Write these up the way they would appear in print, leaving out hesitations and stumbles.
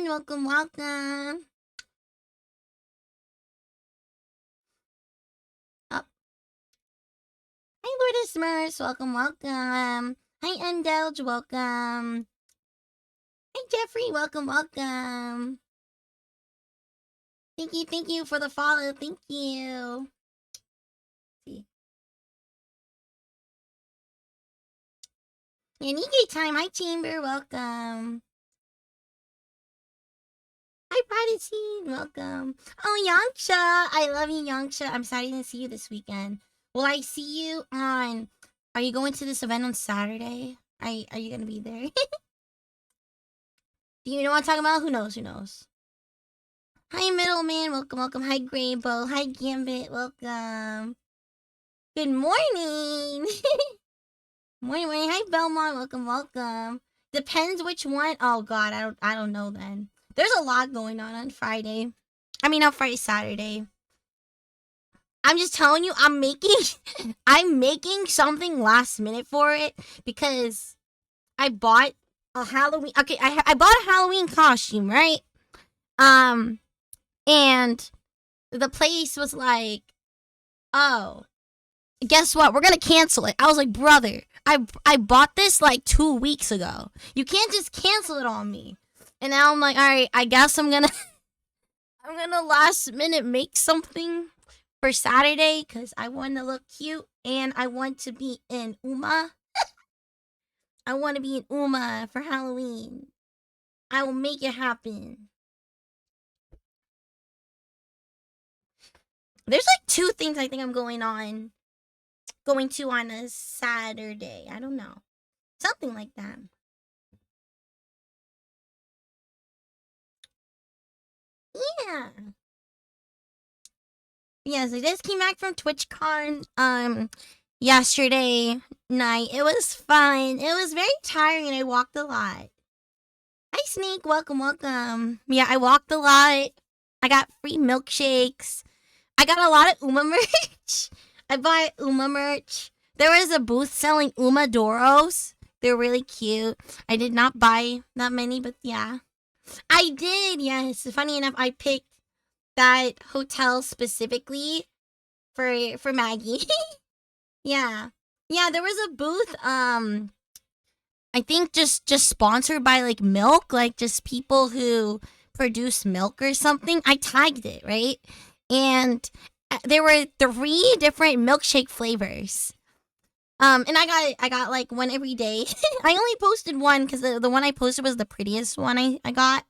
everyone. Welcome, welcome. Oh, hi, Lourdes Smurfs. Welcome, welcome. Hi, Undelge. Welcome. Hi, Jeffrey. Welcome, welcome. Thank you for the follow. Thank you. See. Yanike time. Hi, Chamber. Welcome. Hi, Prodigy. Welcome. Oh, Yangsha. I love you, Yangsha. I'm sorry to see you this weekend. Will I see you on... Are you going to this event on Saturday? Are you going to be there? Do you know what I'm talking about? Who knows? Who knows? Hi, Middleman. Welcome, welcome. Hi, Graybo. Hi, Gambit. Welcome. Good morning. morning, morning. Hi, Belmont. Welcome, welcome. Depends which one. Oh God, I don't know. Then there's a lot going on Friday. I mean, not Friday, Saturday. I'm just telling you, I'm making something last minute for it because I bought a Halloween. Okay, I bought a Halloween costume, right? And the place was like, oh, guess what? We're gonna cancel it. I was like, brother, I bought this like 2 weeks ago. You can't just cancel it on me. And now I'm like, all right, I guess I'm gonna last minute make something for Saturday because I want to look cute and I want to be in Uma. I want to be in Uma for Halloween. I will make it happen. There's like 2 things I think I'm going to on a Saturday. I don't know. Something like that. Yeah. Yes, I just came back from TwitchCon yesterday night. It was fun. It was very tiring and I walked a lot. Hi Sneak, welcome, welcome. Yeah, I walked a lot. I got free milkshakes. I got a lot of Uma merch. I bought Uma merch. There was a booth selling Uma Doros. They're really cute. I did not buy that many, but yeah. I did, yes. Funny enough, I picked that hotel specifically for Maggie. yeah. Yeah, there was a booth, I think just sponsored by like milk, like just people who produce milk or something. I tagged it, right? And there were 3 different milkshake flavors. And I got like one every day. I only posted one because the one I posted was the prettiest one I got.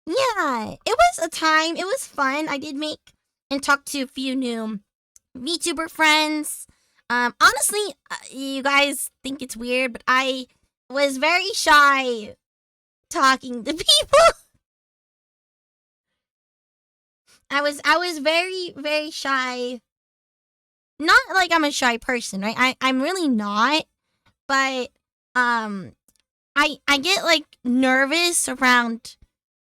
Yeah, it was a time. It was fun. I did make and talk to a few new VTuber friends. Honestly, you guys think it's weird, but I was very shy talking to people. I was very, very shy. Not like I'm a shy person, right? I'm really not, but I get like nervous around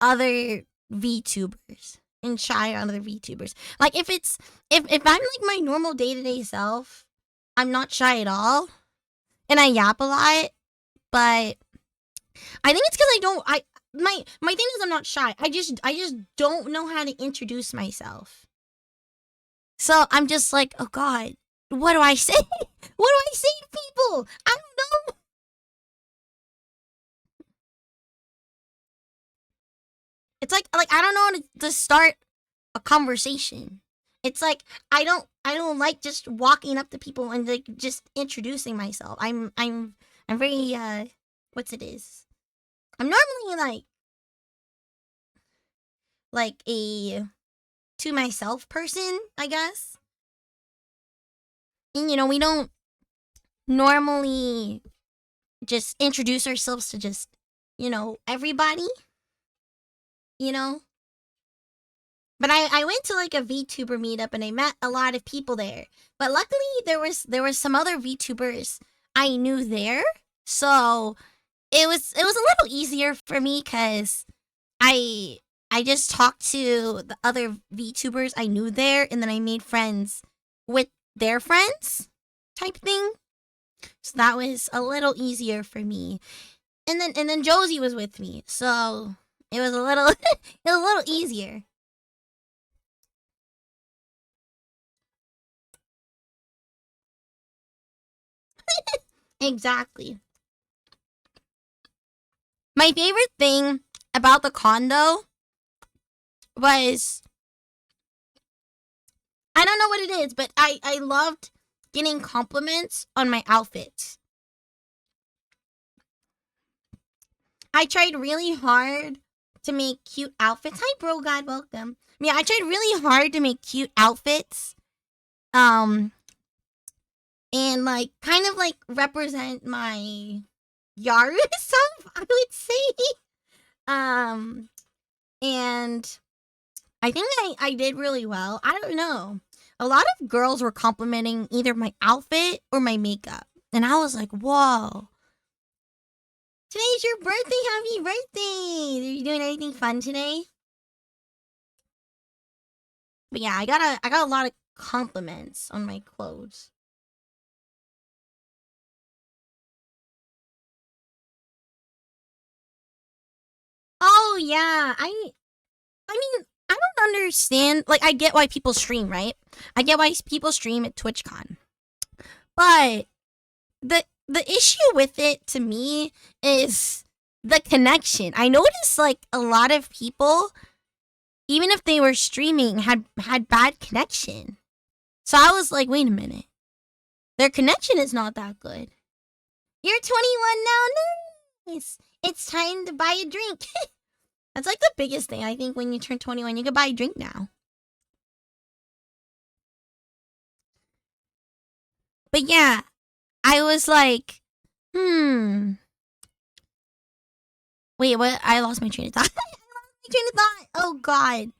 other VTubers and shy around other VTubers. Like if I'm like my normal day-to-day self, I'm not shy at all. And I yap a lot, but I think it's because my thing is I'm not shy. I just don't know how to introduce myself. So I'm just like, oh God, what do I say? What do I say to people? I don't know. It's like I don't know how to start a conversation. It's like I don't like just walking up to people and like just introducing myself. I'm very what's it is. I'm normally like a to myself person, I guess. And we don't normally just introduce ourselves to just, everybody, you know? But I went to like a VTuber meetup and I met a lot of people there. But luckily there was some other VTubers I knew there. So it was a little easier for me cuz I just talked to the other VTubers I knew there and then I made friends with their friends type thing. So that was a little easier for me. and then Josie was with me, so it was a little it was a little easier. Exactly. My favorite thing about the condo was, I don't know what it is, but I loved getting compliments on my outfits. I tried really hard to make cute outfits. Hi, bro, God, welcome. Yeah, I tried really hard to make cute outfits. Um, and like kind of like represent my Yaru self, I would say. Um, and I think I did really well. I don't know. A lot of girls were complimenting either my outfit or my makeup. And I was like, whoa. Today's your birthday. Happy birthday. Are you doing anything fun today? But yeah, I got a lot of compliments on my clothes. Oh yeah. I mean, I don't understand. Like, I get why people stream, right? I get why people stream at TwitchCon. But the issue with it to me is the connection. I noticed like a lot of people, even if they were streaming, had bad connection. So I was like, wait a minute. Their connection is not that good. You're 21 now? Nice. It's time to buy a drink. That's like the biggest thing. I think when you turn 21, you can buy a drink now. But yeah, I was like, wait, what? I lost my train of thought. I lost my train of thought. Oh god.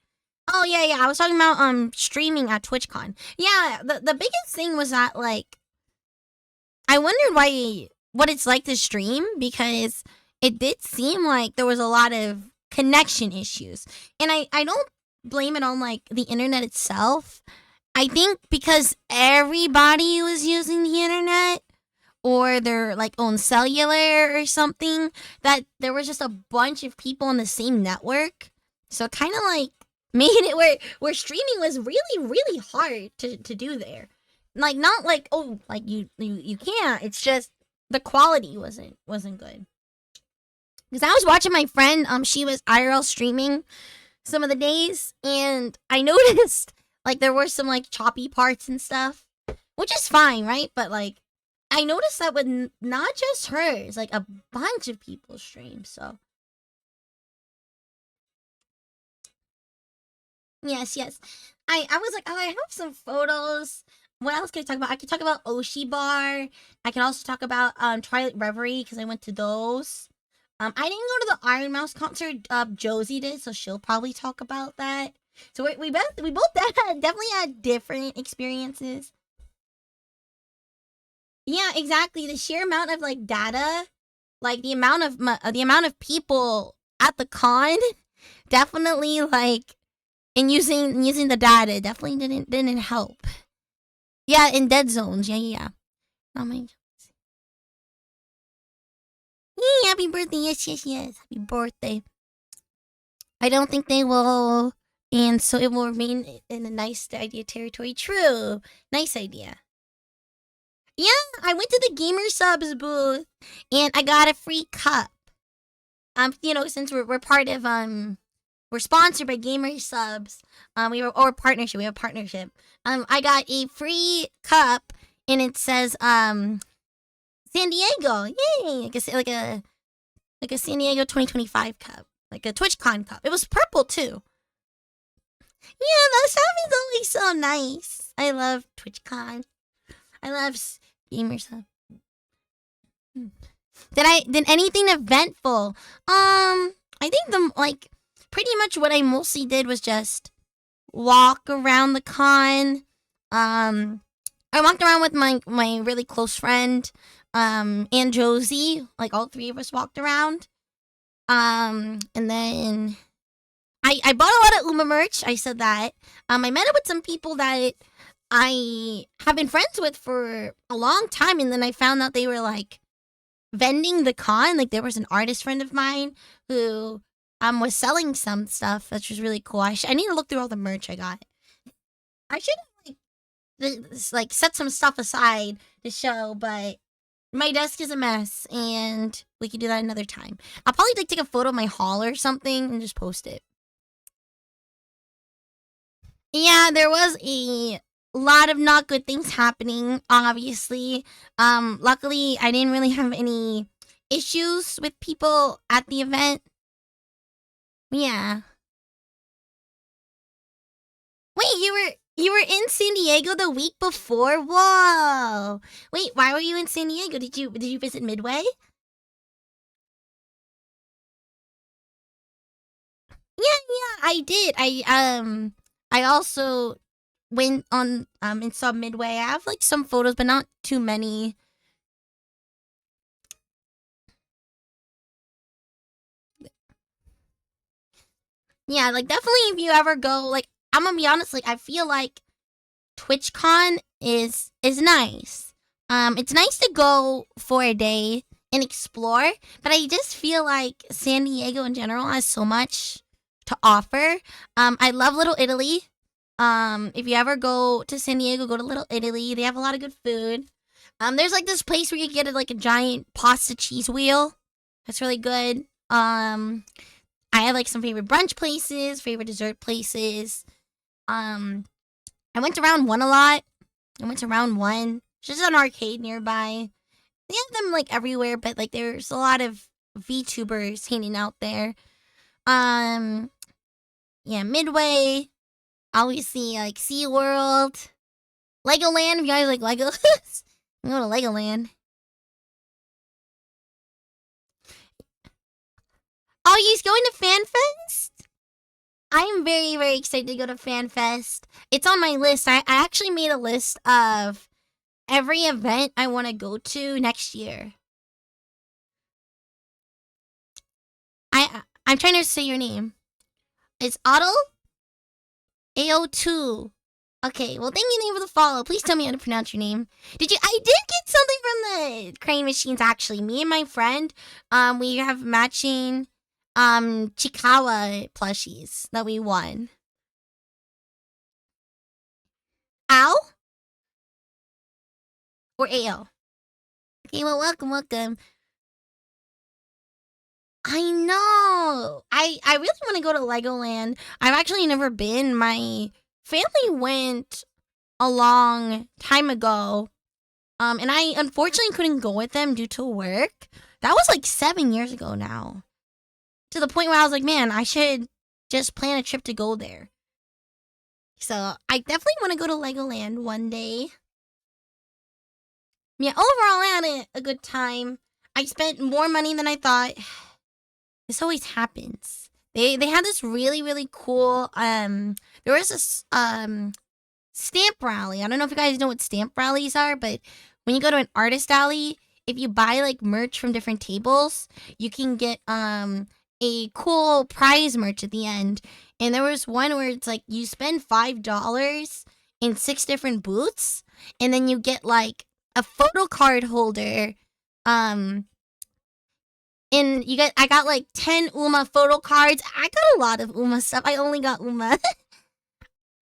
Oh yeah. I was talking about streaming at TwitchCon. Yeah, the biggest thing was that like I wondered what it's like to stream, because it did seem like there was a lot of connection issues. And I don't blame it on like the internet itself. I think because everybody was using the internet or their like own cellular or something, that there was just a bunch of people on the same network. So kind of like made it where streaming was really hard to do there. Like not like, oh, like you can't. It's just the quality wasn't good. Because I was watching my friend, she was IRL streaming some of the days, and I noticed like there were some like choppy parts and stuff, which is fine, right? But like I noticed that with not just hers, like a bunch of people stream. So yes. I was like, oh, I have some photos. What else can I talk about? I could talk about Oshi Bar. I can also talk about Twilight Reverie, because I went to those. I didn't go to the Iron Mouse concert. Josie did, so she'll probably talk about that. So we both definitely had different experiences. Yeah, exactly. The sheer amount of like data, like the amount of people at the con, definitely like, and using the data definitely didn't help. Yeah, in dead zones. Yeah. Oh my. Yeah, happy birthday. Yes. Happy birthday. I don't think they will, and so it will remain in a nice idea territory. True. Nice idea. Yeah, I went to the Gamer Subs booth and I got a free cup. Since we're part of we're sponsored by Gamer Subs. Partnership. We have a partnership. I got a free cup and it says San Diego. Yay! Like a San Diego 2025 cup. Like a TwitchCon cup. It was purple too. Yeah, that stuff is always so nice. I love TwitchCon. I love gamers. Did anything eventful? I think pretty much what I mostly did was just walk around the con. I walked around with my really close friend, and Josie. Like all three of us walked around. And then I bought a lot of Uma merch. I said that. I met up with some people that I have been friends with for a long time, and then I found out they were like vending the con. Like there was an artist friend of mine who was selling some stuff, which was really cool. I need to look through all the merch I got. I should like set some stuff aside to show, but my desk is a mess, and we could do that another time. I'll probably like take a photo of my haul or something and just post it. Yeah, there was a lot of not good things happening, obviously. Luckily I didn't really have any issues with people at the event. Yeah. Wait, you were in San Diego the week before? Whoa. Wait, why were you in San Diego? Did you visit Midway? Yeah, I did. I also went on and saw Midway. I have like some photos, but not too many. Yeah, like definitely if you ever go, like I'm gonna be honest, like I feel like TwitchCon is nice. It's nice to go for a day and explore, but I just feel like San Diego in general has so much to offer. I love Little Italy. If you ever go to San Diego, go to Little Italy. They have a lot of good food. There's like this place where you get like a giant pasta cheese wheel. That's really good. I have like some favorite brunch places, favorite dessert places. I went to round one a lot. I went to round one. It's just an arcade nearby. They have them like everywhere, but like there's a lot of VTubers hanging out there. Um, yeah, Midway. Obviously, like SeaWorld. Legoland, if you guys like Legos. You go to Legoland. Oh, you going to FanFest? I'm very, very excited to go to FanFest. It's on my list. I actually made a list of every event I want to go to next year. I'm trying to say your name. It's Otto AO2. Okay, well, thank you for the follow. Please tell me how to pronounce your name. I did get something from the Crane Machines, actually. Me and my friend, we have matching, Chikawa plushies that we won. Ow? Or AO? Okay, well, welcome. I know. I really want to go to Legoland. I've actually never been. My family went a long time ago. And I unfortunately couldn't go with them due to work. That was like 7 years ago now. To the point where I was like, man, I should just plan a trip to go there. So I definitely want to go to Legoland one day. Yeah, overall I had a good time. I spent more money than I thought. This always happens. They had this really, really cool there was this stamp rally. I don't know if you guys know what stamp rallies are, but when you go to an artist alley, if you buy like merch from different tables, you can get a cool prize merch at the end. And there was one where it's like you spend $5 in 6 different booths, and then you get like a photo card holder. And I got like 10 Uma photo cards. I got a lot of Uma stuff. I only got Uma.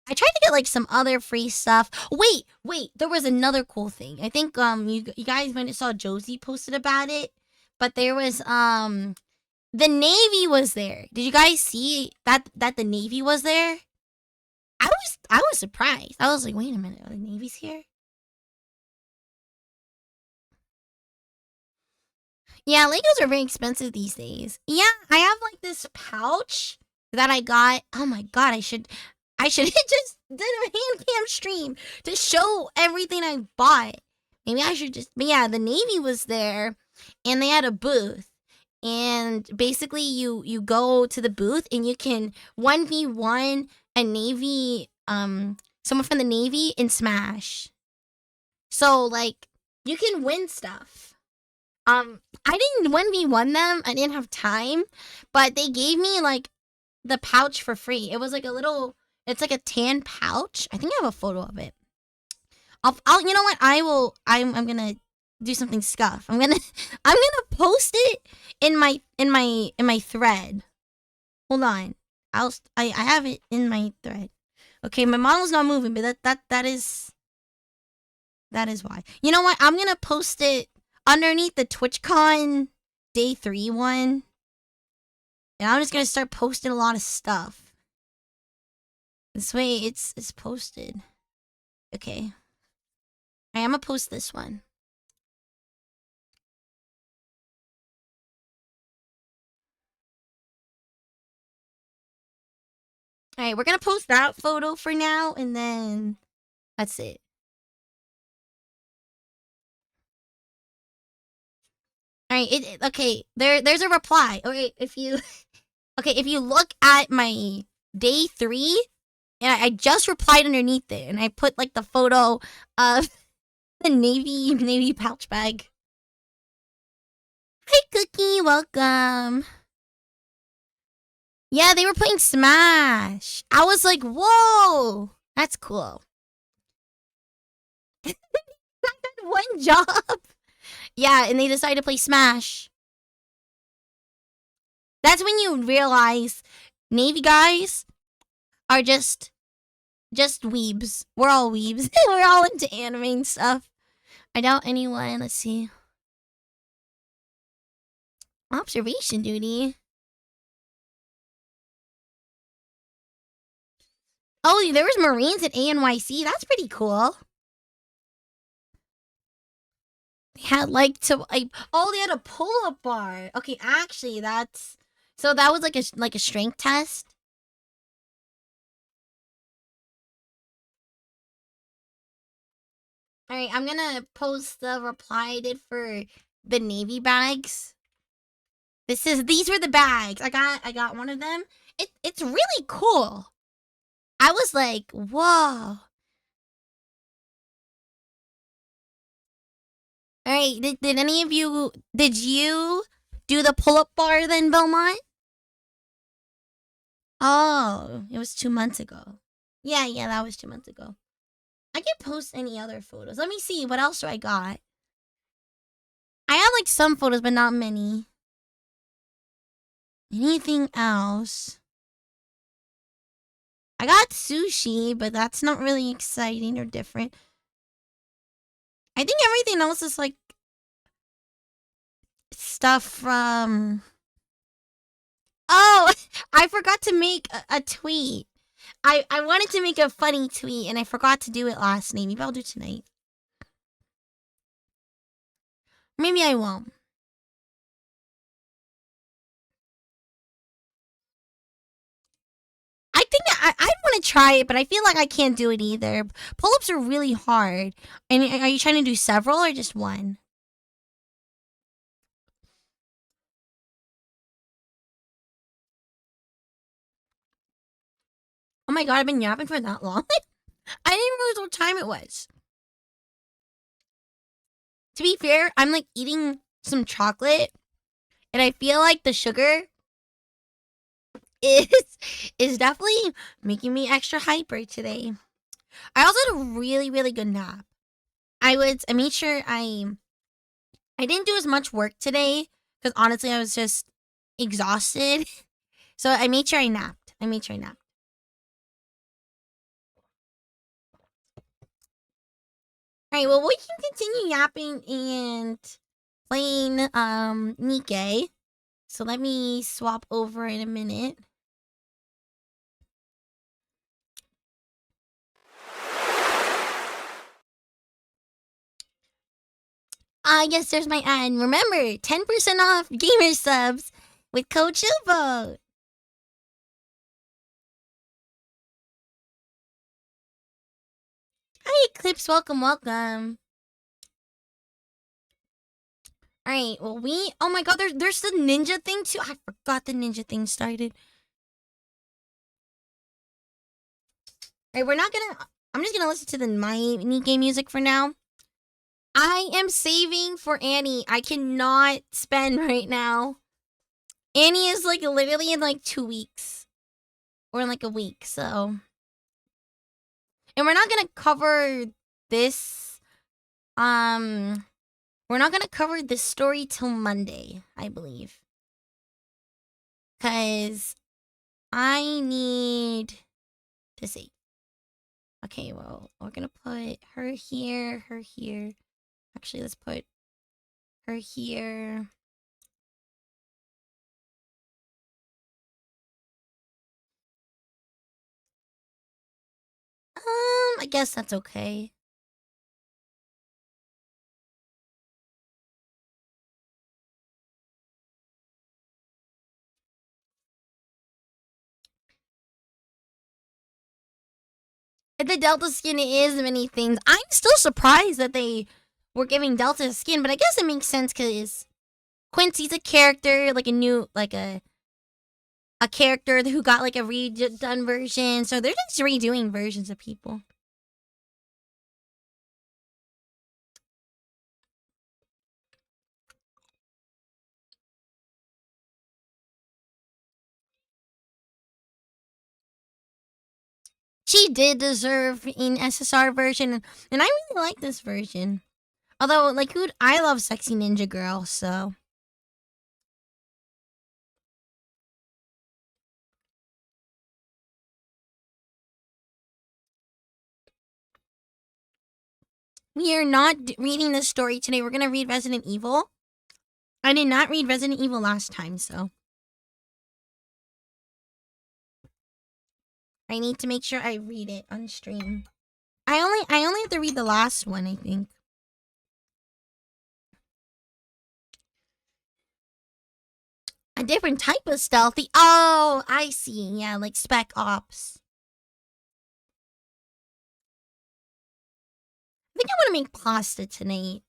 I tried to get like some other free stuff. Wait, there was another cool thing. I think you guys might have saw Josie posted about it, but there was the Navy was there. Did you guys see that the Navy was there? I was surprised. I was like, wait a minute, the Navy's here? Yeah, Legos are very expensive these days. Yeah, I have like this pouch that I got. Oh my god, I should just did a hand cam stream to show everything I bought. Maybe I should just. But yeah, the Navy was there, and they had a booth. And basically, you go to the booth and you can 1v1 a Navy, someone from the Navy in Smash. So like, you can win stuff. I didn't 1v1 them. I didn't have time, but they gave me like the pouch for free. It was like it's like a tan pouch. I think I have a photo of it. I'll you know what? I'm gonna do something scuff. I'm gonna post it in my thread. Hold on. I have it in my thread. Okay, my model's not moving, but that is why. You know what? I'm gonna post it underneath the TwitchCon Day 3 one. And I'm just gonna start posting a lot of stuff. This way it's posted. Okay. I'm gonna post this one. Alright, we're gonna post that photo for now, and then that's it. Alright, okay, there's a reply. Okay, if you look at my Day 3, and I just replied underneath it, and I put like the photo of the navy pouch bag. Hi, Cookie, welcome. Yeah, they were playing Smash. I was like, whoa, that's cool. I got one job. Yeah, and they decided to play Smash. That's when you realize Navy guys are just weebs. We're all weebs. We're all into anime and stuff. I doubt anyone. Let's see. Observation duty. Oh, there was Marines at ANYC. That's pretty cool. They had they had a pull-up bar. Okay, actually, so that was like a strength test. All right, I'm gonna post the reply I did for the Navy bags. These were the bags. I got one of them. It's really cool. I was like, whoa. All right, did any of you, did you do the pull-up bar then, Belmont? Oh, it was 2 months ago. Yeah, that was 2 months ago. I can post any other photos. Let me see, what else do I got? I have like some photos, but not many. Anything else? I got sushi, but that's not really exciting or different. I think everything else is like stuff from... Oh, I forgot to make a tweet. I wanted to make a funny tweet, and I forgot to do it last night. Maybe I'll do it tonight. Maybe I won't. I think I want to try it, but I feel like I can't do it either. Pull-ups are really hard. And are you trying to do several or just one? Oh my god, I've been yapping for that long? I didn't realize what time it was. To be fair, I'm like eating some chocolate, and I feel like the sugar is definitely making me extra hyper today. I also had a really, really good nap. I made sure I didn't do as much work today because honestly I was just exhausted. So I made sure I napped. Alright, well we can continue yapping and playing Nikkei. So let me swap over in a minute. Yes, there's my ad. Remember, 10% off gamer subs with code Chillboat. Hi, Eclipse. Welcome. Alright, well, oh my god, there's the ninja thing too. I forgot the ninja thing started. Alright, I'm just gonna listen to my Nikkei music for now. I am saving for Annie. I cannot spend right now. Annie is like literally in like 2 weeks. Or in like a week, so. And we're not gonna cover this. We're we're not gonna cover this story till Monday, I believe. Cause I need to see. Okay, well, we're gonna put her here, her here. Actually, let's put her here. I guess that's okay. The Delta skin is many things. I'm still surprised that they were giving Delta skin, but I guess it makes sense because Quincy's a character, like a new, like a character who got like a redone version. So they're just redoing versions of people. She did deserve an SSR version, and I really like this version. Although, like, I love Sexy Ninja Girl, so. We are not reading this story today. We're gonna read Resident Evil. I did not read Resident Evil last time, so. I need to make sure I read it on stream. I only have to read the last one, I think. A different type of stealthy. Oh, I see. Yeah, like Spec Ops. I think I want to make pasta tonight.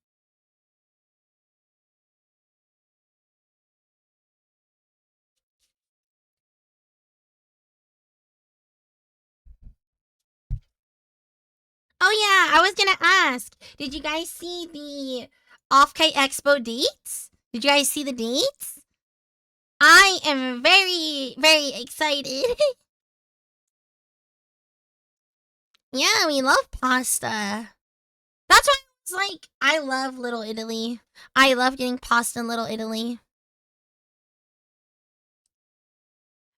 Oh yeah, I was gonna ask. Did you guys see the Off-K Expo dates? Did you guys see the dates? I am very, very excited. Yeah, we love pasta. That's why it's like, I love Little Italy. I love getting pasta in Little Italy.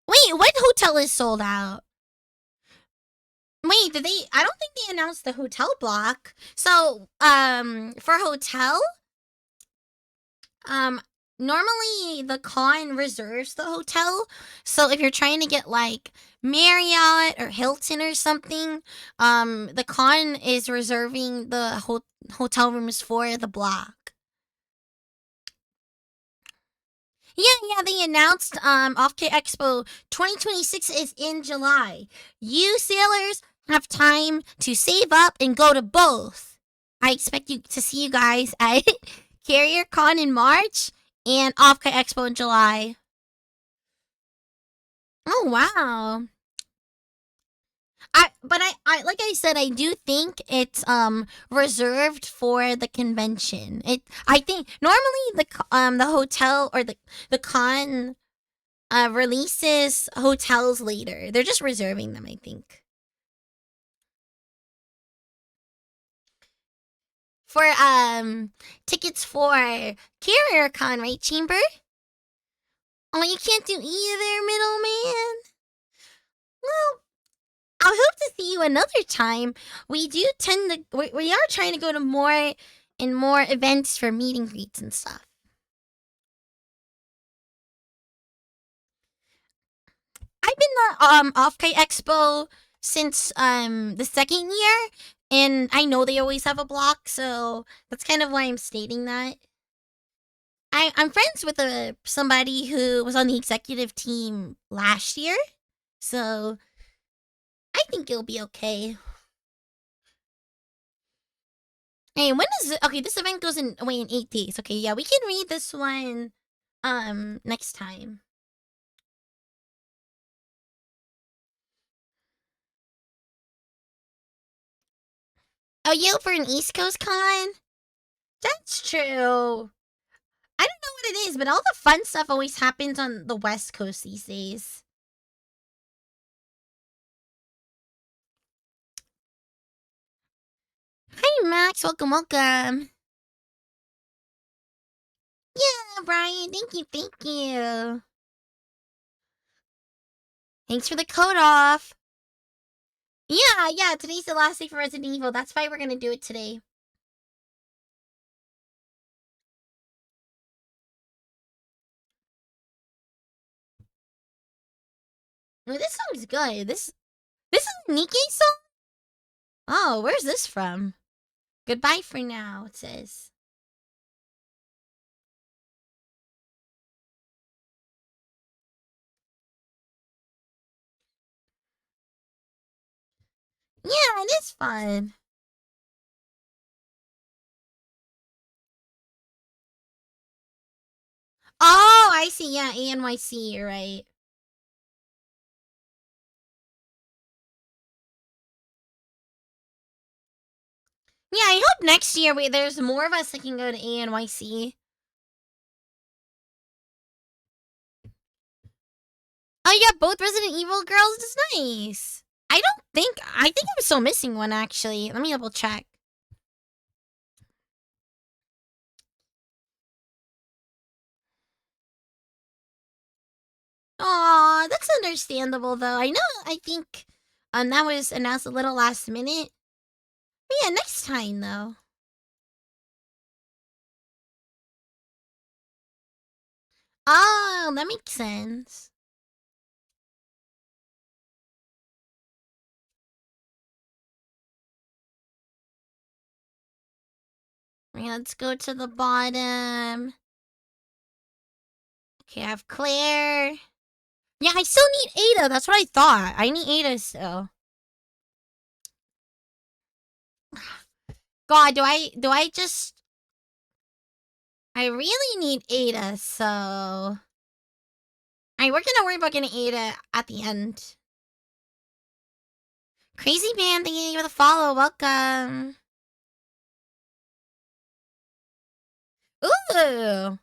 Wait, what hotel is sold out? Wait, did they? I don't think they announced the hotel block. So, for hotel, um, normally the con reserves the hotel. So if you're trying to get like Marriott or Hilton or something, the con is reserving the hotel rooms for the block. Yeah, they announced Off-K Expo 2026 is in July. You sailors have time to save up and go to both. I expect you to see you guys at Carrier Con in March and Off-K Expo in July. Oh wow. I like I said, I do think it's reserved for the convention. I think normally the hotel or the con releases hotels later. They're just reserving them, I think. For tickets for Carrier Con, right, Chamber? Oh, you can't do either, middleman. Well, I hope to see you another time. We do tend to we are trying to go to more and more events for meet and greets and stuff. I've been the Off-K Expo since the second year, and I know they always have a block, so that's kind of why I'm stating that. I'm friends with somebody who was on the executive team last year, so I think it'll be okay. Hey, when is it? Okay, this event goes away in 8 days. Okay, yeah, we can read this one next time. Oh, Yale for an East Coast con? That's true. I don't know what it is, but all the fun stuff always happens on the West Coast these days. Hi, Max. Welcome, welcome. Brian. Thank you, thank you. Thanks for the code off. Yeah, today's the last day for Resident Evil. That's why we're gonna do it today. Well, this song's good. This is Nikki's song? Oh, where's this from? Goodbye for now, it says. Yeah, it is fun. Oh, I see. Yeah, ANYC, you're right. Yeah, I hope next year there's more of us that can go to ANYC. Oh, yeah, both Resident Evil girls is nice. I think I'm still missing one, actually. Let me double check. Aw, that's understandable, though. I think that was announced a little last minute. But yeah, next time, though. Oh, that makes sense. Okay, let's go to the bottom. Okay, I have Claire. Yeah, I still need Ada. That's what I thought. I need Ada still. God, do I just... I really need Ada, so... Alright, we're gonna worry about getting Ada at the end. Crazy Man, thank you for the follow. Welcome. Ooh.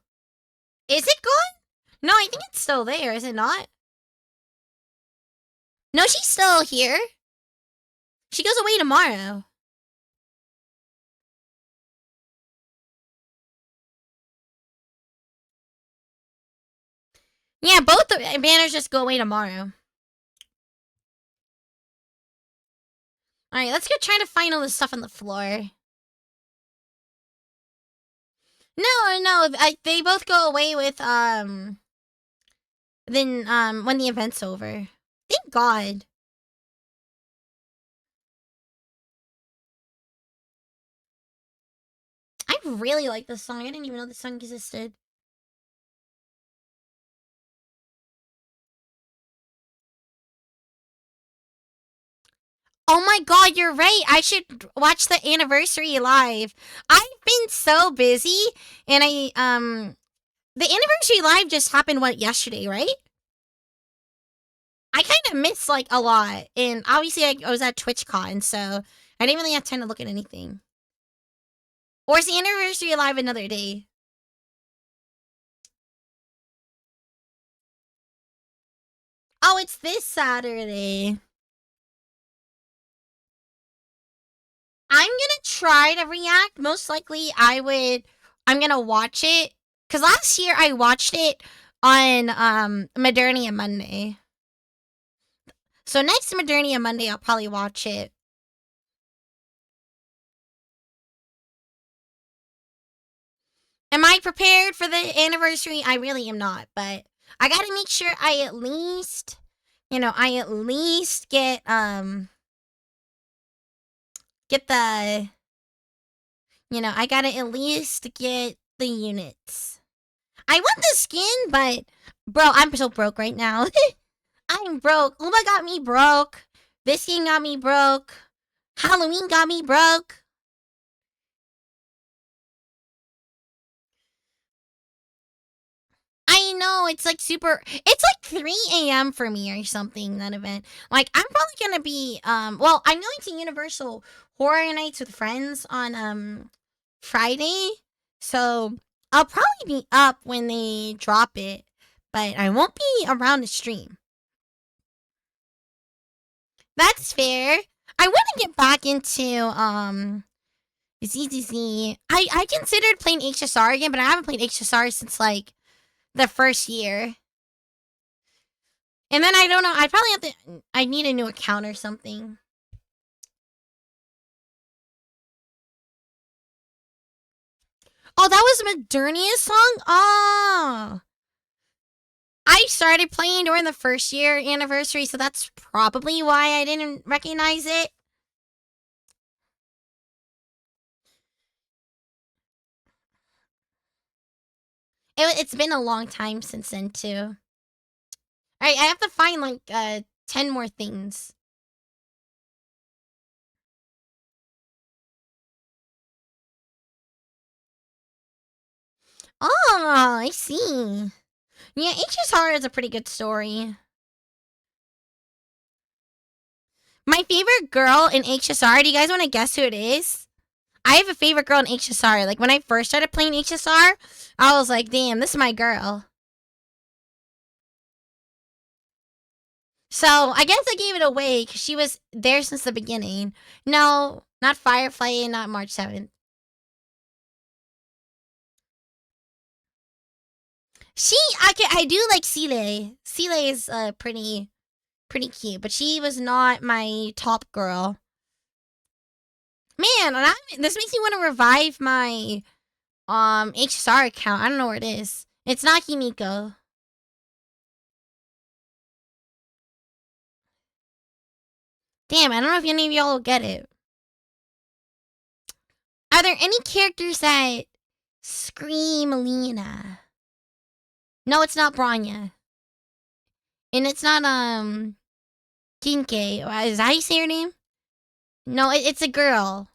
Is it gone? No, I think it's still there, is it not? No, she's still here. She goes away tomorrow. Yeah, both the banners just go away tomorrow. Alright, let's go try to find all the stuff on the floor. No, they both go away with, then, when the event's over. Thank God. I really like this song. I didn't even know this song existed. Oh my God, you're right. I should watch the anniversary live. I've been so busy, and the anniversary live just happened, yesterday, right? I kind of missed, a lot, and obviously I was at TwitchCon, so I didn't really have time to look at anything. Or is the anniversary live another day? Oh, it's this Saturday. I'm gonna try to react. Most likely, I'm gonna watch it. Because last year, I watched it on, Modernia Monday. So next Modernia Monday, I'll probably watch it. Am I prepared for the anniversary? I really am not, but I gotta make sure I at least, get the, I gotta at least get the units. I want the skin, but, bro, I'm so broke right now. I'm broke. Uma got me broke. This skin got me broke. Halloween got me broke. I know, it's like super... It's like 3 a.m. for me or something, that event. Like, I'm probably gonna be, well, I'm going to Universal Horror Nights with friends on, Friday. So, I'll probably be up when they drop it. But I won't be around the stream. That's fair. I want to get back into, It's easy to see. I considered playing HSR again, but I haven't played HSR since like the first year. And then I don't know. I'd probably have to. I need a new account or something. Oh, that was Modernia's song? Oh. I started playing during the first year anniversary, so that's probably why I didn't recognize it. It's been a long time since then, too. Alright, I have to find, like, 10 more things. Oh, I see. Yeah, HSR is a pretty good story. My favorite girl in HSR, do you guys want to guess who it is? I have a favorite girl in HSR. Like, when I first started playing HSR, I was like, damn, this is my girl. So, I guess I gave it away because she was there since the beginning. No, not Firefly and not March 7th. I do like Sile. Sile is pretty cute, but she was not my top girl. Man, this makes me want to revive my HSR account. I don't know where it is. It's not Himiko. Damn, I don't know if any of y'all will get it. Are there any characters that scream Lena? No, it's not Branya. And it's not Kinke. Is that how you say her name? No, it's a girl.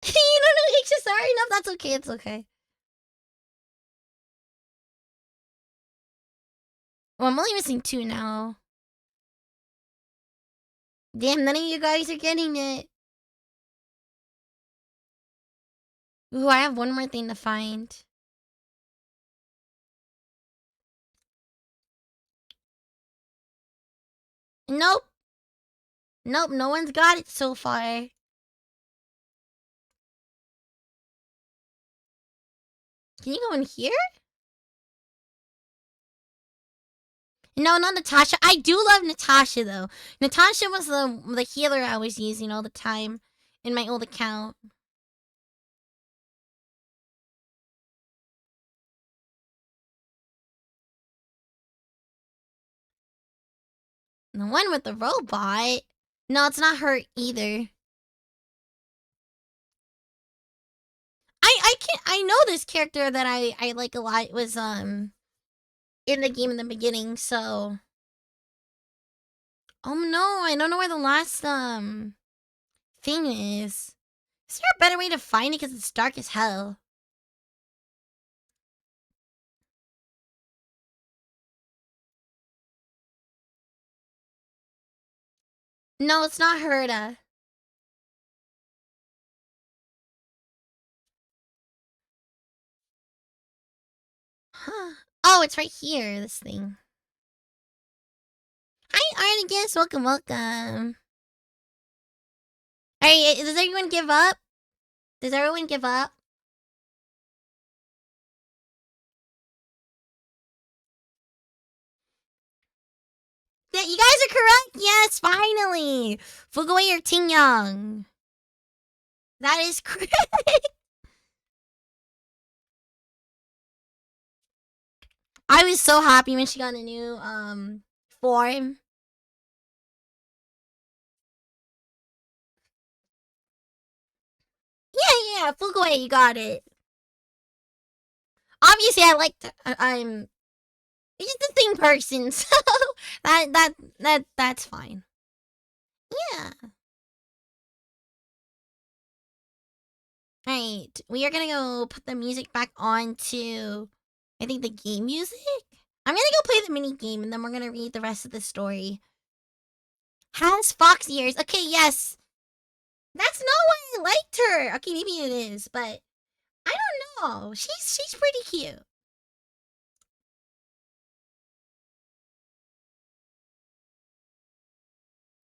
You don't know HSR? No, that's okay. It's okay. Well, I'm only missing 2 now. Damn, none of you guys are getting it. Ooh, I have one more thing to find. Nope. Nope, no one's got it so far. Can you go in here? No, not Natasha. I do love Natasha, though. Natasha was the healer I was using all the time in my old account. The one with the robot? No, it's not her either. I know this character that I like a lot was in the game in the beginning, so. Oh no, I don't know where the last thing is. Is there a better way to find it because it's dark as hell? No, it's not Herda. Huh. Oh, it's right here, this thing. Hi, Artigus. Welcome, welcome. Alright, does everyone give up? Does everyone give up? Yeah, you guys are correct. Yes, finally. Fuguway or Ting Yang. That is correct. I was so happy when she got a new form. Yeah, Fuguway, you got it. Obviously, I like I'm just the same person, so that's fine. Yeah. Alright, we are gonna go put the music back on to, I think, the game music? I'm gonna go play the mini game and then we're gonna read the rest of the story. Has fox ears. Okay, yes. That's not why I liked her. Okay, maybe it is, but I don't know. She's pretty cute.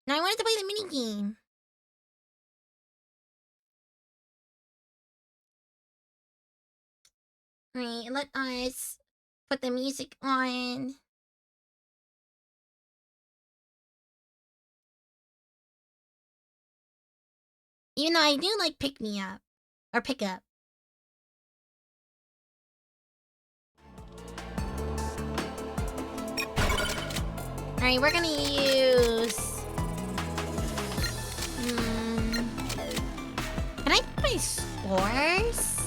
Now I wanted to play the mini game. Alright, let us put the music on. Even though I do like pick me up. Or pick up. Alright, we're gonna use... Can I put my scores?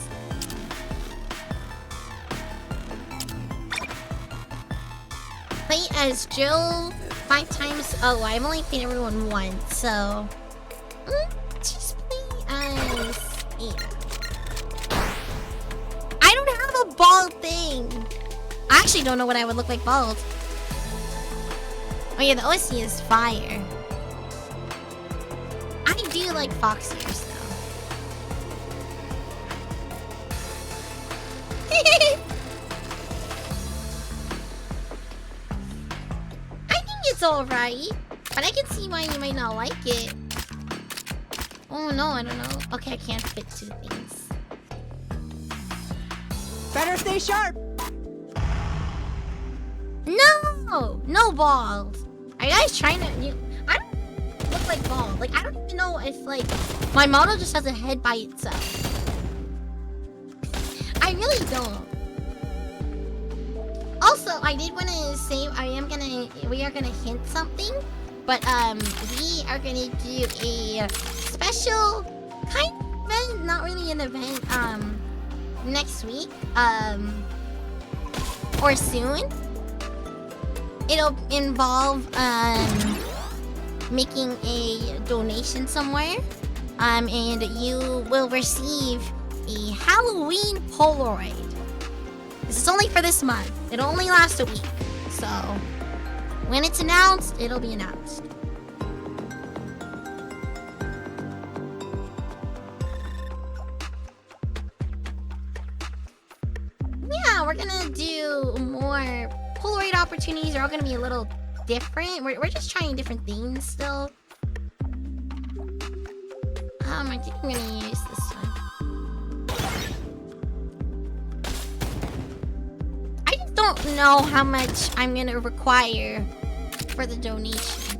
Play as Jill 5 times. Oh, I've only played everyone once, so... just play as... Yeah. I don't have a bald thing! I actually don't know what I would look like bald. Oh yeah, the OC is fire. I do like fox ears though. I think it's alright, but I can see why you might not like it. Oh no, I don't know. Okay, I can't fit 2 things. Better stay sharp! No! No bald! Are you guys trying to... I don't look like bald. Like, I don't even know if, like... My model just has a head by itself. I really don't. Also, I did want to say we are gonna hint something. But, we are gonna do a special kind of event. Not really an event, next week. Or soon. It'll involve making a donation somewhere, and you will receive a Halloween Polaroid. This is only for this month. It'll only last a week, so when it's announced, it'll be announced. Yeah, we're gonna do more Polaroid opportunities. Are all gonna be a little different. We're just trying different things still. I think I'm gonna use this one. I just don't know how much I'm gonna require for the donation.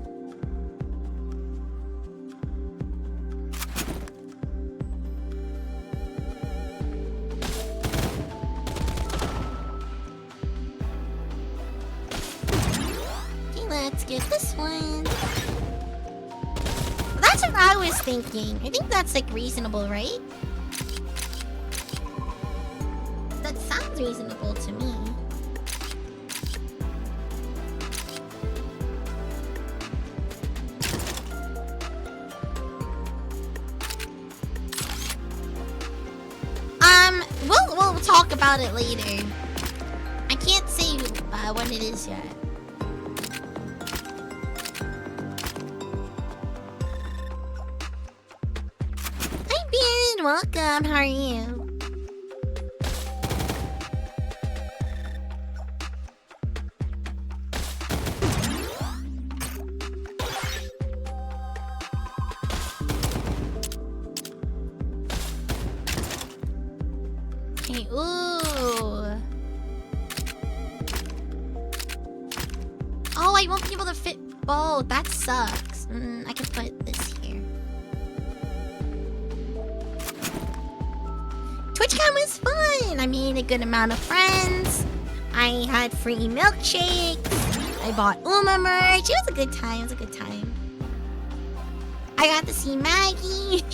Let's get this one. That's what I was thinking. I think that's like reasonable, right? That sounds reasonable to me. We'll talk about it later. I can't say what it is yet. Welcome, how are you? Okay, ooh. Oh, I won't be able to fit both. That sucks. I can put this here. TwitchCon was fun! I made a good amount of friends. I had free milkshakes. I bought Uma merch. It was a good time. It was a good time. I got to see Maggie.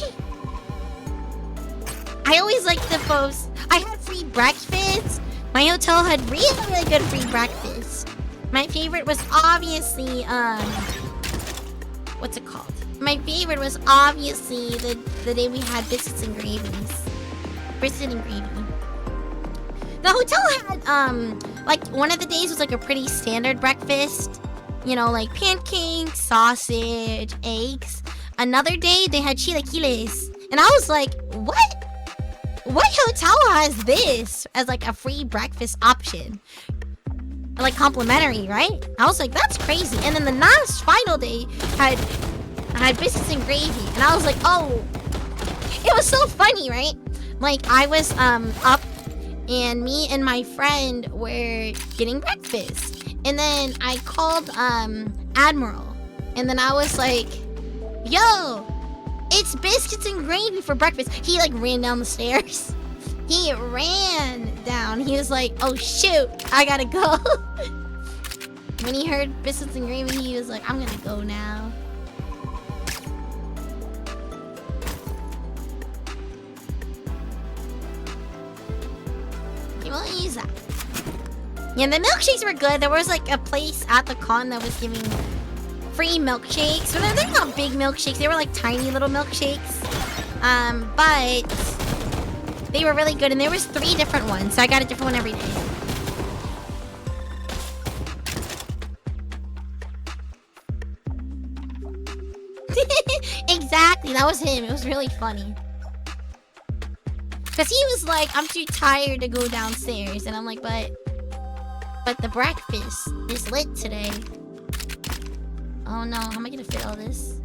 I always like the post. I had free breakfast. My hotel had really good free breakfast. My favorite was obviously, what's it called? My favorite was obviously the day we had biscuits and gravies. Biscuit and gravy. The hotel had, like, one of the days was like a pretty standard breakfast. You know, like pancakes, sausage, eggs. Another day, they had chilaquiles. And I was like, what? What hotel has this as like a free breakfast option? Like complimentary, right? I was like, that's crazy. And then the last final day had I had biscuits and gravy, and I was like, oh. It was so funny, right? Like, I was up, and me and my friend were getting breakfast. And then I called Admiral, and then I was like, yo, it's biscuits and gravy for breakfast. He like ran down the stairs. He ran down. He was like, oh shoot, I gotta go. When he heard biscuits and gravy, he was like, I'm gonna go now. Okay, we'll use that. Yeah, the milkshakes were good. There was like a place at the con that was giving free milkshakes. So they're not big milkshakes. They were like tiny little milkshakes. But they were really good. And there was 3 different ones. So I got a different one every day. Exactly. That was him. It was really funny. Because he was like, I'm too tired to go downstairs. And I'm like, but the breakfast is lit today. Oh no, how am I gonna fit all this?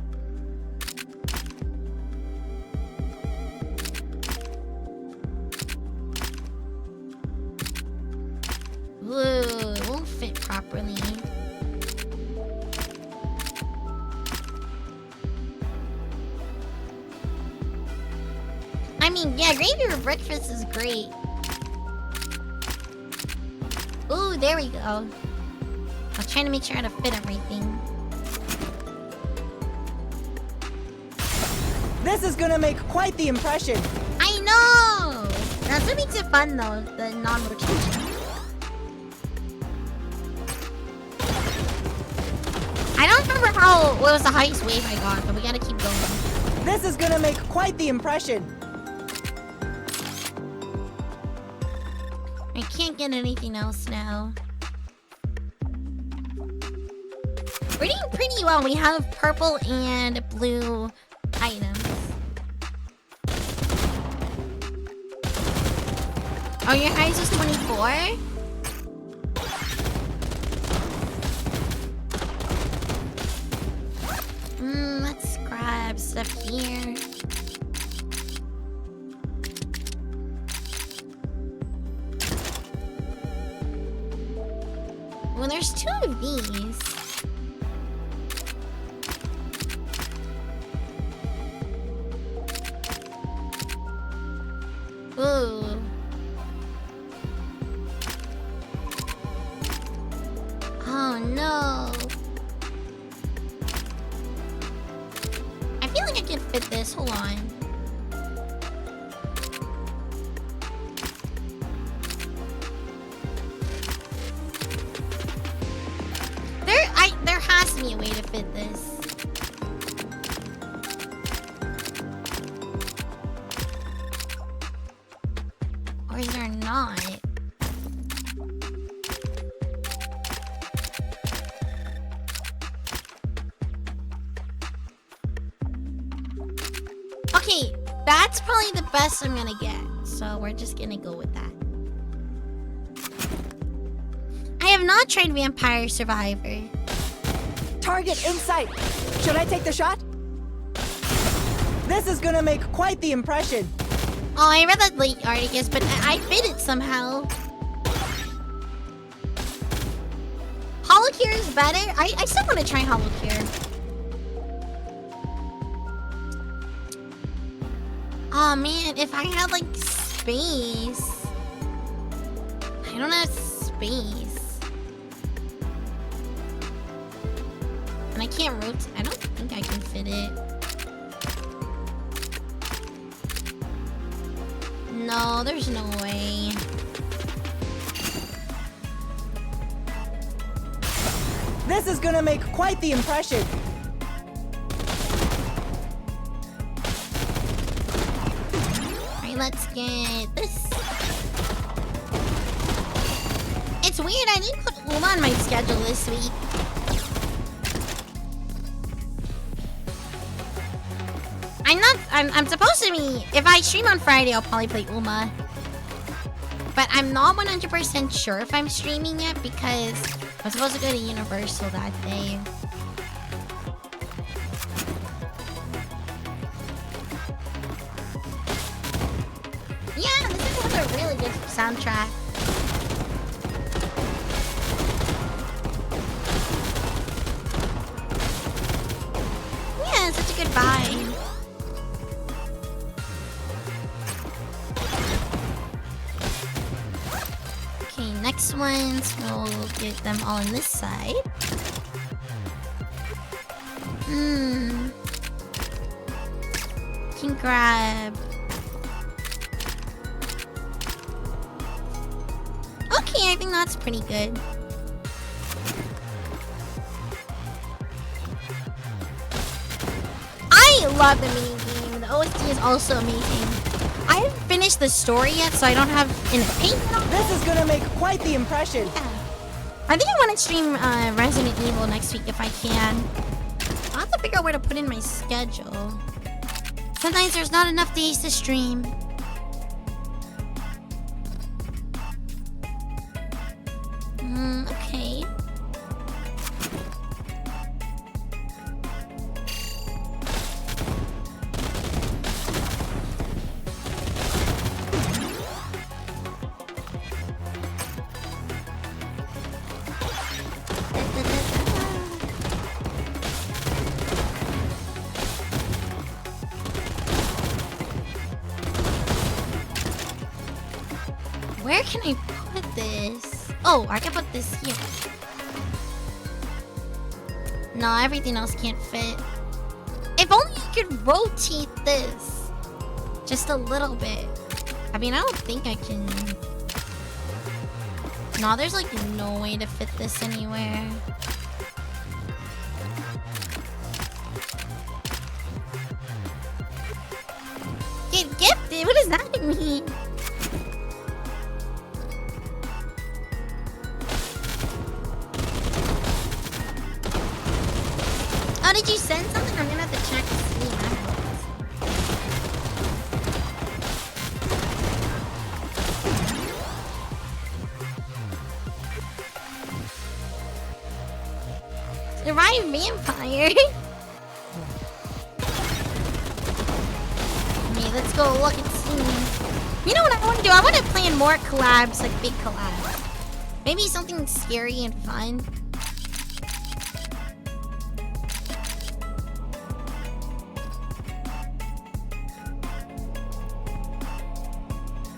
Ooh, it won't fit properly. I mean, yeah, gravy for breakfast is great. Ooh, there we go. I was trying to make sure how to fit everything. This is gonna make quite the impression. I know! That's what makes it fun though, the non-rotation. I don't remember what was the highest wave I got, but we gotta keep going. This is gonna make quite the impression. I can't get anything else now. We're doing pretty well. We have purple and blue items. Oh, your highest was 24? Let's grab stuff here. Well, there's 2 of these. Ooh. Oh no. I feel like I can fit this. Hold on. There has to be a way to fit this. Or is there not? Okay, that's probably the best I'm gonna get. So we're just gonna go with that. I have not tried Vampire Survivor. Target in sight. Should I take the shot? This is gonna make quite the impression. Oh, I read that late Articus, but I fit it somehow. Holocure is better. I still want to try Holocure. Oh man, if I had like space. I don't have space. And I can't rotate. I don't think I can fit it. No, there's no way. This is gonna make quite the impression. Alright, let's get this. It's weird, I didn't put Uma on my schedule this week. I'm supposed to be... If I stream on Friday, I'll probably play Uma. But I'm not 100% sure if I'm streaming yet because I'm supposed to go to Universal that day. a really good soundtrack. Yeah, such a good vibe. Okay, next ones, we'll get them all on this side. Can grab. Okay, I think that's pretty good. I love the mini game. The OST is also amazing. I haven't finished the story yet, so I don't have an opinion on This is gonna make quite the impression. Yeah. I think I want to stream Resident Evil next week if I can. I'll have to figure out where to put in my schedule. Sometimes there's not enough days to stream. Okay. Where can I put this? Oh, I can put this here. No, everything else can't fit. If only I could rotate this just a little bit. I mean, I don't think I can. No, there's like no way to fit this anywhere. Get gifted? What does that mean? Oh, did you send something? I'm gonna have to check to see. Survive vampire. Okay, let's go look and see. You know what I want to do? I want to plan more collabs, like big collabs. Maybe something scary and fun.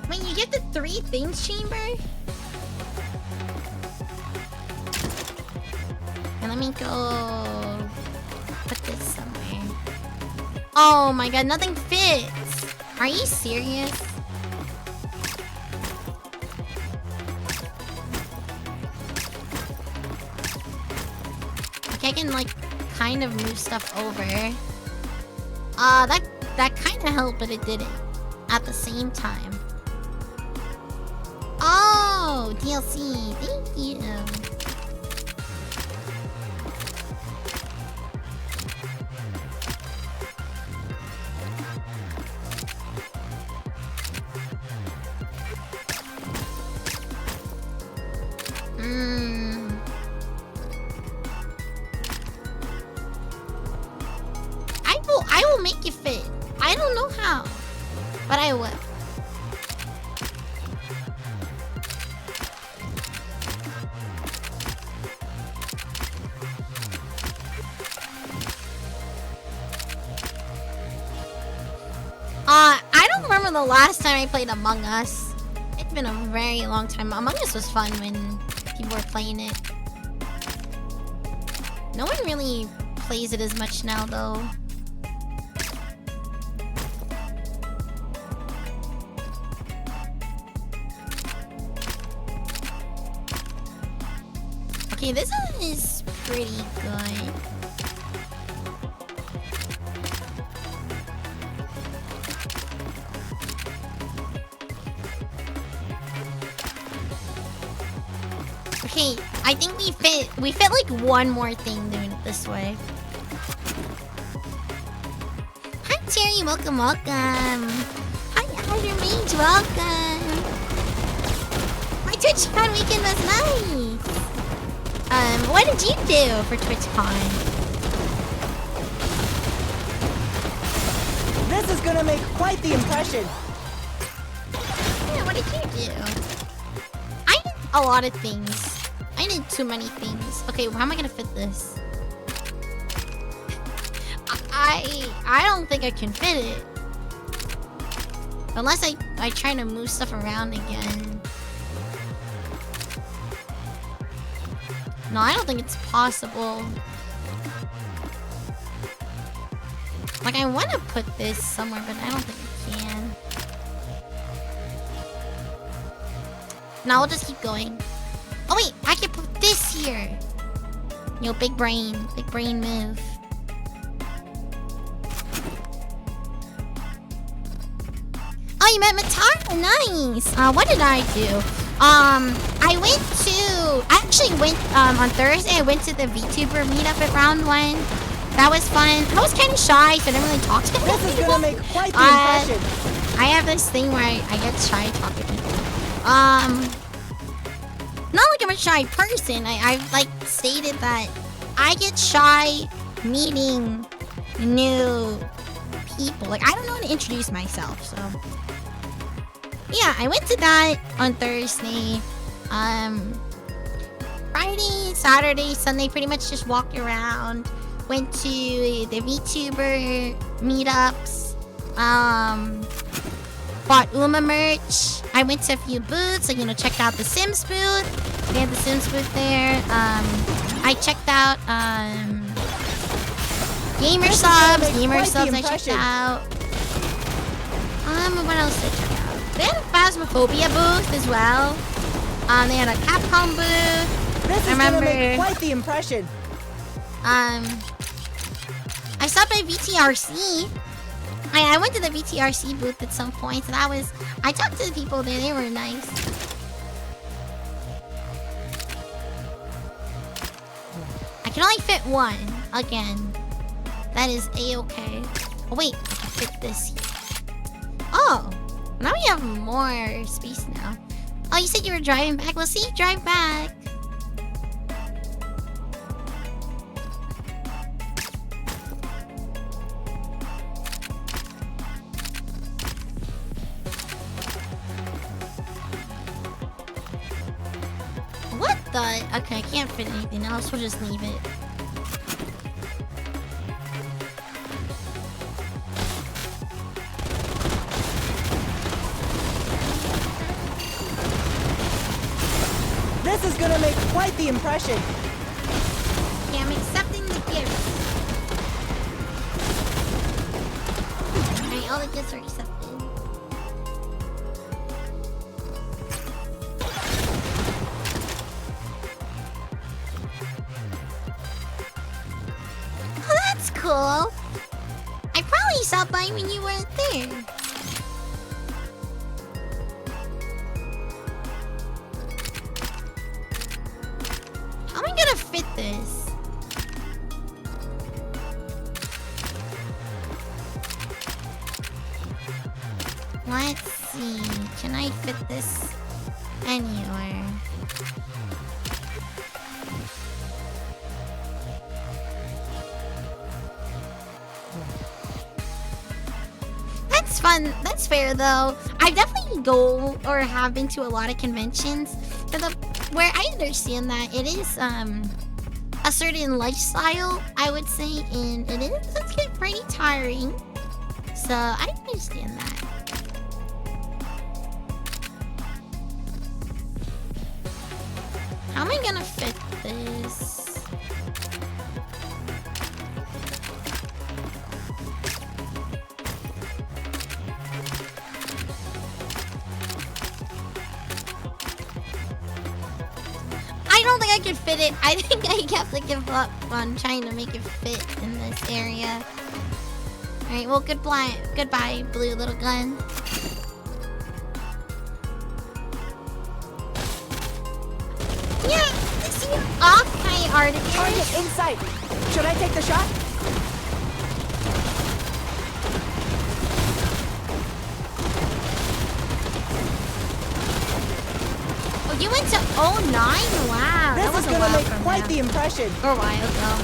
Wait, you get the 3 things chamber? And let me go put this somewhere. Oh my god, nothing fits. Are you serious? Okay, I can like kind of move stuff over. That kind of helped, but it didn't at the same time. Oh, DLC. Thank you. I will make it fit. I don't know how, but I will. I don't remember the last time I played Among Us. It's been a very long time. Among Us was fun when people were playing it. No one really plays it as much now, though. Okay, this is pretty good. Okay, I think we fit like one more thing doing it this way. Hi Terry, welcome. Hi Elder Mage, welcome. My TwitchCon weekend was nice. What did you do for TwitchCon? This is gonna make quite the impression. Yeah, what what did you do? I did a lot of things. I did too many things. Okay, how am I gonna fit this? I don't think I can fit it. Unless I try to move stuff around again. No, I don't think it's possible. Like, I want to put this somewhere, but I don't think I can. No, we'll just keep going. Oh wait, I can put this here. Yo, big brain move. Oh, you met Matara, nice. What did I do? I actually went on Thursday. I went to the VTuber meetup at round 1. That was fun. I was kind of shy, so I didn't really talk to people. This is gonna make quite the impression. I have this thing where I get shy talking to people. Not like I'm a shy person. I've like stated that I get shy meeting new people. Like, I don't know how to introduce myself, so yeah, I went to that on Thursday. Friday, Saturday, Sunday, pretty much just walked around. Went to the VTuber meetups. Bought Uma merch. I went to a few booths, so, you know, checked out the Sims booth. They had the Sims booth there. I checked out Gamer Subs. Gamer Subs I checked out. What else did I check out? They had a Phasmophobia booth as well. They had a Capcom booth. This is gonna make quite the impression. I stopped by VTRC. I went to the VTRC booth at some point, and I talked to the people there. They were nice. I can only fit one again. That is a-okay. Oh wait, I can fit this here. Oh, now we have more space now. Oh, you said you were driving back. Well, see, drive back. What the? Okay, I can't fit anything else. We'll just leave it. This is gonna make quite the impression. Okay, I'm accepting the gift. Alright, all the gifts are accepted. Oh, that's cool. I probably stopped by when you weren't there. How am I gonna fit this? Let's see. Can I fit this anywhere? That's fun. That's fair though. I definitely go or have been to a lot of conventions where I understand that it is a certain lifestyle, I would say, and it's get pretty tiring. So I understand that. How am I gonna fit this? I don't think I can fit it. I think I have to give up on trying to make it fit in this area. Alright, well, goodbye, blue little gun. Yeah, this is off my article. Target in sight. Should I take the shot? Oh, you went to 09? Wow, that was This is gonna make quite the impression. Or a while ago.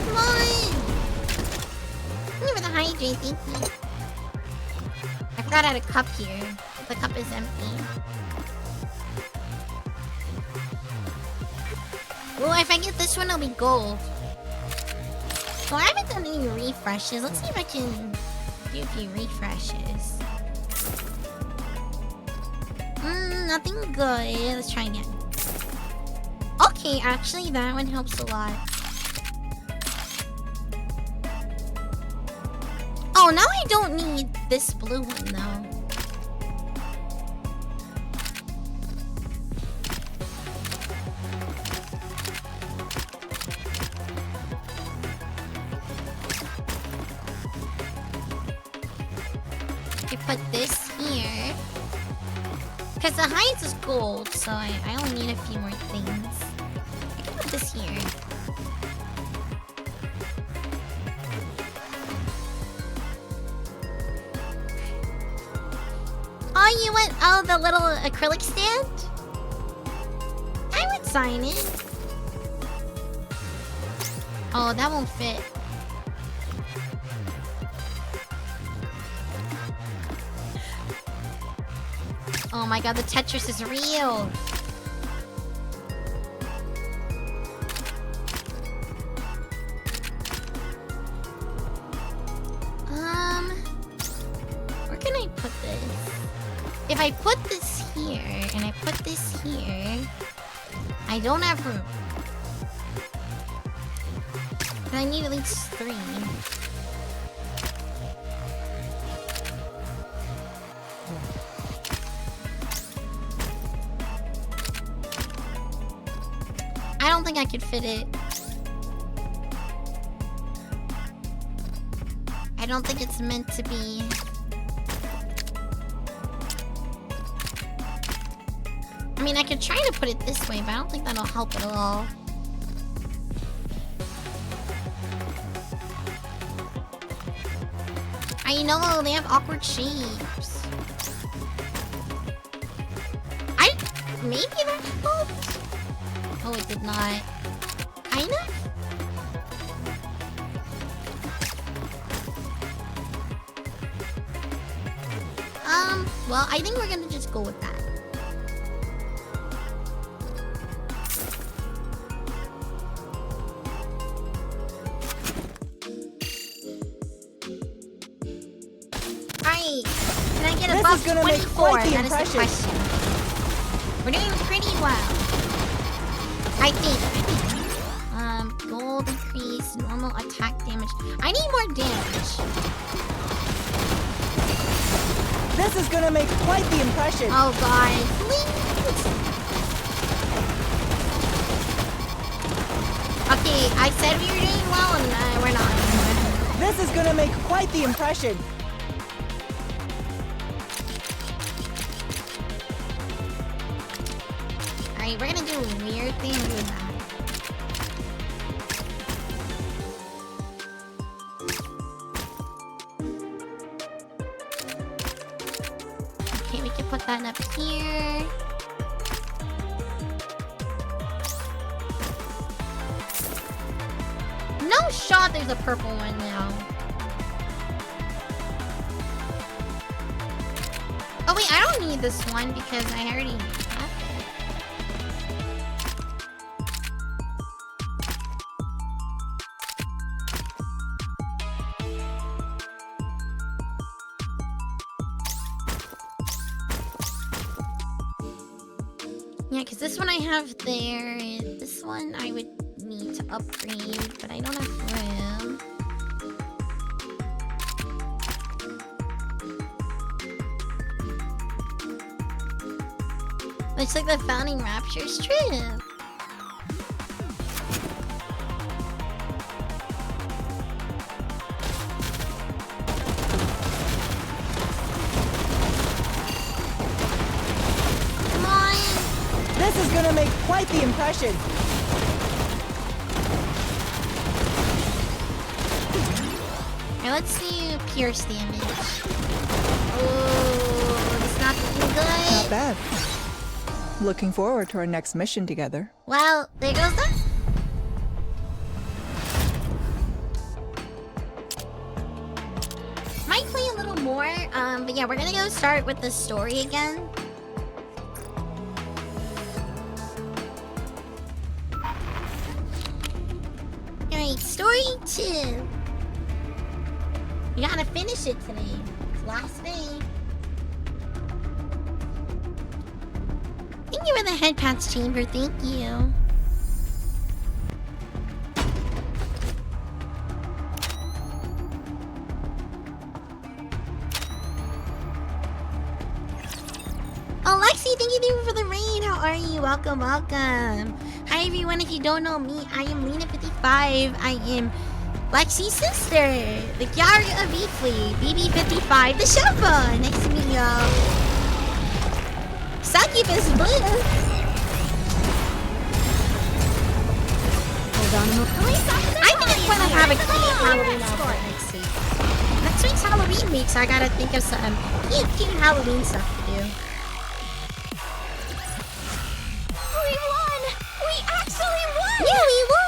Come on! Thank you for the hydrate, thank you. Got out a cup here. The cup is empty. Well, if I get this one, it'll be gold. Well, I haven't done any refreshes. Let's see if I can do a few refreshes. Nothing good. Let's try again. Okay, actually, that one helps a lot. Oh, now I don't need this blue one, though. I put this here. Because the hides is gold, so I only need a few more things. I can put this here. Oh, you went... Oh, the little acrylic stand? I would sign it. Oh, that won't fit. Oh my god, the Tetris is real. Where can I put this? If I put this here and I put this here, I don't have room. I need at least 3. I don't think I could fit it. I don't think it's meant to be. I mean, I could try to put it this way, but I don't think that'll help at all. I know, they have awkward shapes. Maybe that helped? Oh, it did not. Kind of? Well, I think we're gonna just go with that. Alright, can I get above 24? That is the question. We're doing pretty well. I think. Gold increase, normal attack damage. I need more damage. This is gonna make quite the impression. Oh god, please. Okay, I said we were doing well and we're not. This is gonna make quite the impression. Alright, we're gonna do a weird thing with that. Okay, we can put that up here. No shot there's a purple one now. Oh wait, I don't need this one because I already have it. Yeah, because this one I have there, and this one I would need to upgrade, but I don't have room. Looks like the Founding Rapture's true. This is gonna make quite the impression. Alright, let's see pierce damage. Oh, it's not looking good. Not bad. Looking forward to our next mission together. Well, there goes that. Might play a little more more. But yeah, we're gonna go start with the story again. Alright, story 2. You gotta finish it today. It's last day. Thank you for the head patch, Chamber. Thank you. Oh, Lexi, thank you for the raid. How are you? Welcome, welcome. Hi, everyone. If you don't know me, I am Lena55. I am Lexi's sister, the Kiara of VFLEET, BB55, the Shuffle. Nice to meet y'all. Succubus Blue. Hold on a moment. I think it's fun to have a cute Halloween outfit next week. Next week's Halloween week, so I gotta think of some cute Halloween stuff to do. We won! We actually won! Yeah, we won!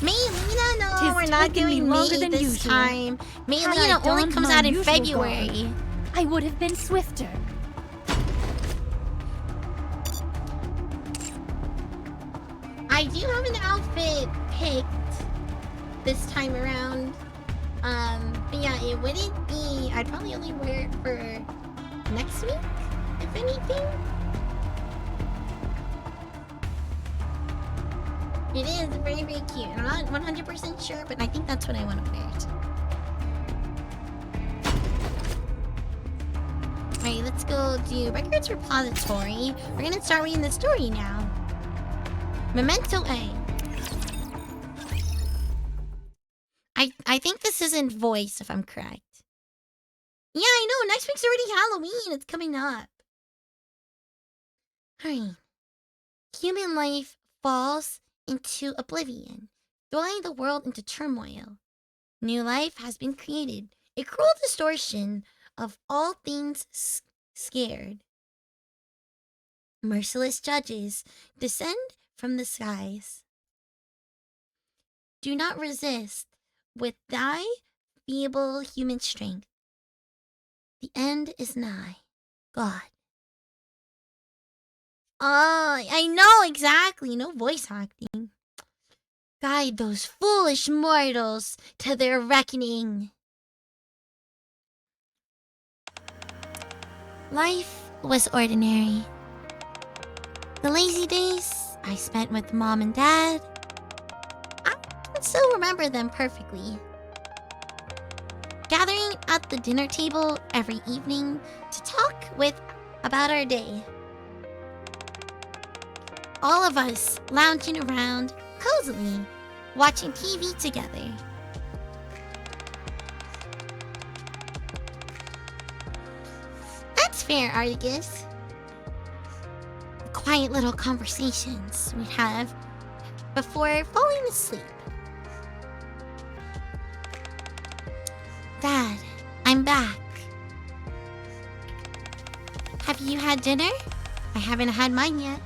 Maylena, no, we're not doing longer May than this usual. time. Had I Maylena only donned comes my out in usual February. garb, I would have been swifter. I do have an outfit picked this time around. But yeah, it wouldn't be. I'd probably only wear it for next week, if anything. It is very, very cute. I'm not 100% sure, but I think that's what I want to wear. Alright, let's go do Records Repository. We're gonna start reading the story now. Memento A. I think this isn't voice, if I'm correct. Yeah, I know. Next week's already Halloween. It's coming up. Alright. Human life falls into oblivion, throwing the world into turmoil. New life has been created. A cruel distortion of all things scared. Merciless judges descend from the skies. Do not resist with thy feeble human strength. The end is nigh. God. Oh, I know exactly. No voice acting. Guide those foolish mortals to their reckoning. Life was ordinary. The lazy days I spent with Mom and Dad, I can still remember them perfectly. Gathering at the dinner table every evening to talk about our day. All of us lounging around cozily, watching TV together. That's fair, Articus. The quiet little conversations we'd have before falling asleep. Dad, I'm back. Have you had dinner? I haven't had mine yet.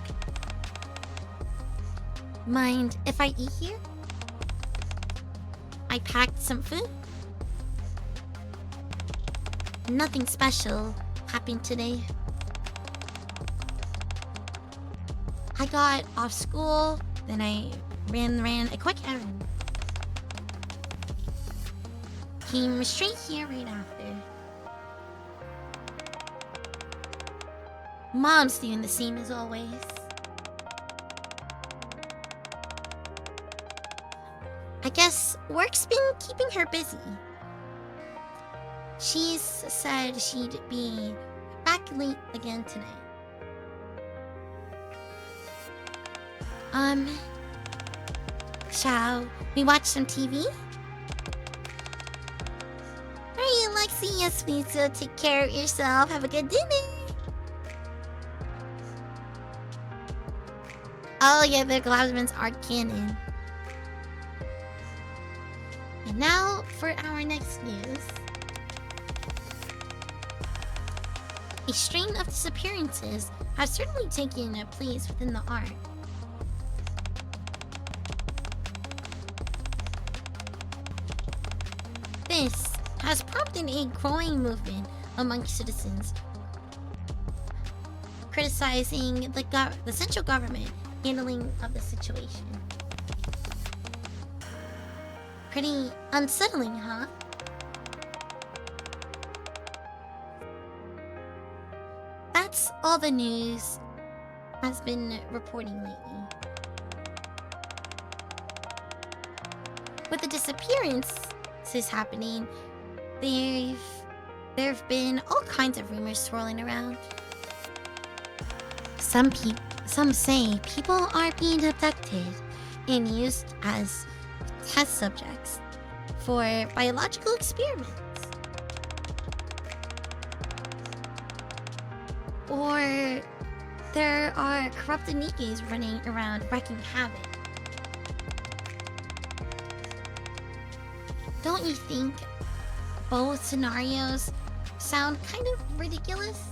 Mind if I eat here? I packed some food. Nothing special happened today. I got off school, then I ran a quick errand. Came straight here right after. Mom's doing the same as always. I guess work's been keeping her busy. She's said she'd be back late again tonight. Shall we watch some TV? Alright, Alexi, yes please, so take care of yourself. Have a good dinner. Oh yeah, the Collabs are canon. And now for our next news. A strain of disappearances has certainly taken a place within the art. This has prompted a growing movement among citizens criticizing the central government handling of the situation. Pretty unsettling, huh? That's all the news has been reporting lately. With the disappearances happening, there've been all kinds of rumors swirling around. Some say people are being abducted and used as test subjects for biological experiments. Or there are corrupted Nikes running around wreaking havoc. Don't you think both scenarios sound kind of ridiculous?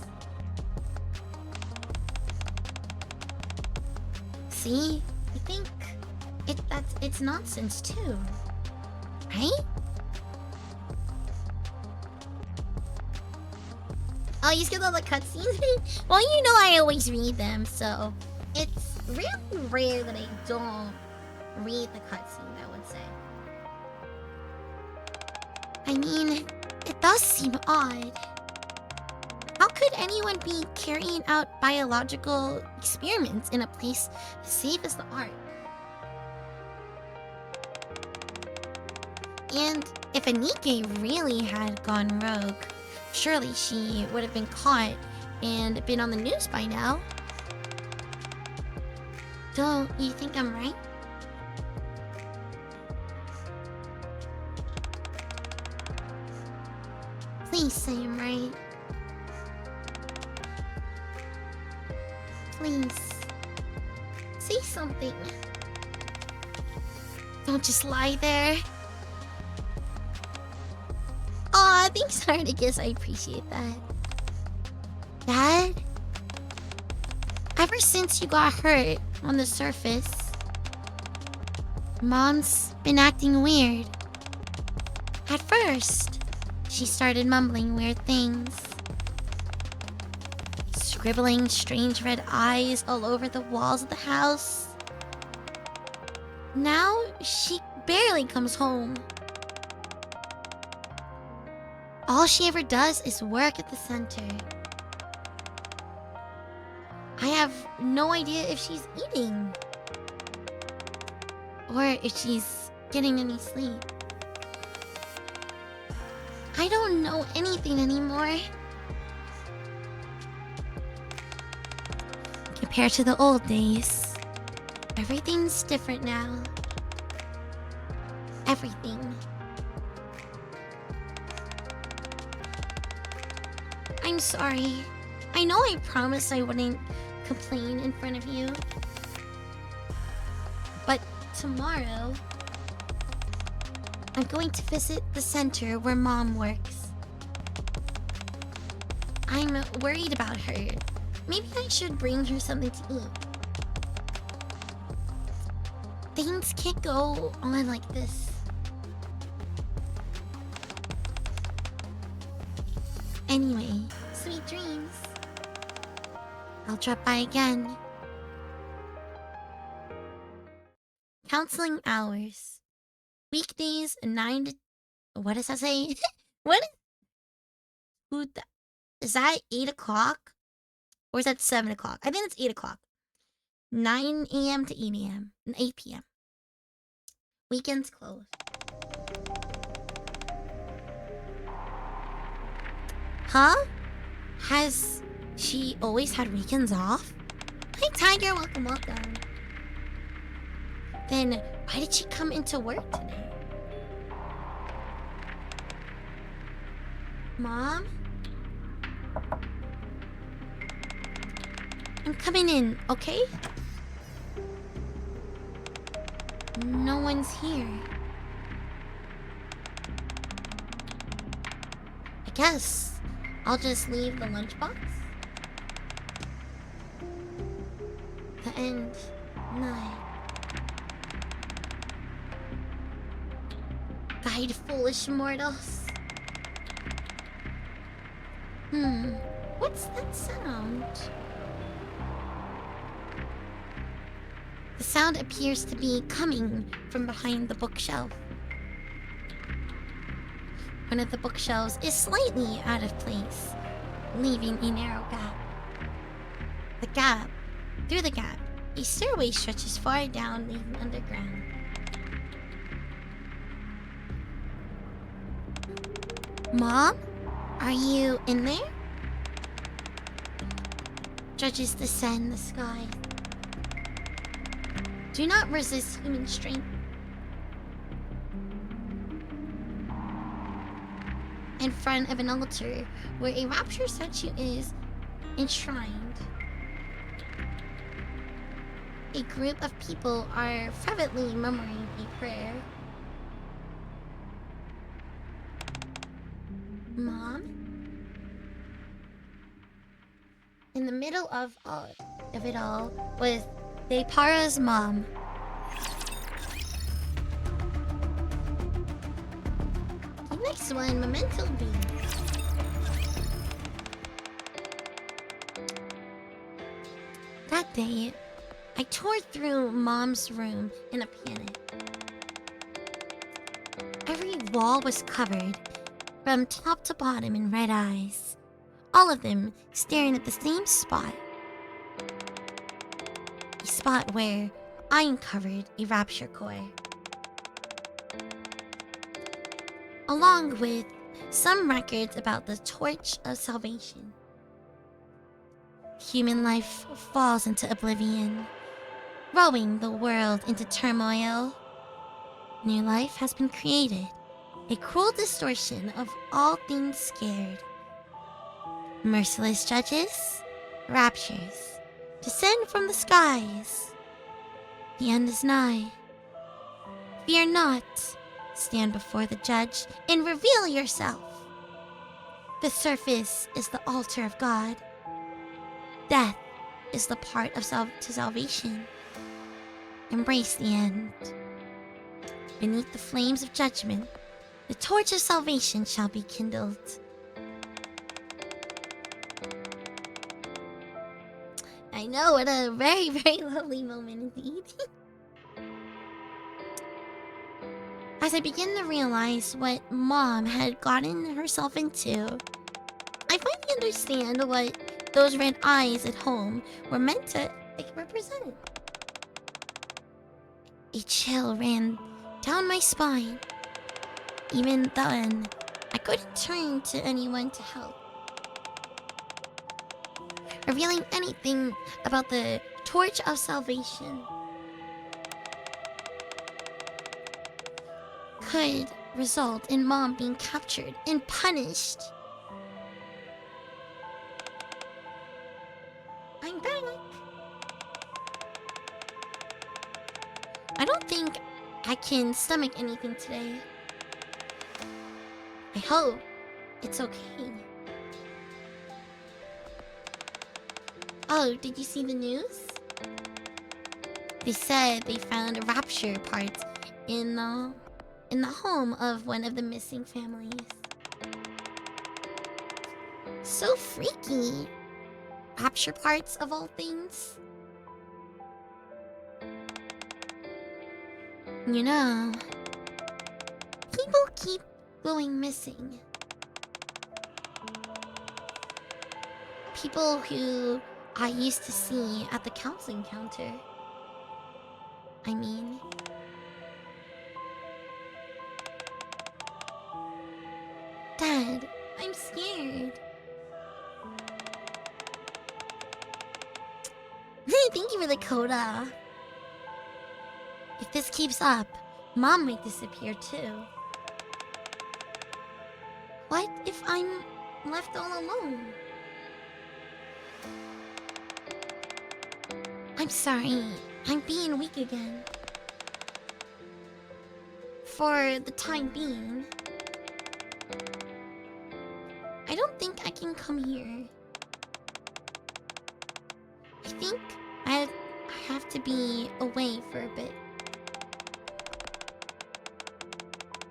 See, I think it's nonsense too, right? Oh, you skipped all the cutscenes? Well, you know I always read them, so it's really rare that I don't read the cutscene, I would say. I mean, it does seem odd. How could anyone be carrying out biological experiments in a place as safe as the Ark? And if Anike really had gone rogue, surely she would have been caught and been on the news by now. Don't you think I'm right? Please say I'm right. Please. Say something. Don't just lie there. Aw, thanks, Articus. I appreciate that. Dad? Ever since you got hurt on the surface, Mom's been acting weird. At first, she started mumbling weird things. Scribbling strange red eyes all over the walls of the house. Now, she barely comes home. All she ever does is work at the center. I have no idea if she's eating. Or if she's getting any sleep. I don't know anything anymore. Compared to the old days, everything's different now. Everything. I'm sorry. I know I promised I wouldn't complain in front of you. But tomorrow, I'm going to visit the center where Mom works. I'm worried about her. Maybe I should bring her something to eat. Things can't go on like this. Anyway, sweet dreams. I'll drop by again. Counseling hours. Weekdays 9 to... What does that say? What? Is that 8 o'clock? Or is that 7 o'clock? I think it's 8 o'clock. 9 a.m. to 8 a.m. and 8 p.m. Weekends closed. Huh? Has she always had weekends off? Hi, Tiger. Welcome, welcome. Then why did she come into work today? Mom? I'm coming in, okay? No one's here. I guess I'll just leave the lunchbox. The end nigh. Guide foolish mortals. What's that sound? The sound appears to be coming from behind the bookshelf. One of the bookshelves is slightly out of place, leaving a narrow gap. Through the gap, a stairway stretches far down, leading underground. Mom? Are you in there? Judges descend the sky. Do not resist human strength. In front of an altar where a rapture statue is enshrined, a group of people are fervently murmuring a prayer. Mom? In the middle of it all was Depara's mom. The next one, Memento B. That day, I tore through Mom's room in a panic. Every wall was covered from top to bottom in red eyes, all of them staring at the same spot. A spot where I uncovered a rapture core, along with some records about the torch of salvation. Human life falls into oblivion, rowing the world into turmoil. New life has been created, a cruel distortion of all things scared. Merciless judges, raptures, descend from the skies. The end is nigh. Fear not, stand before the judge and reveal yourself. The surface is the altar of God. Death is the part of to salvation. Embrace the end. Beneath the flames of judgment, the torch of salvation shall be kindled. I know, what a very, very lovely moment indeed. As I begin to realize what Mom had gotten herself into, I finally understand what those red eyes at home were meant to represent. A chill ran down my spine. Even then, I couldn't turn to anyone to help. Revealing anything about the torch of salvation could result in Mom being captured and punished. I'm back. I don't think I can stomach anything today. I hope it's okay. Oh, did you see the news? They said they found rapture parts in the home of one of the missing families. So freaky. Rapture parts of all things. You know, people keep going missing. People who I used to see at the counseling counter. I mean, Dad, I'm scared. Thank you for the coda. If this keeps up, Mom might disappear too. What if I'm left all alone? I'm sorry, I'm being weak again. For the time being, I don't think I can come here. I think I have to be away for a bit.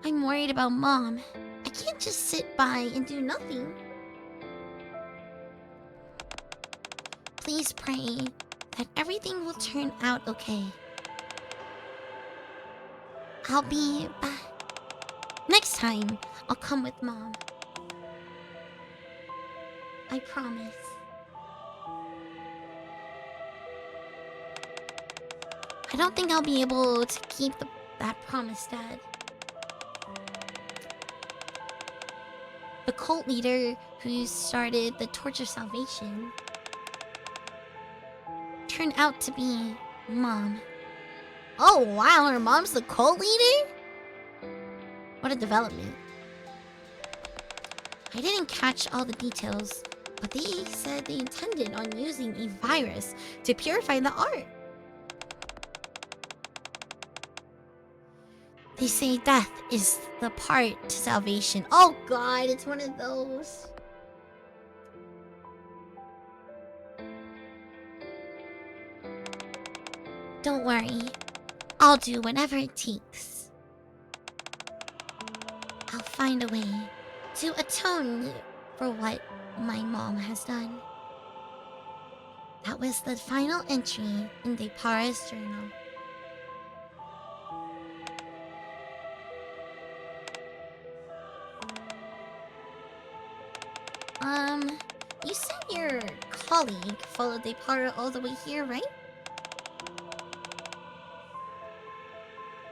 I'm worried about Mom. I can't just sit by and do nothing. Please pray that everything will turn out okay. I'll be back. Next time, I'll come with Mom. I promise. I don't think I'll be able to keep that promise, Dad. The cult leader who started the Torch of Salvation turned out to be Mom. Oh wow, her mom's the cult leader? What a development. I didn't catch all the details, but they said they intended on using a virus to purify the art. They say death is the part to salvation. Oh god, it's one of those. Don't worry. I'll do whatever it takes. I'll find a way to atone for what my mom has done. That was the final entry in Depara's journal. You said your colleague followed Depara all the way here, right?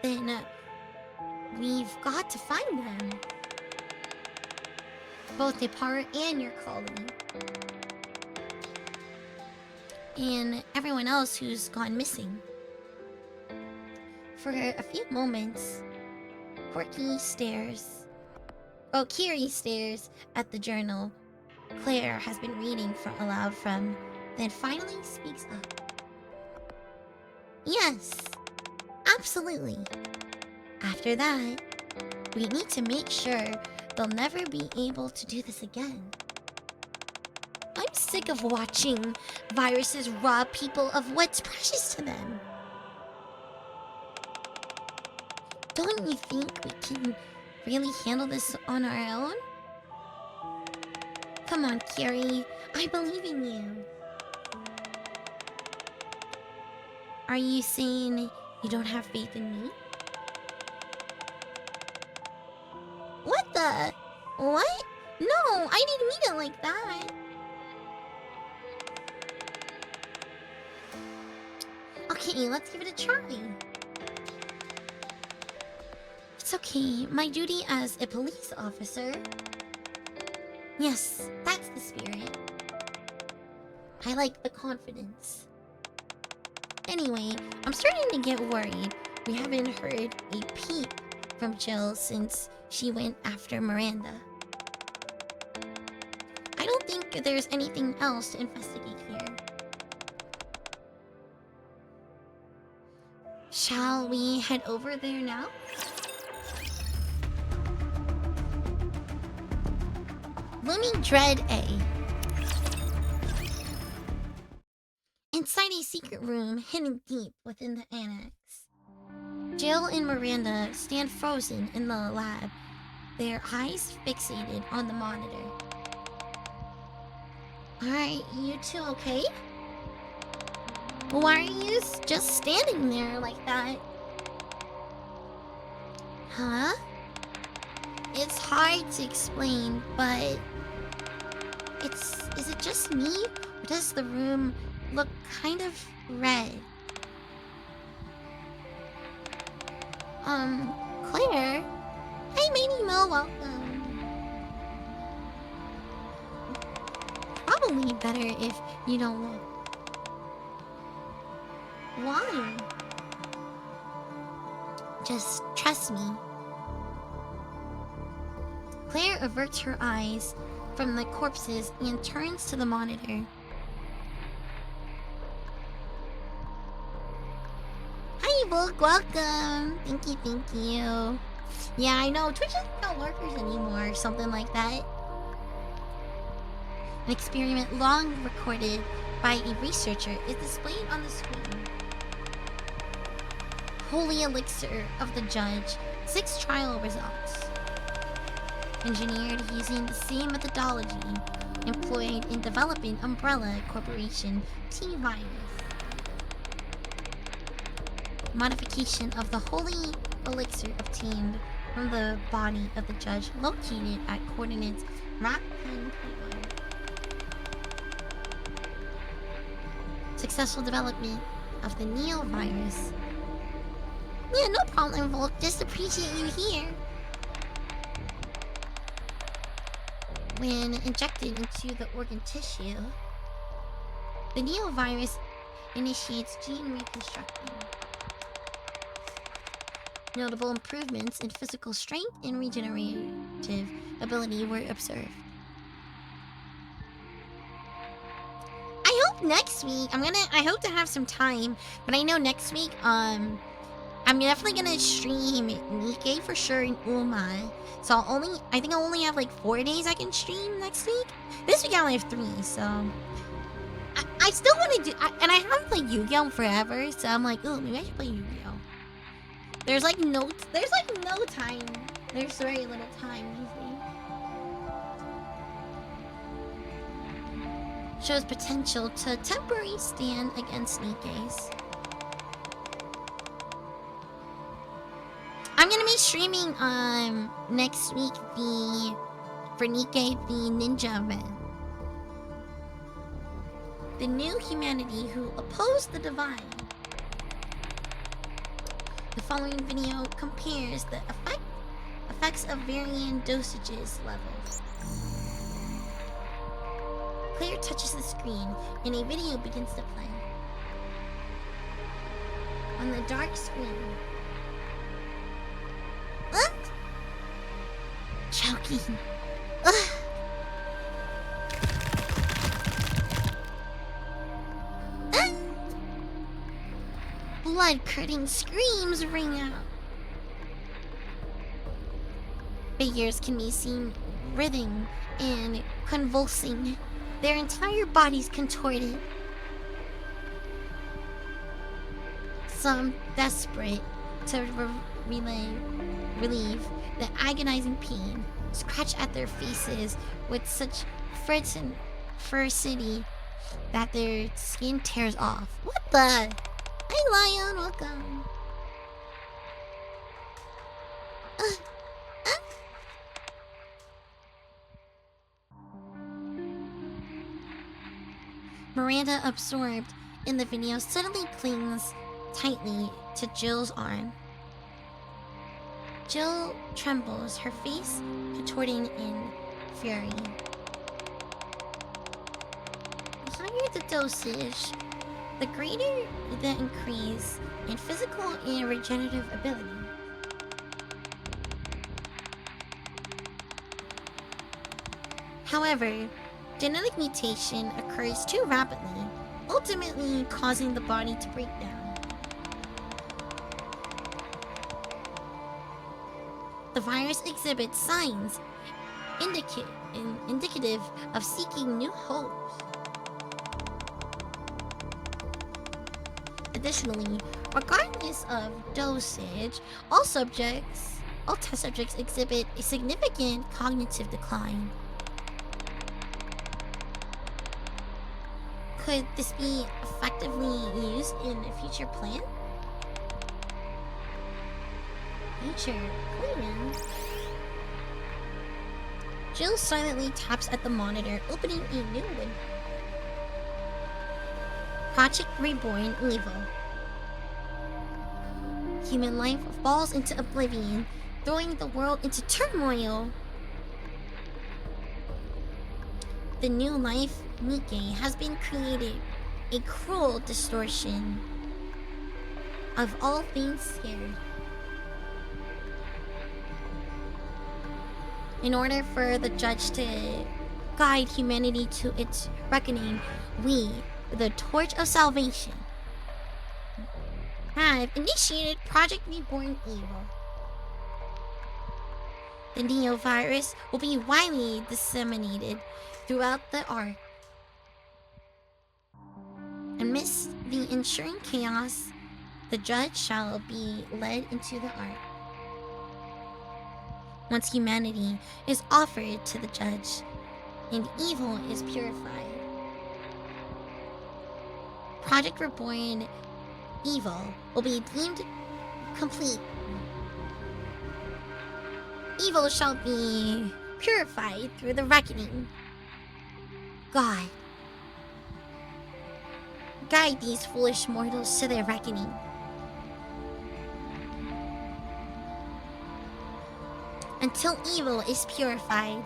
Then, we've got to find them. Both Depara and your colleague. And everyone else who's gone missing. For a few moments, Kiri stares at the journal Claire has been reading aloud from, then finally speaks up. Yes, absolutely. After that, we need to make sure they'll never be able to do this again. I'm sick of watching viruses rob people of what's precious to them. Don't you think we can really handle this on our own? Come on, Kiri. I believe in you. Are you saying you don't have faith in me? What the? What? No, I didn't mean it like that. Okay, let's give it a try. It's okay. My duty as a police officer. Yes, that's the spirit. I like the confidence. Anyway, I'm starting to get worried. We haven't heard a peep from Jill since she went after Miranda. I don't think there's anything else to investigate here. Shall we head over there now? Looming Dread A. Inside a secret room hidden deep within the annex, Jill and Miranda stand frozen in the lab, their eyes fixated on the monitor. Alright, you two okay? Why are you just standing there like that? Huh? It's hard to explain, but... Is it just me? Or does the room look kind of red? Claire? Hey, Maybe Mo, welcome. Probably better if you don't look. Why? Just trust me. Claire averts her eyes from the corpses and turns to the monitor. Hi, Book, welcome. Thank you. Yeah, I know. Twitch doesn't got lurkers anymore, or something like that. An experiment long recorded by a researcher is displayed on the screen. Holy elixir of the judge. 6 trial results. Engineered using the same methodology employed in developing Umbrella Corporation T-Virus. Modification of the holy elixir obtained from the body of the judge located at coordinates map 10.1. Successful development of the Neo-Virus. Yeah, no problem, Volk. Just appreciate you here. When injected into the organ tissue, the Neo-Virus initiates gene reconstruction. Notable improvements in physical strength and regenerative ability were observed. I hope next week, I hope to have some time, but I know next week, I'm definitely gonna stream Nikkei for sure in Uma. So I think I'll only have like 4 days I can stream next week. This week I only have 3, so I still want to do, and I haven't played Yu-Gi-Oh forever, so I'm like, oh, maybe I should play Yu-Gi-Oh. There's no time. There's very little time usually. Shows potential to temporarily stand against Nikkei's. I'm gonna be streaming next week for Nikkei the Ninja event. The new humanity who oppose the divine. The following video compares the effects of varying dosages levels. Player touches the screen and a video begins to play. On the dark screen. Choking. Blood-curdling screams ring out. Figures can be seen writhing and convulsing, their entire bodies contorted. Some desperate to relieve the agonizing pain, scratch at their faces with such ferocity that their skin tears off. What the? Hey Lion, welcome. Miranda, absorbed in the video, suddenly clings tightly to Jill's arm. Jill trembles, her face contorting in fury. The higher the dosage, the greater the increase in physical and regenerative ability. However, genetic mutation occurs too rapidly, ultimately causing the body to break down. The virus exhibits signs indicative of seeking new hopes. Additionally, regardless of dosage, all test subjects exhibit a significant cognitive decline. Could this be effectively used in a future plan? Future plan? Jill silently taps at the monitor, opening a new window. Project Reborn Evil. Human life falls into oblivion, throwing the world into turmoil. The new life, Nikkei, has been created, a cruel distortion of all things scared. In order for the judge to guide humanity to its reckoning, we, the Torch of Salvation, have initiated Project Reborn Evil. The Neo-Virus will be widely disseminated throughout the Ark. Amidst the ensuing chaos, the The judge shall be led into the ark. Once humanity is offered to the judge and evil is purified, Project Reborn evil will be deemed complete. Evil shall be purified through the reckoning. God, guide these foolish mortals to their reckoning. Until evil is purified.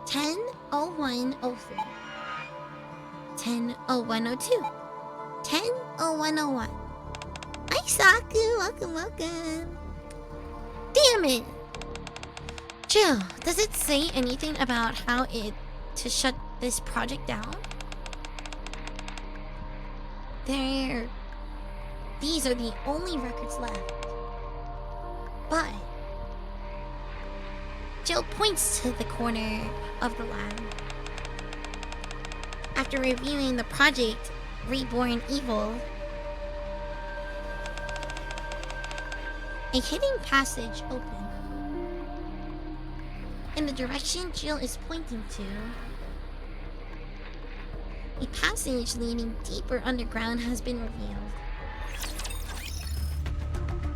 10:01:03. 10:01:02. 10:01:01. Hi, Saku. Welcome. Damn it. Jill, does it say anything about how to shut this project down? These are the only records left. But Jill points to the corner of the lab. After reviewing the Project Reborn Evil, a hidden passage opened. In the direction Jill is pointing to, a passage leading deeper underground has been revealed.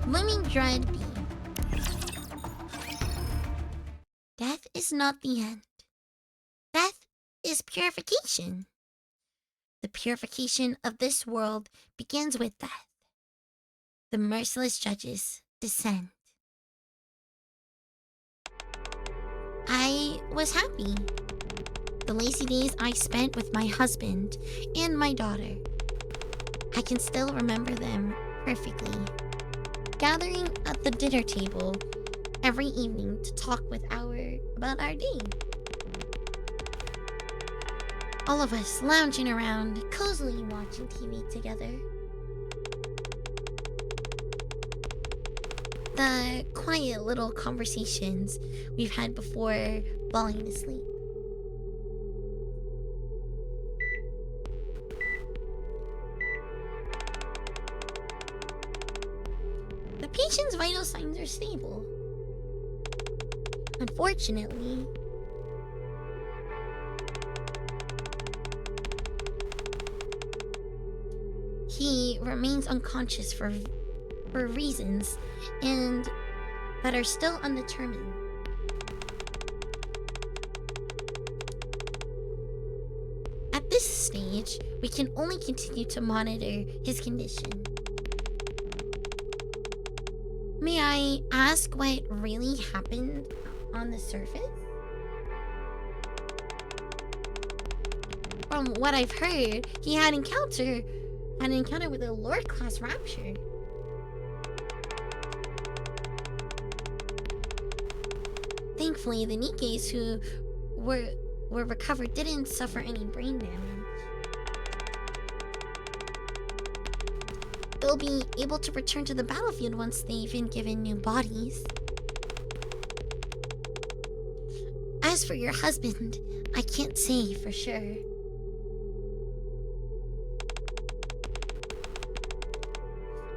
Looming dread B. Death is not the end. Death is purification. The purification of this world begins with death. The merciless judges descend. I was happy. The lazy days I spent with my husband and my daughter. I can still remember them perfectly. Gathering at the dinner table every evening to talk about our day. All of us lounging around, cozily watching TV together. The quiet little conversations we've had before falling asleep. The patient's vital signs are stable. Unfortunately, he remains unconscious for reasons and that are still undetermined. At this stage, we can only continue to monitor his condition. May I ask what really happened on the surface? From what I've heard, he had an encounter with a Lord class rapture. Thankfully, the Nikkeis who were recovered didn't suffer any brain damage. They'll be able to return to the battlefield once they've been given new bodies. As for your husband, I can't say for sure.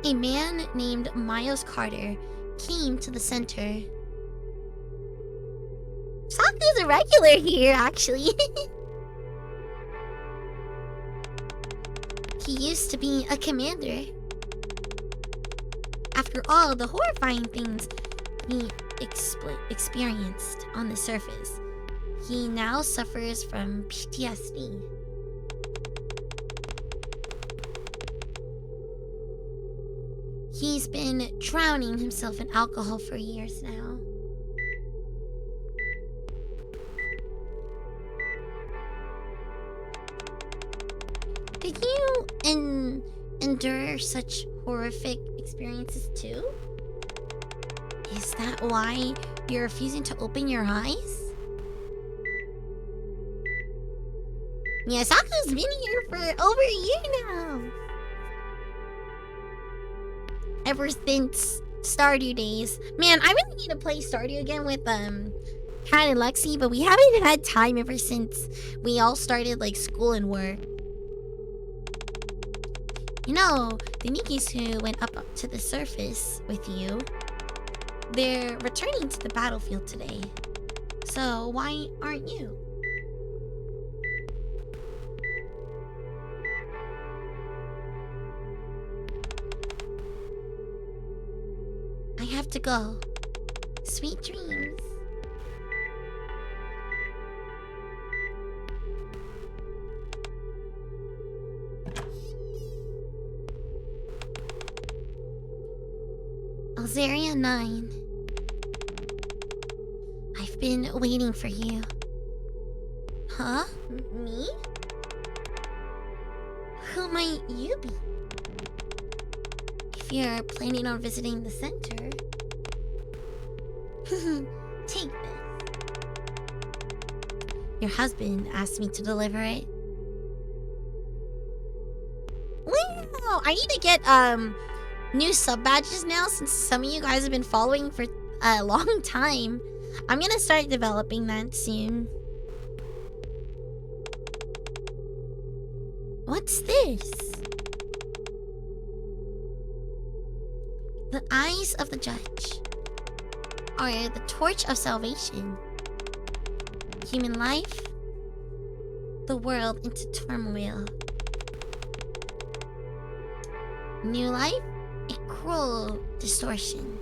A man named Miles Carter came to the center. Saku's a regular here, actually. He used to be a commander. After all the horrifying things he experienced on the surface, he now suffers from PTSD. He's been drowning himself in alcohol for years now. Did you endure such horrific experiences too? Is that why you're refusing to open your eyes? Yeah, Saku's been here for over a year now. Ever since Stardew days. Man, I really need to play Stardew again with Kat and Lexi, but we haven't had time ever since we all started like school and work. You know, the Nikis who went up to the surface with you, they're returning to the battlefield today. So why aren't you? I have to go. Sweet dreams. Alzeria 9. I've been waiting for you. Huh? Me? Who might you be? If you're planning on visiting the center... Take this. Your husband asked me to deliver it. Wow! I need to get, new sub badges now since some of you guys have been following for a long time. I'm gonna start developing that soon. What's this? The eyes of the judge are the torch of salvation. Human life, the world into turmoil. New life, a cruel distortion.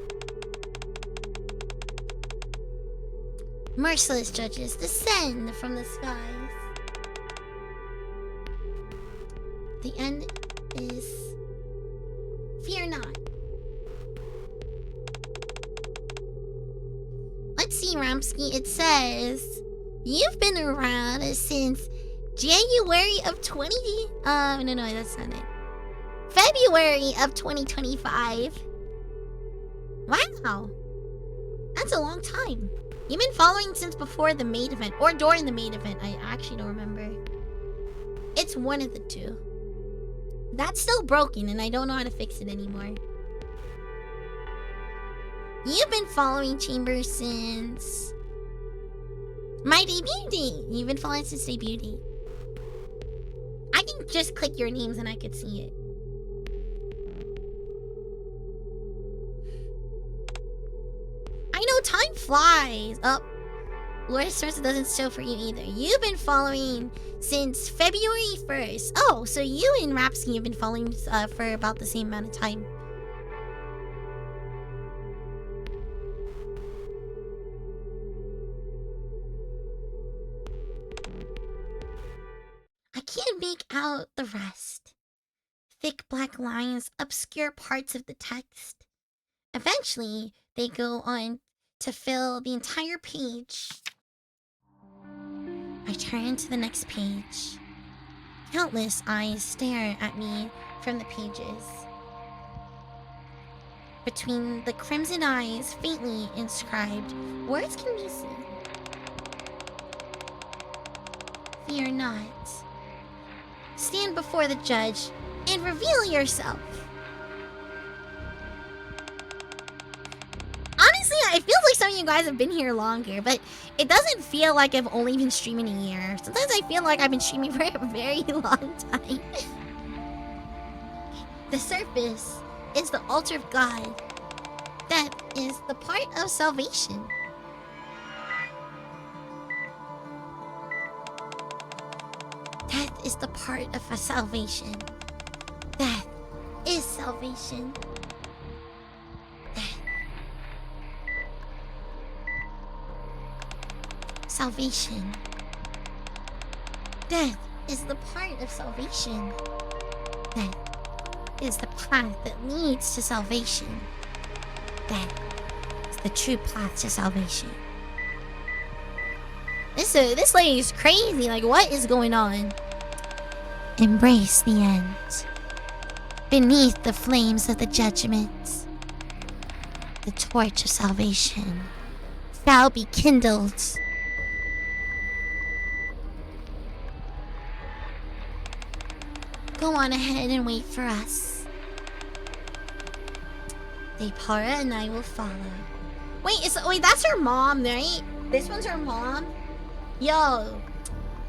Merciless judges descend from the skies. The end is... Fear not. Let's see, Ramsky. It says... You've been around since January of no, that's not it. February of 2025. Wow. That's a long time. You've been following since before the main event. Or during the main event. I actually don't remember. It's one of the two. That's still broken and I don't know how to fix it anymore. You've been following Chambers since... my debut date. You've been following since debut date. I can just click your names and I could see it. I know time flies. Oh, Lord Source doesn't show for you either. You've been following since February 1st. Oh, so you and Rapsky have been following for about the same amount of time. I can't make out the rest. Thick black lines obscure parts of the text. Eventually, they go on to fill the entire page. I turn to the next page. Countless eyes stare at me from the pages. Between the crimson eyes faintly inscribed, words can be seen. Fear not. Stand before the judge and reveal yourself. Honestly, it feels like some of you guys have been here longer, but it doesn't feel like I've only been streaming a year. Sometimes I feel like I've been streaming for a very long time. The surface is the altar of God. That is the part of salvation. That is the part of a salvation. That is salvation. Salvation. Death is the part of salvation. Death is the path that leads to salvation. Death is the true path to salvation. This lady is crazy. Like, what is going on? Embrace the end. Beneath the flames of the judgment, the torch of salvation shall be kindled. Go on ahead and wait for us. Depara and I will follow. Wait, that's her mom, right? This one's her mom? Yo,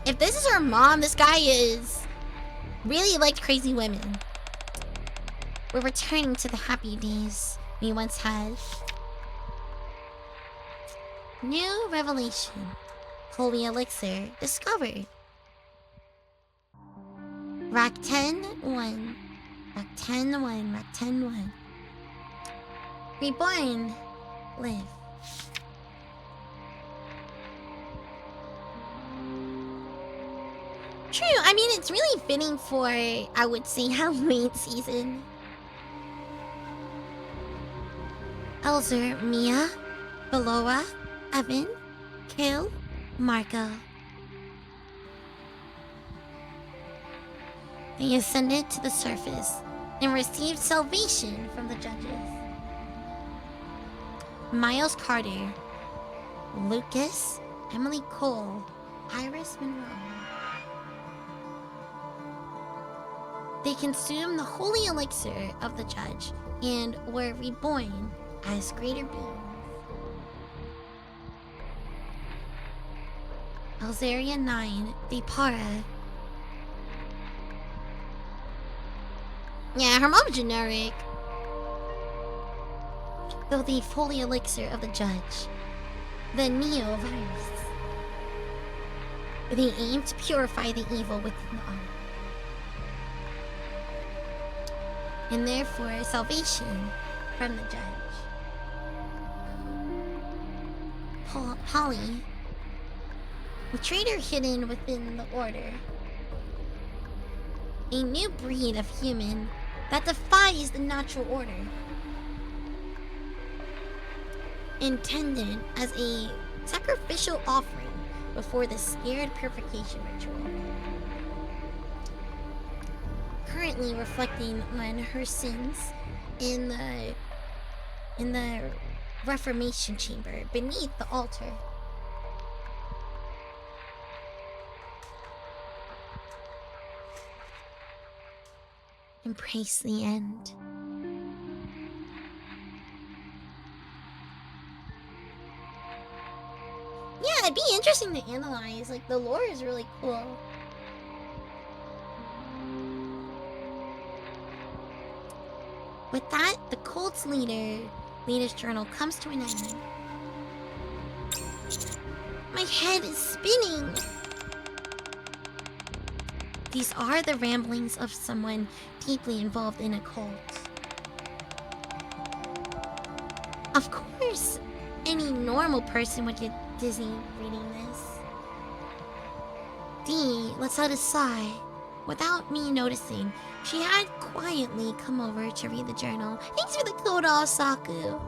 if this is her mom, this guy is really like crazy women. We're returning to the happy days we once had. New revelation. Holy elixir discovered. Rack 10, 1. Rack 10, 1. Rack 10, 1. Reborn. Live. True, I mean, it's really fitting for, I would say, Halloween season. Elzer, Mia, Beloa, Evan, Kale, Marco. They ascended to the surface and received salvation from the judges. Miles Carter, Lucas, Emily Cole, Iris Monroe. They consumed the holy elixir of the judge and were reborn as greater beings. Alzaria 9, Depara. Yeah, her mom's generic. Though the holy elixir of the judge, the neo-virus. They aim to purify the evil within the ark. And therefore salvation from the judge. Polly, a traitor hidden within the order. A new breed of human that defies the natural order. Intended as a sacrificial offering before the scared purification ritual. Currently reflecting on her sins in the Reformation chamber beneath the altar. Embrace the end. Yeah, it'd be interesting to analyze. Like, the lore is really cool. With that, the cult's leader's journal comes to an end. My head is spinning. These are the ramblings of someone deeply involved in a cult. Of course, any normal person would get dizzy reading this. Dee lets out a sigh. Without me noticing, she had quietly come over to read the journal. Thanks for the code, Saku.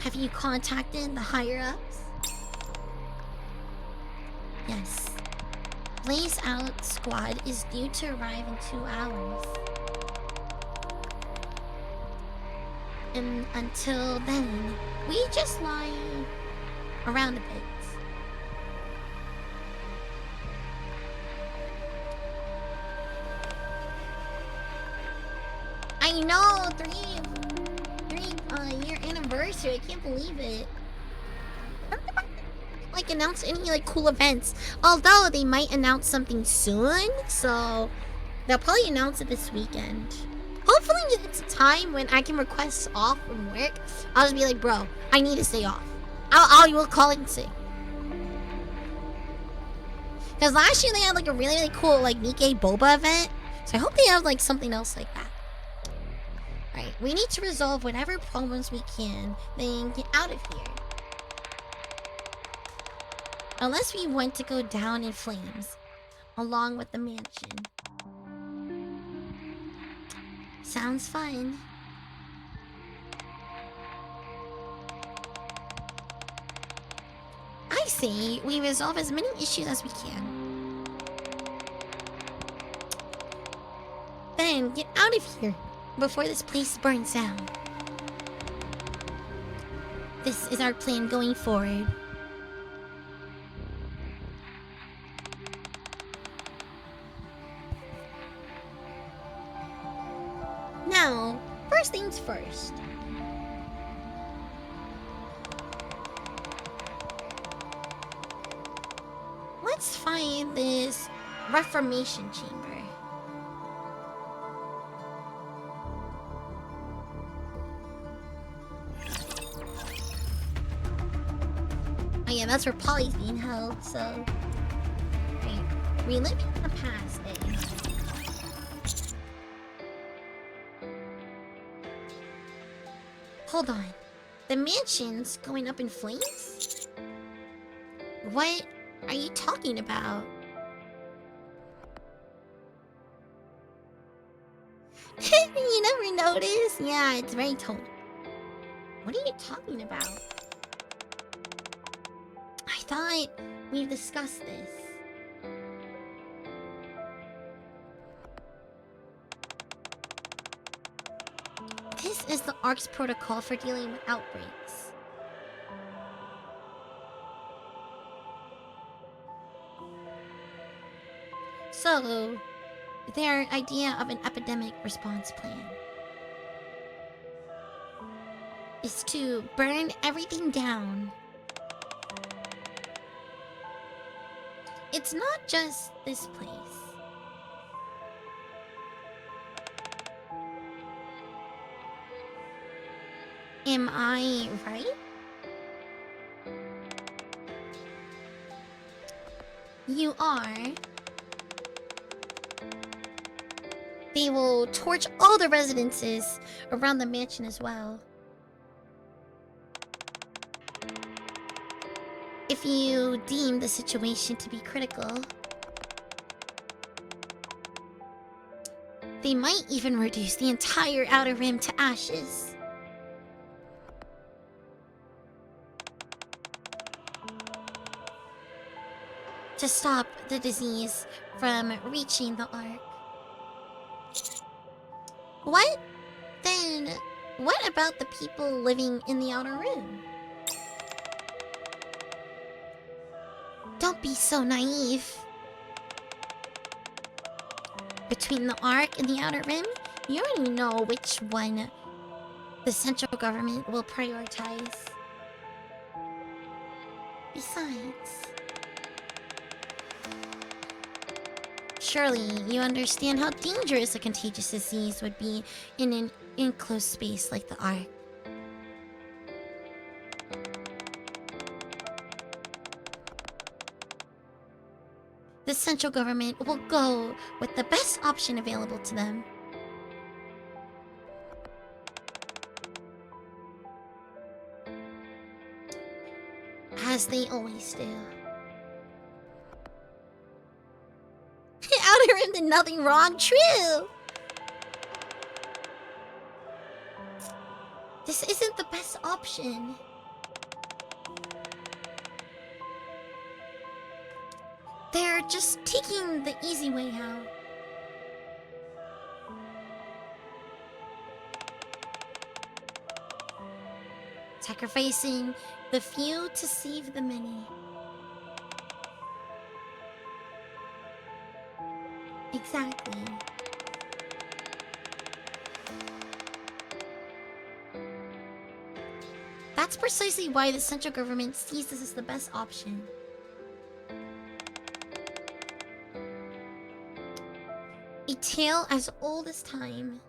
Have you contacted the higher-ups? Yes. Blaze Out squad is due to arrive in 2 hours. And until then, we just lie around a bit. I know, 3-year anniversary. I can't believe it. Like, announce any like cool events. Although they might announce something soon, so they'll probably announce it this weekend. Hopefully it's a time when I can request off from work. I'll just be like, bro, I need to stay off. I will call in sick. Because last year they had like a really, really cool like Nikkei Boba event. So I hope they have like something else like that. Alright, we need to resolve whatever problems we can, then get out of here. Unless we want to go down in flames, along with the mansion. Sounds fun. I say we resolve as many issues as we can. Then get out of here before this place burns down. This is our plan going forward. Now, first things first. Let's this Reformation Chamber. Oh yeah, that's where Polly's being held, so... Right. Reliving the past, eh? Hold on. The mansion's going up in flames? What are you talking about? You never noticed? Yeah, it's very toned. What are you talking about? I thought we discussed this. This is the ARC's protocol for dealing with outbreaks. So, their idea of an epidemic response plan is to burn everything down. It's not just this place. Am I right? You are. They will torch all the residences around the mansion as well. If you deem the situation to be critical, they might even reduce the entire Outer Rim to ashes. To stop the disease from reaching the Ark. What? Then, what about the people living in the Outer Rim? Don't be so naive. Between the Ark and the Outer Rim, you already know which one the central government will prioritize. Besides, surely you understand how dangerous a contagious disease would be in an enclosed space like the Ark. The central government will go with the best option available to them. As they always do. Outer Rim did nothing wrong, true! This isn't the best option. They're just taking the easy way out. Sacrificing the few to save the many. Exactly. That's precisely why the central government sees this as the best option. A tale as old as time.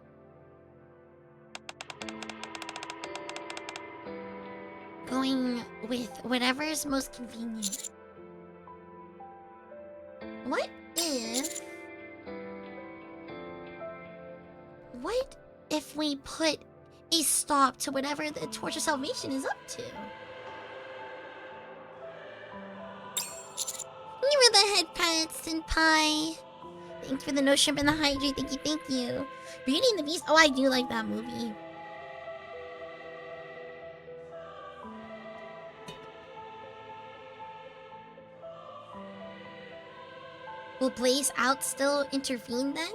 Going with whatever is most convenient. What if we put a stop to whatever the Torch of Salvation is up to? You were the head pet, Senpai. Thanks for the no shrimp and the hydrate. Thank you. Beauty and the Beast. Oh, I do like that movie. Will Blaze Out still intervene then?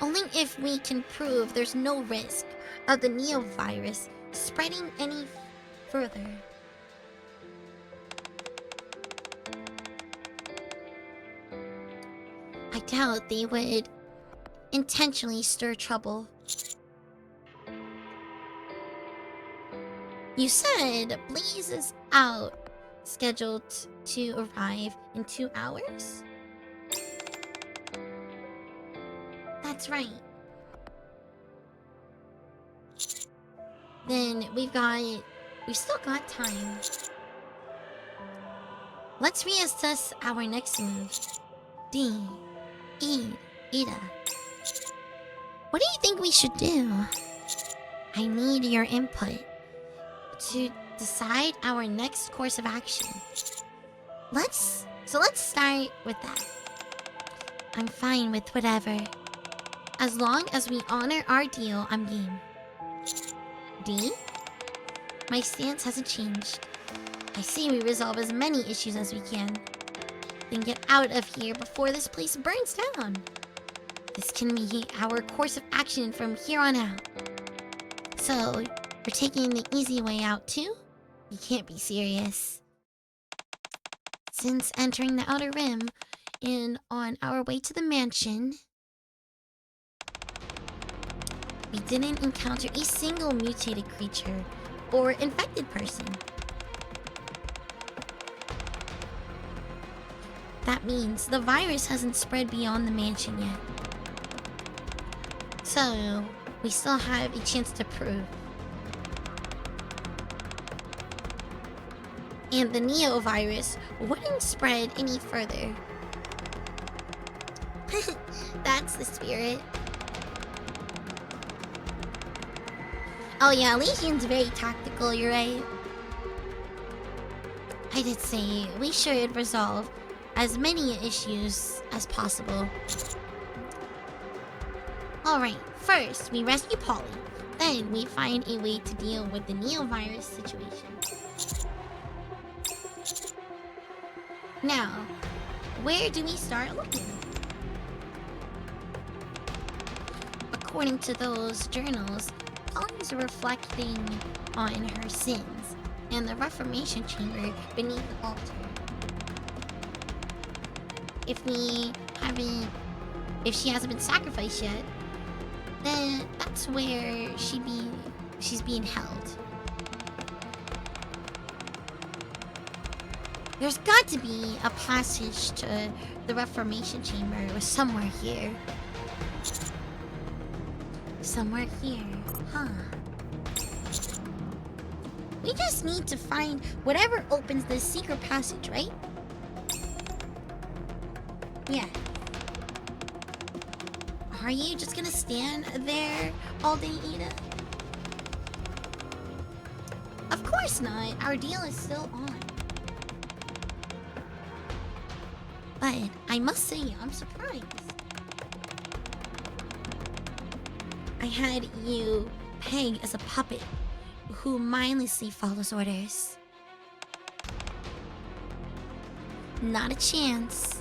Only if we can prove there's no risk of the Neovirus spreading any further. I doubt they would intentionally stir trouble. You said Blaze is out, scheduled to arrive in 2 hours? That's right. Then we've still got time. Let's reassess our next move. Ida. What do you think we should do? I need your input to decide our next course of action. Let's start with that. I'm fine with whatever. As long as we honor our deal, I'm game. D? My stance hasn't changed. I say we resolve as many issues as we can, then get out of here before this place burns down. This can be our course of action from here on out. So, we're taking the easy way out too? You can't be serious. Since entering the Outer Rim and on our way to the mansion, we didn't encounter a single mutated creature or infected person. That means the virus hasn't spread beyond the mansion yet. So, we still have a chance to prove. And the Neo virus wouldn't spread any further. That's the spirit. Oh yeah, Legion's very tactical, you're right. I did say we should resolve as many issues as possible. Alright, first we rescue Polly. Then we find a way to deal with the Neo-virus situation. Now, where do we start looking? According to those journals, Polly's reflecting on her sins and the Reformation chamber beneath the altar. If she hasn't been sacrificed yet, then that's where she's being held. There's got to be a passage to the Reformation chamber somewhere here. Somewhere here, huh? We just need to find whatever opens this secret passage, right? Yeah. Are you just gonna stand there all day, Ida? Of course not. Our deal is still on. But I must say, I'm surprised. I had you pegged as a puppet who mindlessly follows orders. Not a chance.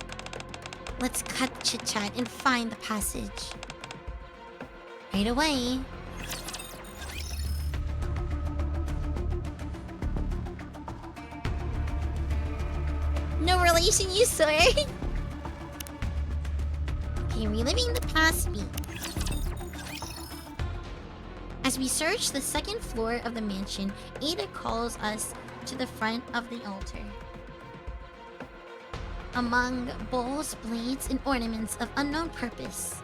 Let's cut the chit-chat and find the passage. Right away. No relation, you swear? Okay, reliving the past beat. As we search the second floor of the mansion, Ada calls us to the front of the altar. Among bowls, blades, and ornaments of unknown purpose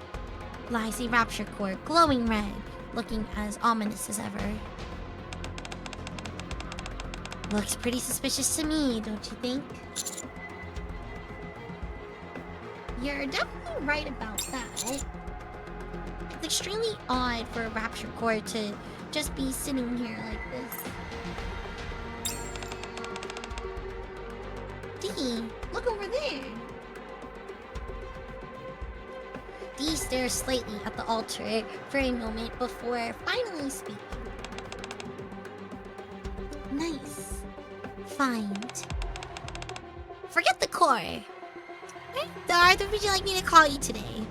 lies a rapture core, glowing red, looking as ominous as ever. Looks pretty suspicious to me, don't you think? You're definitely right about that. It's extremely odd for a rapture core to just be sitting here like this. D, look over there. D stares slightly at the altar for a moment before finally speaking. Nice. Find. Forget the core. Darth, what would you like me to call you today?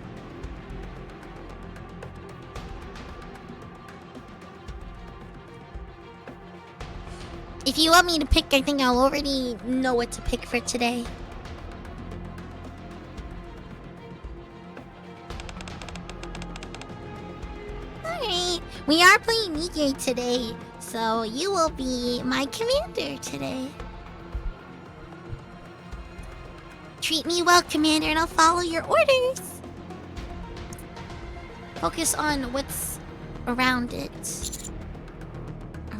If you want me to pick, I think I'll already know what to pick for today. Alright, we are playing Nige today, so So you will be my commander today. Treat me well, Commander, and I'll follow your orders. Focus on what's around it.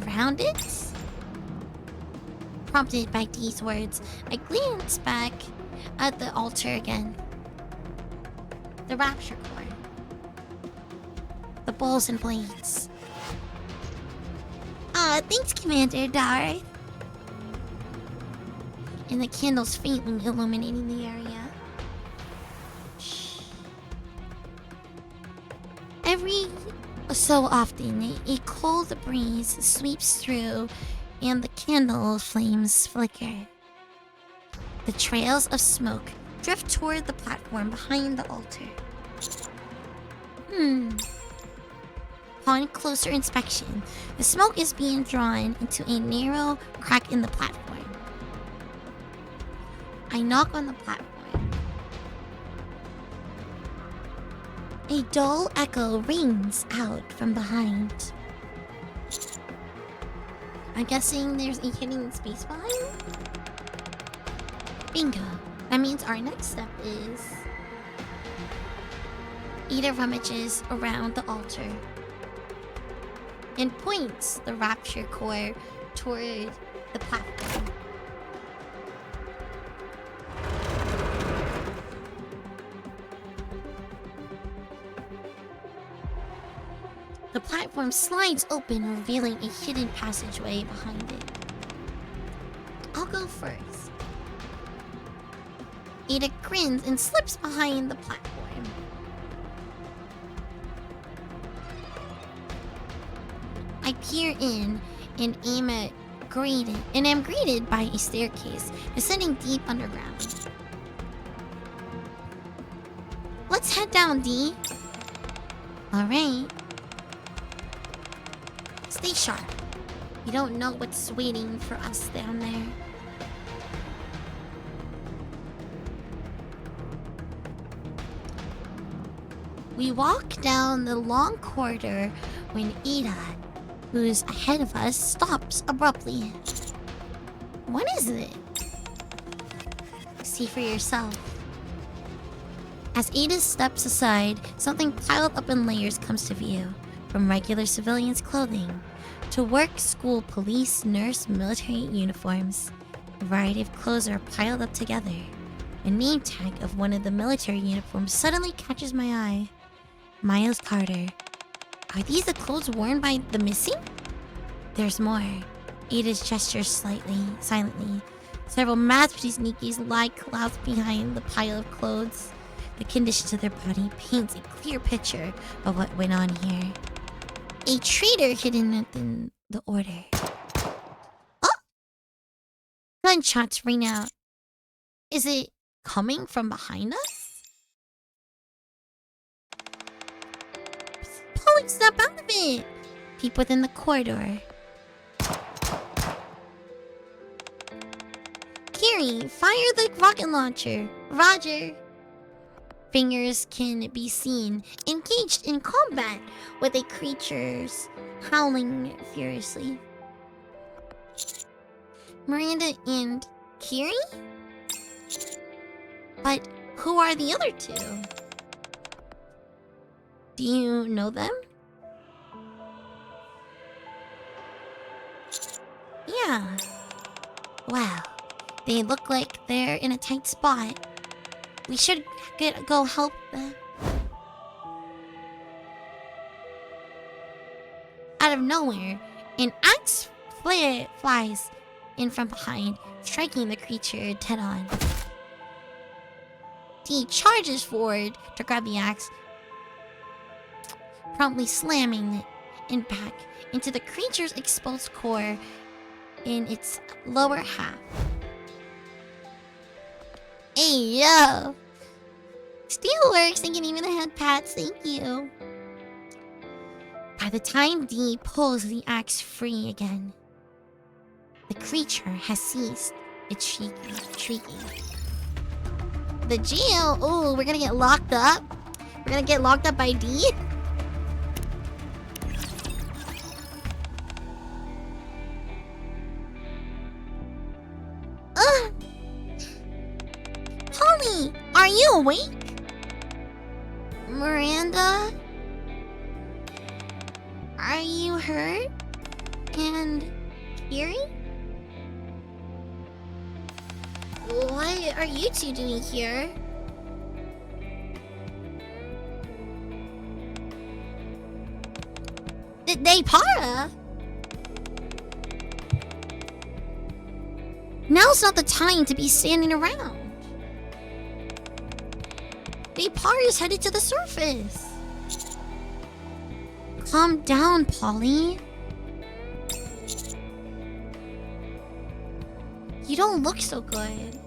Around it? Prompted by these words, I glance back at the altar again. The rapture core. The bowls and blades. Thanks, Commander Darth. And the candles faintly illuminating the area. Shh. Every so often, a cold breeze sweeps through and the candle flames flicker. The trails of smoke drift toward the platform behind the altar. Upon closer inspection, the smoke is being drawn into a narrow crack in the platform. I knock on the platform. A dull echo rings out from behind. I'm guessing there's a hidden space behind? Bingo. That means our next step is... Ada rummages around the altar and points the rapture core toward the platform. The platform slides open, revealing a hidden passageway behind it. I'll go first. Ada grins and slips behind the platform. I peer in and am greeted by a staircase descending deep underground. Let's head down, D. Alright. Stay sharp. You don't know what's waiting for us down there. We walk down the long corridor when Ada, who's ahead of us, stops abruptly. What is it? See for yourself. As Ada steps aside, something piled up in layers comes to view. From regular civilians' clothing to work, school, police, nurse, military uniforms. A variety of clothes are piled up together. A name tag of one of the military uniforms suddenly catches my eye. Miles Carter. Are these the clothes worn by the missing? There's more. Ada's gestures silently. Several master sneakies lie collapsed behind the pile of clothes. The conditions of their body paints a clear picture of what went on here. A traitor hidden within the order. Oh! Gunshots ring out. Is it coming from behind us? Pulling snap out of it! Peep within the corridor. Carrie, fire the rocket launcher. Roger. Fingers can be seen engaged in combat with the creatures howling furiously. Miranda and Kiri? But who are the other two? Do you know them? Yeah. Wow. They look like they're in a tight spot. We should go help them. Out of nowhere, an axe flies in from behind, striking the creature dead on. Dee charges forward to grab the axe, promptly slamming it in back into the creature's exposed core in its lower half. Hey, yo! Steelworks and getting me the head pats, thank you. By the time Dee pulls the axe free again, the creature has ceased its shrieking. The jail? Ooh, we're gonna get locked up? We're gonna get locked up by Dee? are you awake? Miranda? Are you hurt? And hearing? What are you two doing here? They para? Now's not the time to be standing around. Depar is headed to the surface. Calm down, Polly. You don't look so good.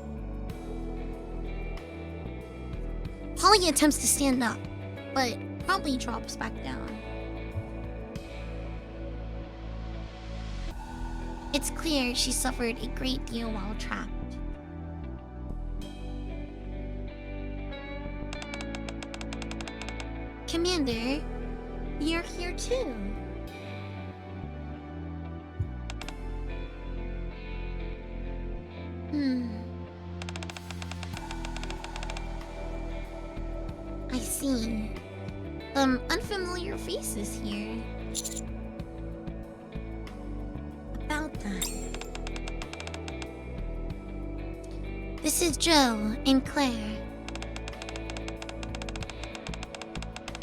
Polly attempts to stand up, but promptly drops back down. It's clear she suffered a great deal while trapped. Commander, you're here too. I see. Unfamiliar faces here. About that. This is Joe and Claire.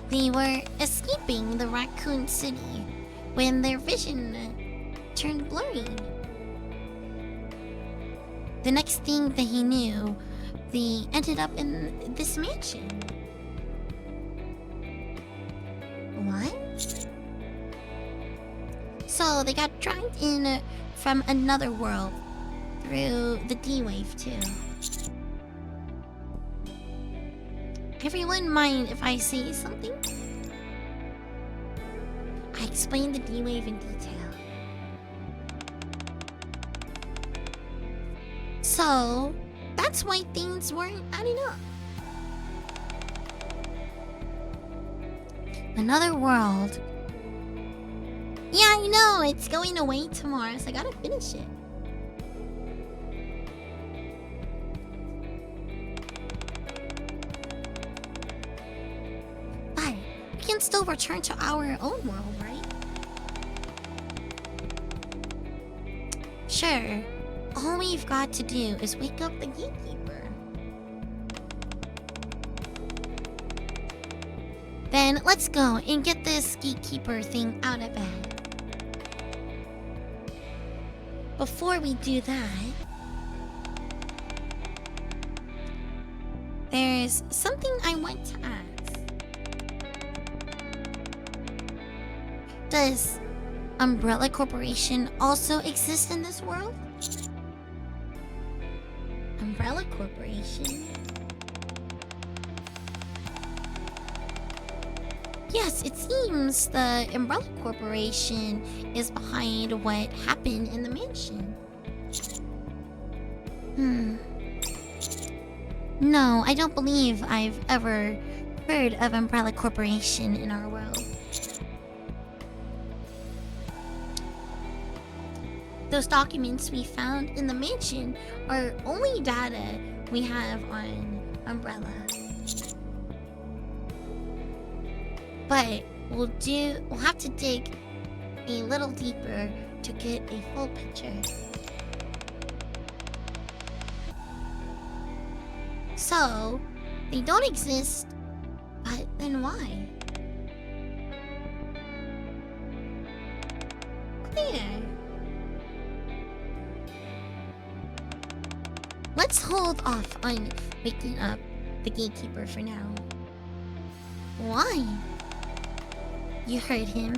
They were escaping the Raccoon City when their vision turned blurry. The next thing that he knew, they ended up in this mansion. What? So they got dragged in from another world through the D-Wave too. Everyone mind if I say something? I explained the D-Wave in detail. So, that's why things weren't adding up. Another world. Yeah, I know, it's going away tomorrow, so I gotta finish it. But we can still return to our own world, right? Sure. All we've got to do is wake up the gatekeeper. Then let's go and get this gatekeeper thing out of bed. Before we do that, there's something I want to ask. Does Umbrella Corporation also exist in this world? Umbrella Corporation? Yes, it seems the Umbrella Corporation is behind what happened in the mansion. No, I don't believe I've ever heard of Umbrella Corporation in our world. Those documents we found in the mansion are only data we have on Umbrella. But we'll have to dig a little deeper to get a full picture. So, they don't exist, but then why? Clear. Let's hold off on waking up the gatekeeper for now. Why? You heard him.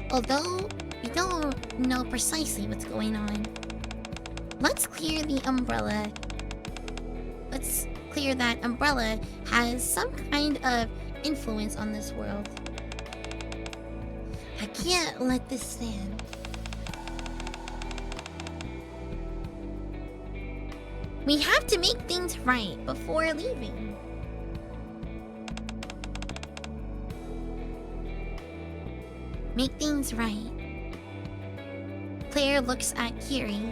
Although we don't know precisely what's going on. Let's clear the umbrella. Let's clear that Umbrella has some kind of influence on this world. I can't let this stand. We have to make things right before leaving. Make things right. Claire looks at Kiri.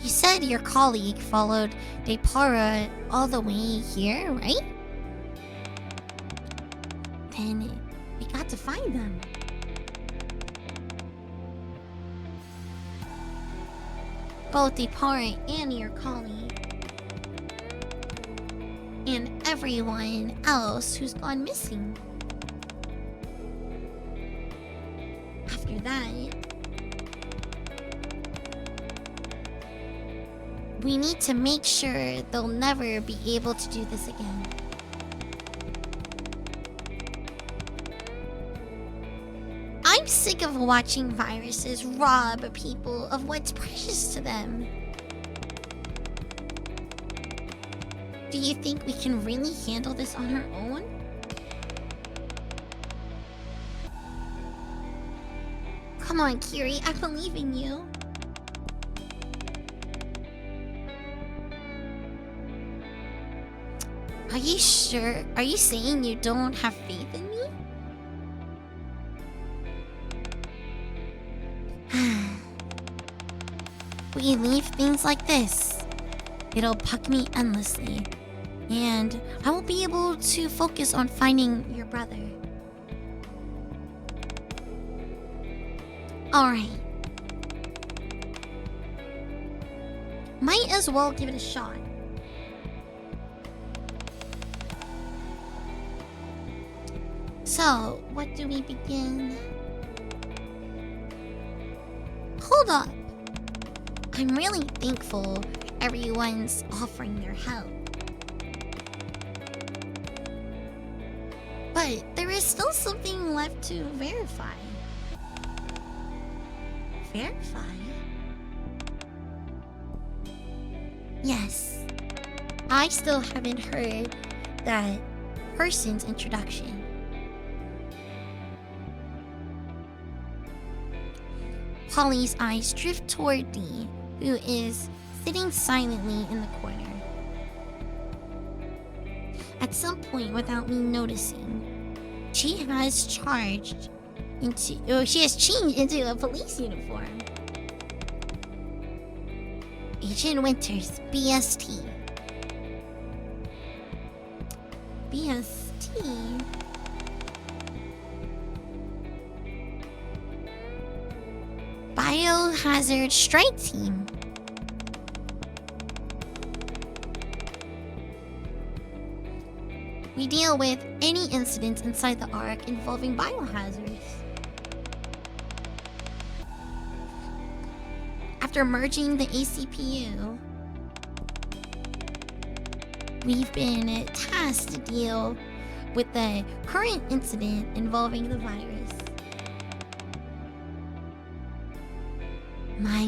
You said your colleague followed Depara all the way here, right? Then we got to find them. Both Depara and your colleague. And everyone else who's gone missing. After that, we need to make sure they'll never be able to do this again. I'm sick of watching viruses rob people of what's precious to them. Do you think we can really handle this on our own? Come on, Kiri, I believe in you. Are you sure? Are you saying you don't have faith in me? We leave things like this. It'll bug me endlessly. And I won't be able to focus on finding your brother. Alright. Might as well give it a shot. So, what do we begin? Hold up. I'm really thankful everyone's offering their help. But there is still something left to verify. Verify? Yes. I still haven't heard that person's introduction. Polly's eyes drift toward Dee, who is sitting silently in the corner. At some point, without me noticing, she has changed into a police uniform. Agent Winters, BST. BST? Biohazard Strike Team. We deal with any incidents inside the Ark involving biohazards. After merging the ACPU, we've been tasked to deal with the current incident involving the virus.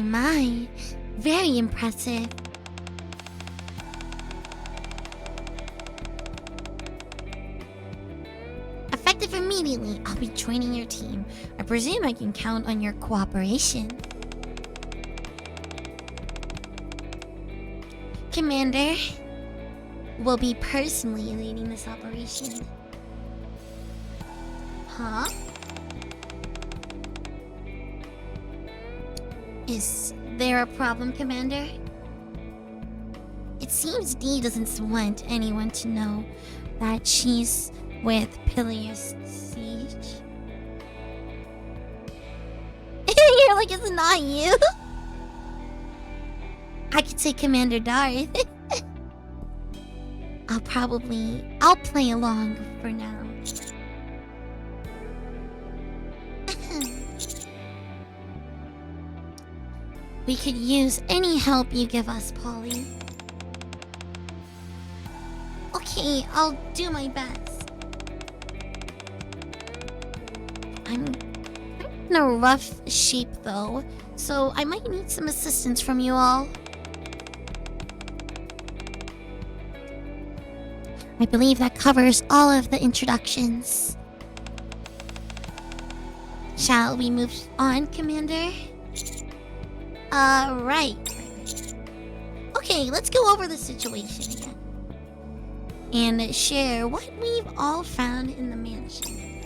My, very impressive. Effective immediately, I'll be joining your team. I presume I can count on your cooperation. Commander will be personally leading this operation. Huh? Is there a problem, Commander? It seems Dee doesn't want anyone to know that she's with Peleus Siege. You're like, it's not you. I could say Commander Darth. I'll play along for now. We could use any help you give us, Polly. Okay, I'll do my best. I'm in a rough shape though, so I might need some assistance from you all. I believe that covers all of the introductions. Shall we move on, Commander? Right. Okay, let's go over the situation again. And share what we've all found in the mansion.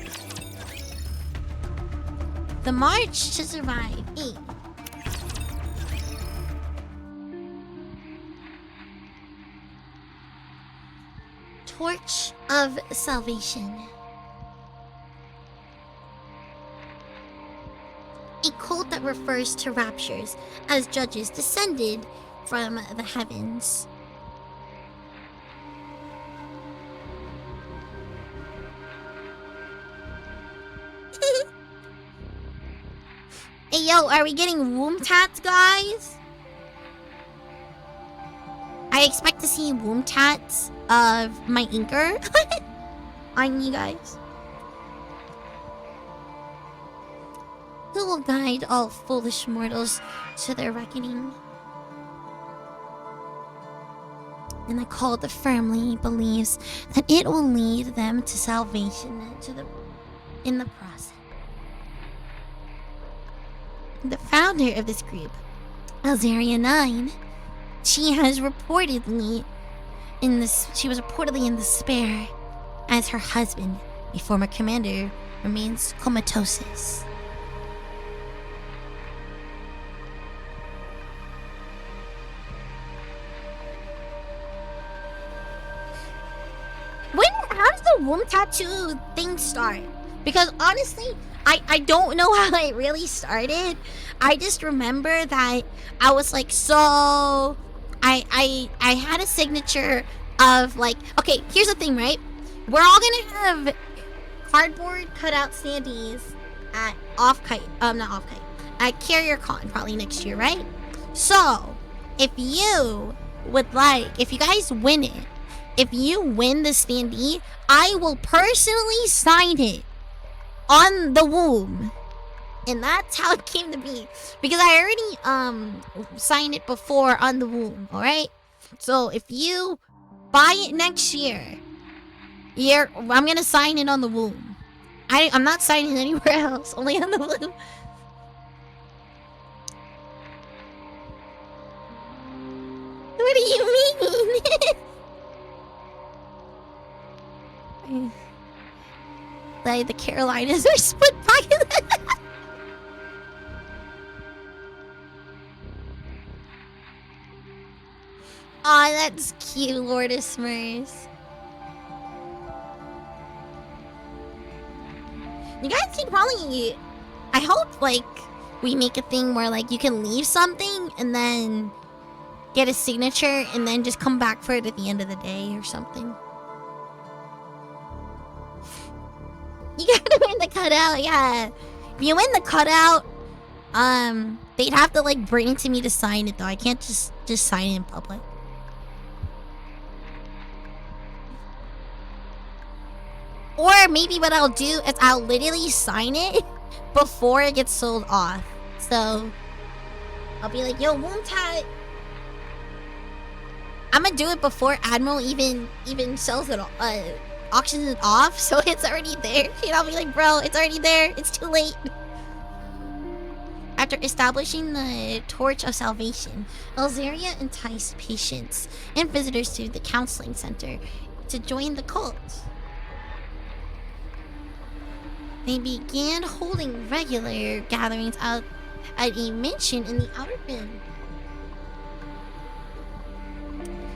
The March to Survive 8. Torch of Salvation. A cult that refers to raptures as judges descended from the heavens. Hey yo, are we getting womb tats, guys? I expect to see womb tats of my inker on you guys. Who will guide all foolish mortals to their reckoning? And the cult firmly believes that it will lead them to salvation in the process. The founder of this group, Alzaria 9, she was reportedly in despair as her husband, a former commander, remains comatose. How does the womb tattoo thing start? Because honestly, I don't know how it really started. I just remember that I was like, so I had a signature of like, okay, here's the thing, right? We're all gonna have cardboard cutout standees at at Carrier Con probably next year, right? So if you guys win it, if you win the standee, I will personally sign it on the womb. And that's how it came to be. Because I already signed it before on the womb, alright? So if you buy it next year, I'm gonna sign it on the womb. I'm not signing anywhere else, only on the womb. What do you mean? Like the Carolinas are split pocket. Aw, that's cute, Lord of Smurfs. You guys can probably... I hope, like, we make a thing where, like, you can leave something and then get a signature and then just come back for it at the end of the day or something. You gotta win the cutout, yeah. If you win the cutout, they'd have to, like, bring it to me to sign it, though. I can't just sign it in public. Or maybe what I'll do is I'll literally sign it before it gets sold off. So I'll be like, yo, womb tat. I'm gonna do it before Admiral even sells it, auctions it off, so it's already there. And I'll be like, bro, it's already there. It's too late. After establishing the Torch of Salvation, Alzaria enticed patients and visitors to the counseling center to join the cult. They began holding regular gatherings out at a mansion in the Outer Rim.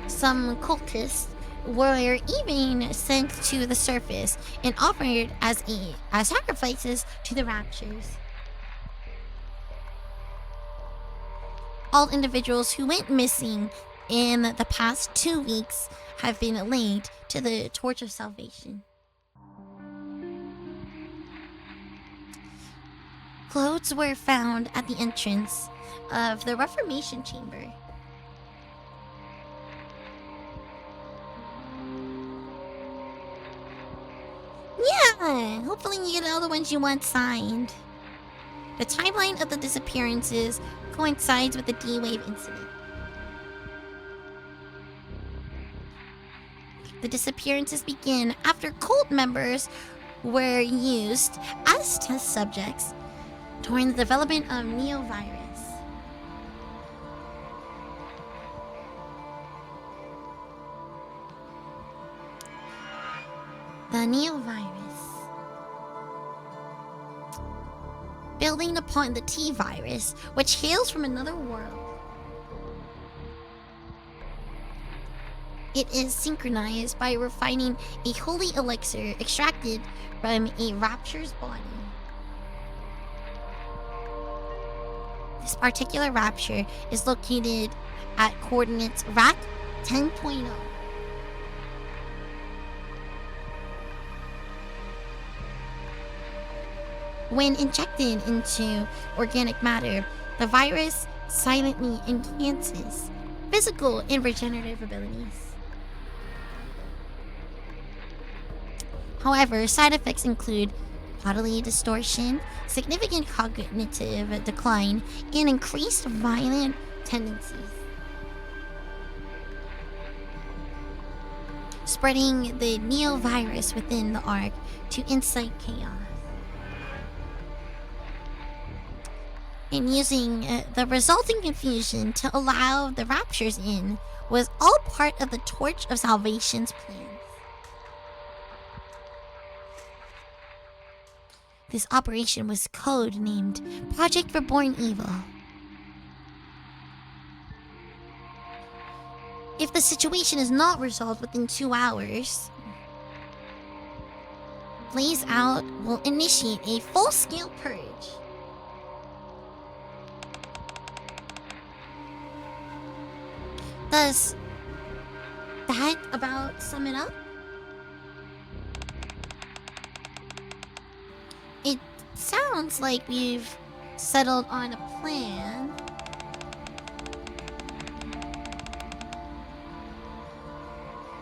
Some cultists were even sent to the surface and offered as sacrifices to the Raptures. All individuals who went missing in the past 2 weeks have been linked to the Torch of Salvation. Clothes were found at the entrance of the Reformation Chamber. Yeah, hopefully you get all the ones you want signed. The timeline of the disappearances coincides with the D-Wave incident. The disappearances begin after cult members were used as test subjects during the development of Neovirus. The Neovirus. building upon the T virus, which hails from another world. It is synchronized by refining a holy elixir extracted from a rapture's body. This particular rapture is located at coordinates RAC 10.0. When injected into organic matter, the virus silently enhances physical and regenerative abilities. However, side effects include bodily distortion, significant cognitive decline, and increased violent tendencies. Spreading the neovirus within the Ark to incite chaos. And using the resulting confusion to allow the raptures in was all part of the Torch of Salvation's plans. This operation was code-named Project Reborn Evil. If the situation is not resolved within 2 hours, Blaze Out will initiate a full-scale purge. Does that about sum it up? It sounds like we've settled on a plan.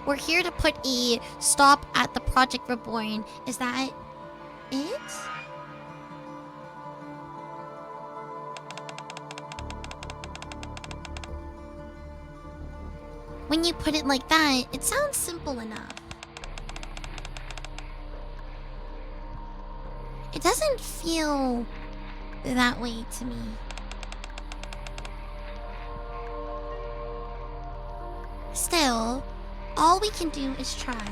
We're here to put a stop at the Project Reborn. Is that it? When you put it like that, it sounds simple enough. It doesn't feel that way to me. Still, all we can do is try.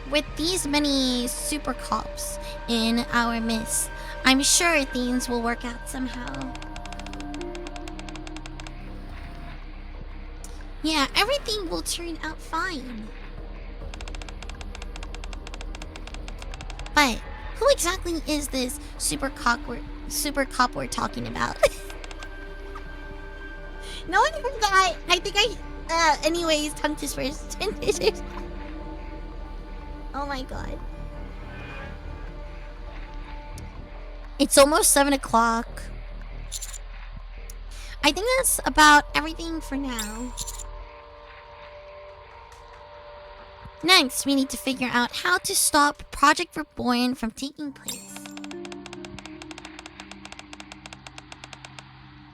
With these many super cops in our midst, I'm sure things will work out somehow. Yeah, everything will turn out fine. But who exactly is this super cop we're talking about? No one heard that. I think anyways, tongue twisters. Oh my god. It's almost 7 o'clock. I think that's about everything for now. Next, we need to figure out how to stop Project Reborn from taking place.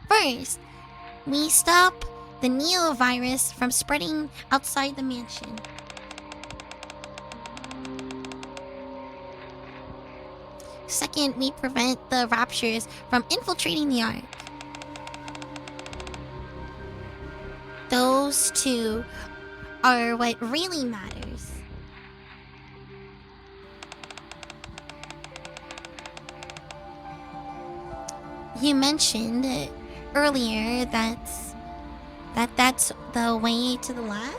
First, we stop the neovirus from spreading outside the mansion. Second, we prevent the raptures from infiltrating the Ark. Those two are what really matters. You mentioned earlier that's the way to the lab?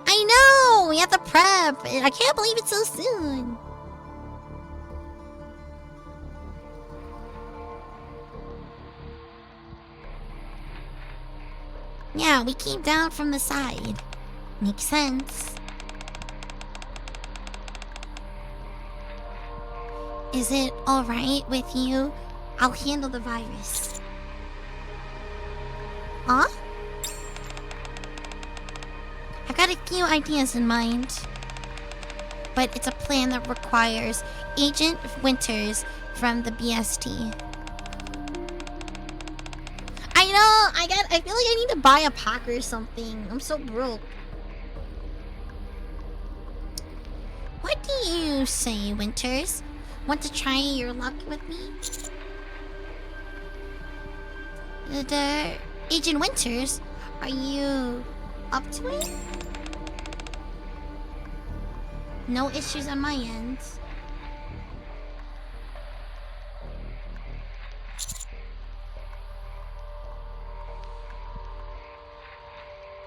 I know! We have to prep! I can't believe it's so soon! Yeah, we came down from the side. Makes sense. Is it alright with you? I'll handle the virus. Huh? I've got a few ideas in mind. But it's a plan that requires Agent Winters from the BST. I know! I feel like I need to buy a pack or something. I'm so broke. What do you say, Winters? Want to try your luck with me? The Agent Winters Are you up to it? No issues on my end.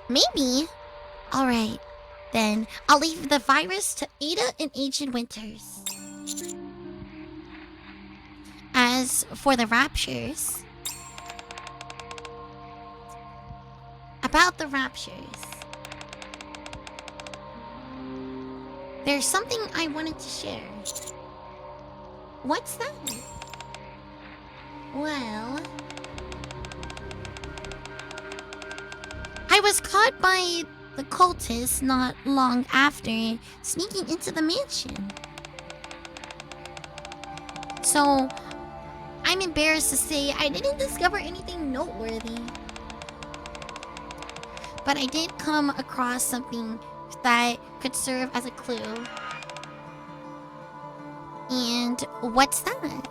Maybe. Alright, then I'll leave the virus to Ada and Agent Winters. As for the raptures... About the raptures... There's something I wanted to share. What's that? Well... I was caught by the cultists not long after sneaking into the mansion. So, I'm embarrassed to say I didn't discover anything noteworthy. But I did come across something that could serve as a clue. And what's that?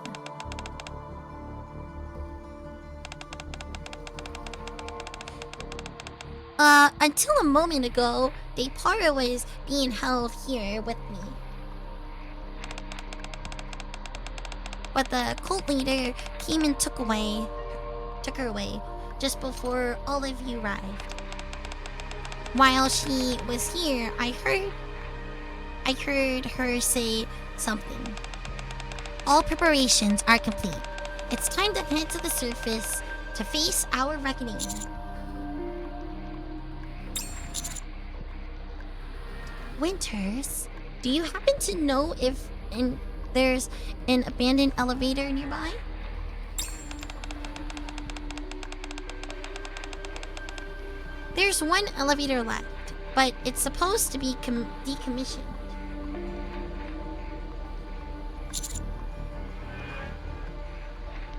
Until a moment ago, Depara was being held here with me. But the cult leader came and took her away just before all of you arrived. While she was here, I heard her say something. All preparations are complete. It's time to head to the surface to face our reckoning. Winters, do you happen to know if there's an abandoned elevator nearby? There's one elevator left, but it's supposed to be decommissioned.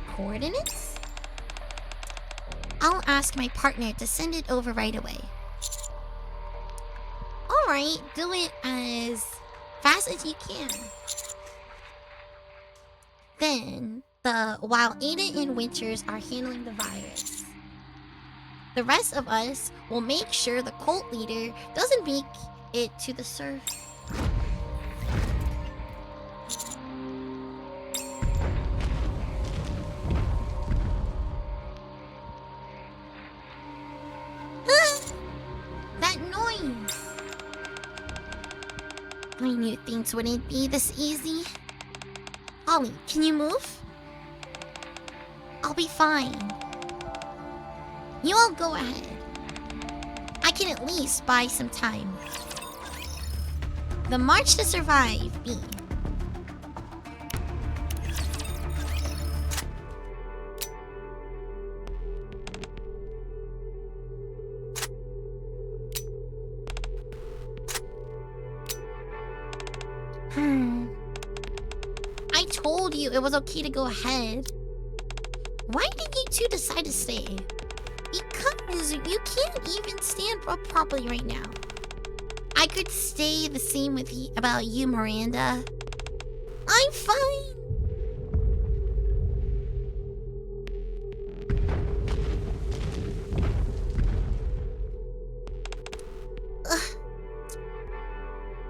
Coordinates? I'll ask my partner to send it over right away. Alright, do it as fast as you can. Then, while Ada and Winters are handling the virus, the rest of us will make sure the cult leader doesn't make it to the surface. That noise! I knew things wouldn't be this easy. Ollie, can you move? I'll be fine. You all go ahead. I can at least buy some time. The march to survive, B. I told you it was okay to go ahead. Why did you two decide to stay? Because you can't even stand up properly right now. I could say the same about you, Miranda. I'm fine.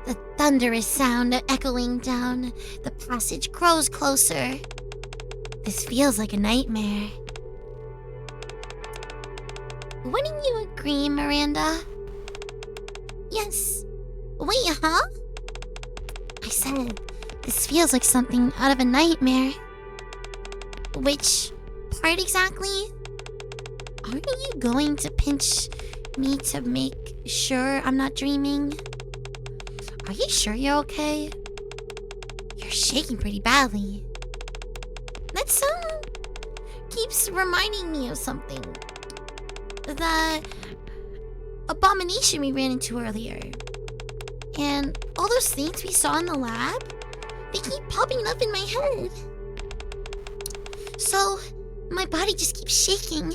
The thunderous sound echoing down the passage grows closer. This feels like a nightmare. Wouldn't you agree, Miranda? Yes. Wait, huh? I said, this feels like something out of a nightmare. Which part exactly? Aren't you going to pinch me to make sure I'm not dreaming? Are you sure you're okay? You're shaking pretty badly. That sound keeps reminding me of something. The abomination we ran into earlier. And all those things we saw in the lab, they keep popping up in my head. So, my body just keeps shaking.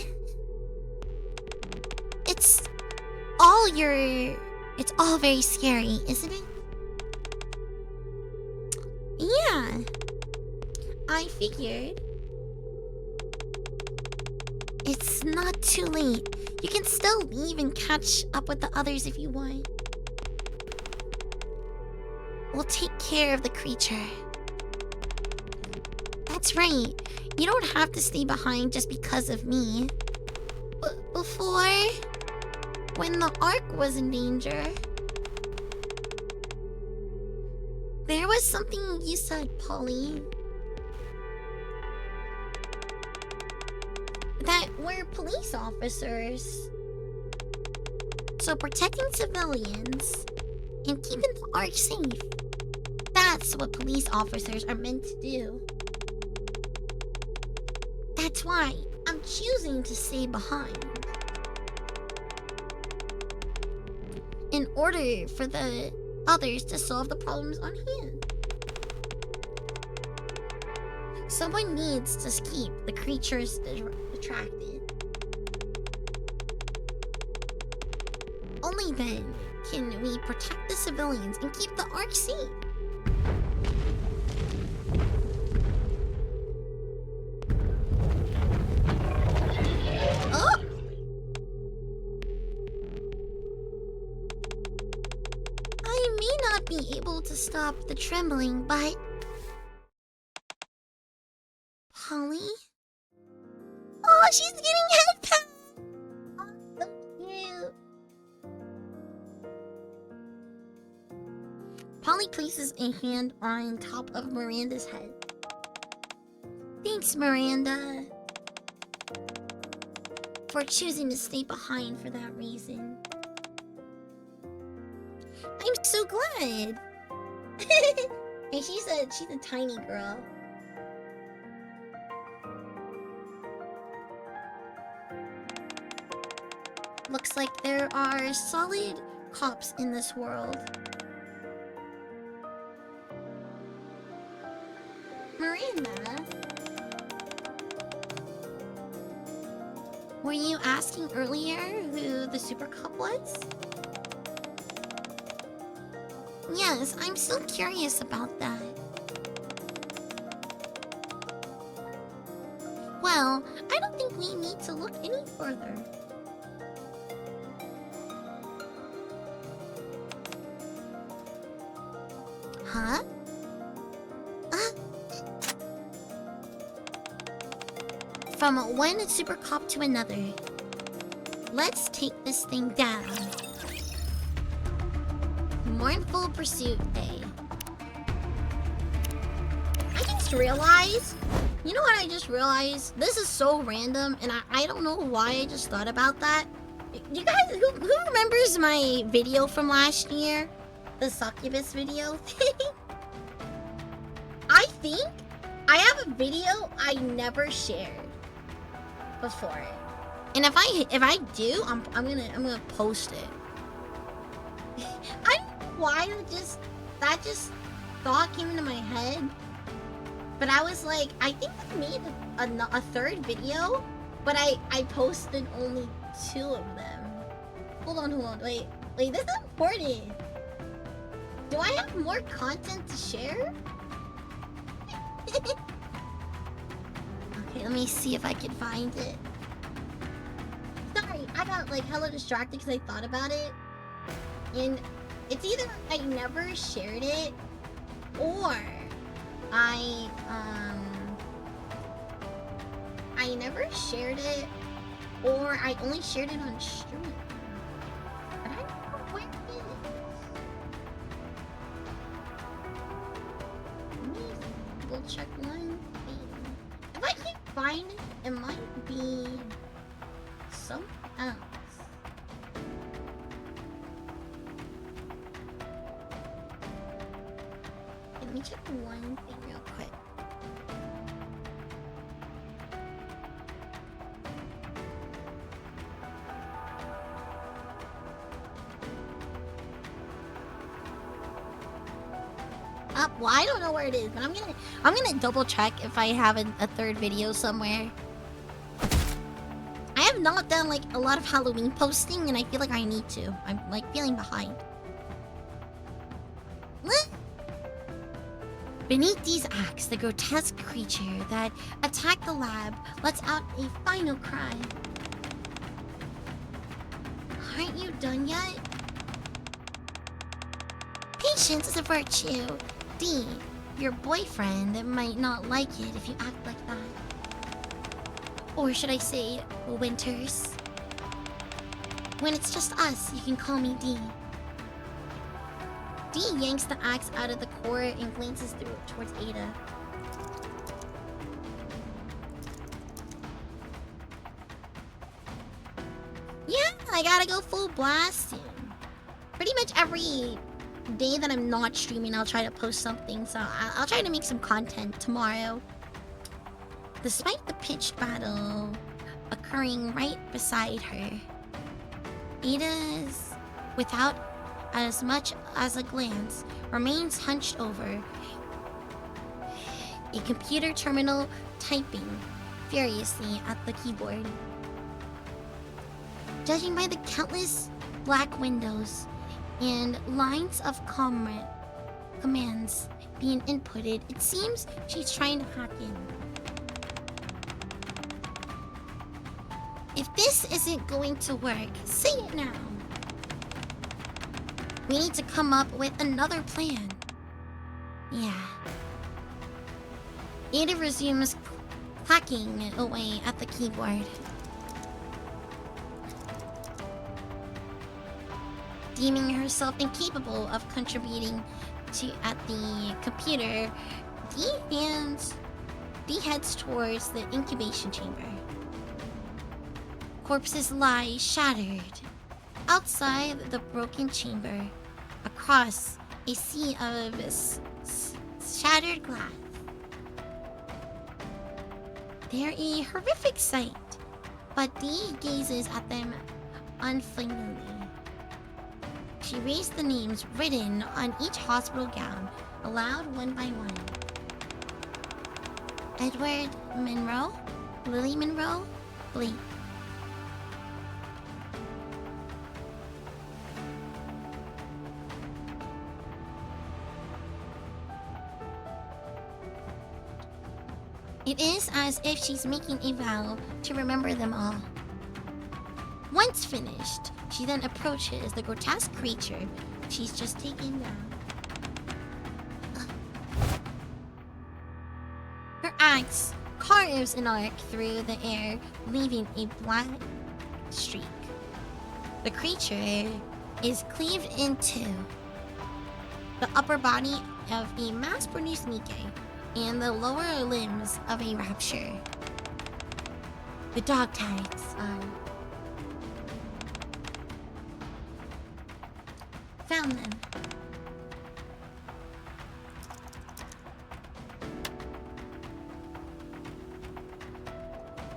It's all very scary, isn't it? Yeah, I figured. It's not too late. You can still leave and catch up with the others if you want. We'll take care of the creature. That's right. You don't have to stay behind just because of me. Before, when the Ark was in danger, there was something you said, Polly, that we're police officers. So protecting civilians and keeping the Ark safe, that's what police officers are meant to do. That's why I'm choosing to stay behind. In order for the others to solve the problems on hand. Someone needs to keep the creatures attracted. Only then can we protect the civilians and keep the Ark safe. Oh! I may not be able to stop the trembling, but... Polly? Oh, she's getting head pat! Oh, so cute. Polly places a hand on top of Miranda's head. Thanks, Miranda, for choosing to stay behind for that reason. I'm so glad. And she's a tiny girl. Looks like there are solid cops in this world. Miranda, were you asking earlier who the super cop was? Yes, I'm still curious about that. Well, I don't think we need to look any further. Huh? From one super cop to another. Let's take this thing down. Mournful Pursuit A. I just realized... You know what I just realized? This is so random, and I don't know why I just thought about that. You guys, who remembers my video from last year? The succubus video? I think I have a video I never shared before. And if I do, I'm gonna post it. I don't know why that just thought came into my head. But I was like, I think I made a third video, but I posted only 2 of them. Hold on, wait, this is important. Do I have more content to share? Okay, let me see if I can find it. Sorry, I got like hella distracted because I thought about it. And it's either I never shared it, or I never shared it, or I only shared it on stream. But I don't know where it is. Let me double check one thing. If I can't find it, it might be something else. Let me check one thing real quick. Well, I don't know where it is, but I'm gonna double check if I have a third video somewhere. I have not done like a lot of Halloween posting, and I feel like I need to. I'm like feeling behind. Beneath these acts, the grotesque creature that attacked the lab lets out a final cry. Aren't you done yet? Patience is a virtue. D, your boyfriend might not like it if you act like that. Or should I say, Winters? When it's just us, you can call me D. D yanks the axe out of the core and glances through towards Ada. Yeah, I gotta go full blast soon. Pretty much every day that I'm not streaming, I'll try to post something, so I'll try to make some content tomorrow. Despite the pitched battle occurring right beside her, Ada's, without as much as a glance, remains hunched over a computer terminal, typing furiously at the keyboard. Judging by the countless black windows and lines of commands being inputted, it seems she's trying to hack in. If this isn't going to work, say it now. We need to come up with another plan. Yeah. Ada resumes clacking away at the keyboard. Deeming herself incapable of contributing at the computer, D heads towards the incubation chamber. Corpses lie shattered outside the broken chamber, across a sea of shattered glass. They're a horrific sight, but D gazes at them unflinchingly. She reads the names written on each hospital gown, aloud one by one. Edward Monroe, Lily Monroe, Blake. It is as if she's making a vow to remember them all. Once finished, she then approaches the grotesque creature she's just taken down. Her axe carves an arc through the air, leaving a black streak. The creature is cleaved in two. The upper body of a mass-produced Nikkei and the lower limbs of a rapture. The dog tags are... Found them.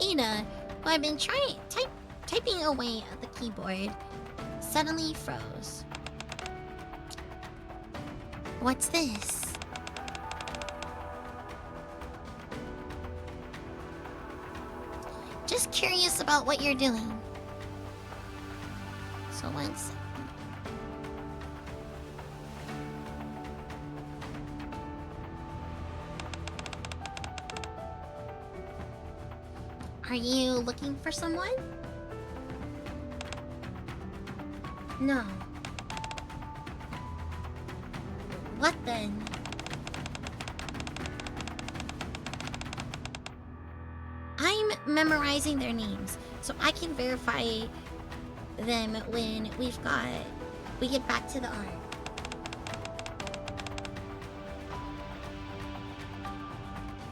Ada, who had been typing away at the keyboard, suddenly froze. What's this? Just curious about what you're doing. So one second. Are you looking for someone? No. What then? I'm memorizing their names so I can verify them when we get back to the art.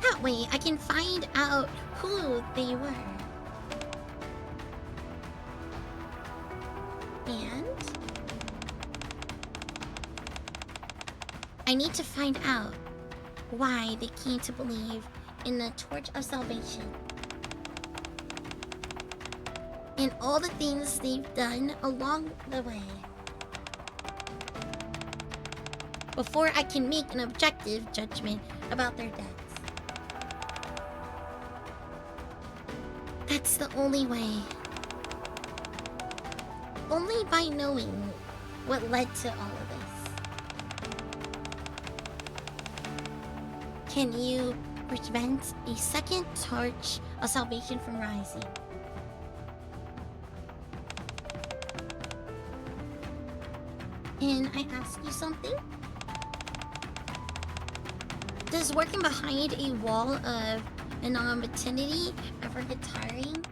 That way I can find out who they were. And I need to find out why they came to believe in the torch of salvation and all the things they've done along the way before I can make an objective judgment about their deaths. That's the only way. Only by knowing what led to all of this. Can you prevent a second torch of salvation from rising? And I ask you something? Does working behind a wall of anonymity ever get tiring?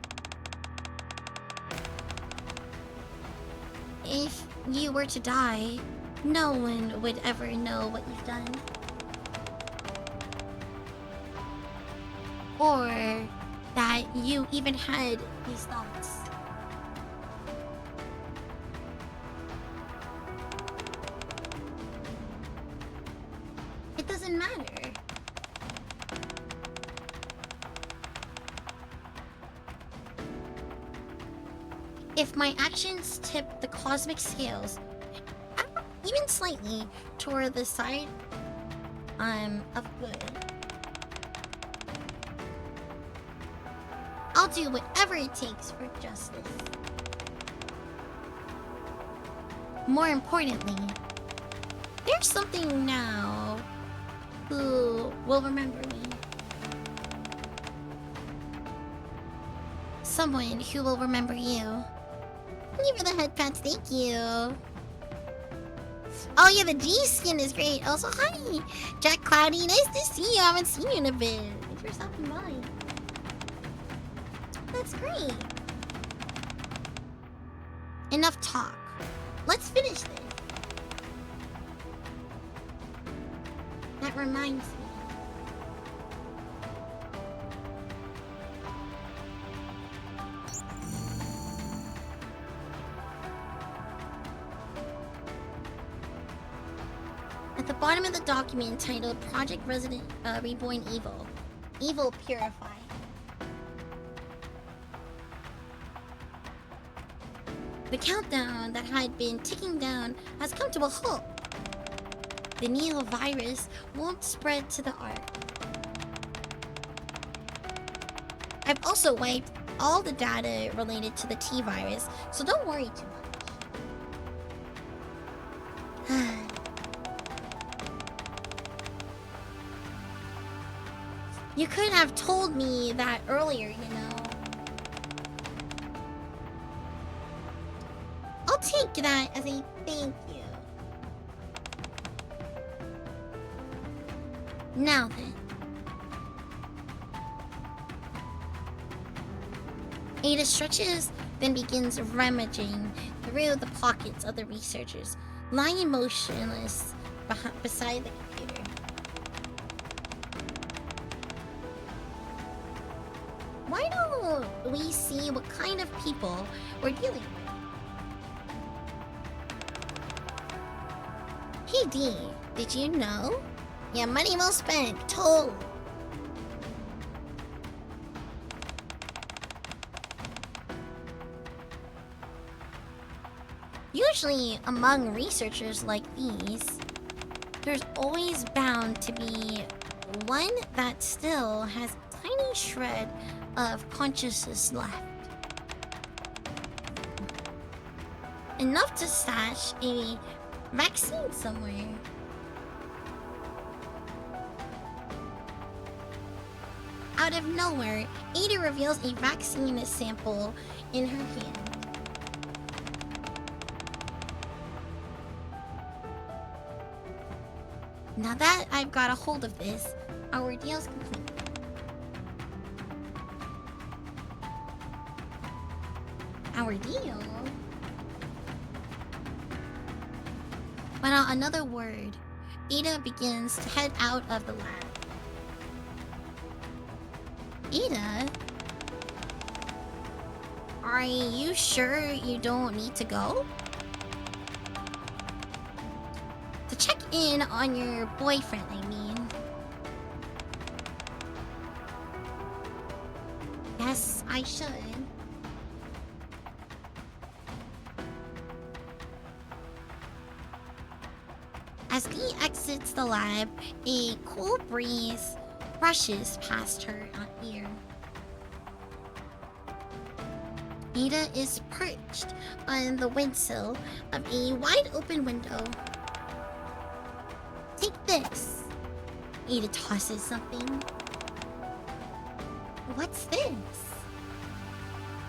If you were to die, no one would ever know what you've done. Or that you even had these thoughts. It doesn't matter. If my actions tip the cosmic scales, even slightly, toward the side of good, I'll do whatever it takes for justice. More importantly, there's something now who will remember me. Someone who will remember you. Thank you for the head pats, thank you. Oh yeah, the G skin is great. Also, hi, Jack Cloudy, nice to see you. I haven't seen you in a bit. Thanks for stopping by. That's great. Enough talk. Let's finish this. That reminds me. At the bottom of the document titled Project Resident Reborn Evil. Evil Purified. The countdown that had been ticking down has come to a halt. The Neo virus won't spread to the Ark. I've also wiped all the data related to the T virus, so don't worry too much. You could have told me that earlier, you know. I'll take that as a thank you. Now then. Ada stretches, then begins rummaging through the pockets of the researchers, lying motionless beside the computer. Why don't we see what kind of people we're dealing with? Hey D, did you know? Yeah, money well spent, totally. Usually, among researchers like these, there's always bound to be one that still has a tiny shred of consciousness left. Enough to stash a vaccine somewhere. Out of nowhere, Ada reveals a vaccine sample in her hand. Now that I've got a hold of this, our deal's complete. Our deal? Without another word, Ada begins to head out of the lab. Ada? Are you sure you don't need to go? To check in on your boyfriend, I mean. Yes, I should. As Dee exits the lab, a cool breeze brushes past her ear. Ada is perched on the windsill of a wide-open window. Take this. Ada tosses something. What's this?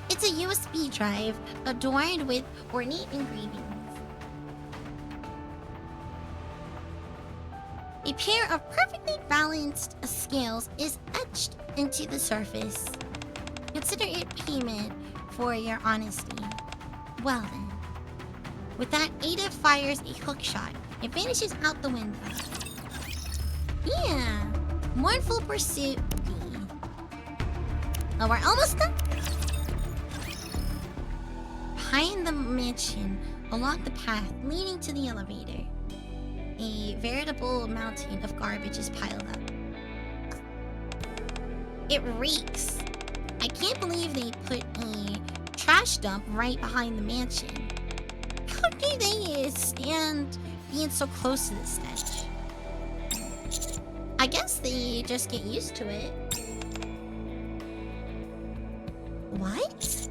It's a USB drive adorned with ornate engravings. A pair of perfectly balanced scales is etched into the surface. Consider it payment for your honesty. Well then. With that, Ada fires a hook shot. It vanishes out the window. Yeah. Mournful pursuit B. Oh, we're almost done. Behind the mansion, along the path leading to the elevator, a veritable mountain of garbage is piled up. It reeks. I can't believe they put a trash dump right behind the mansion. How do they stand being so close to this stench? I guess they just get used to it. What?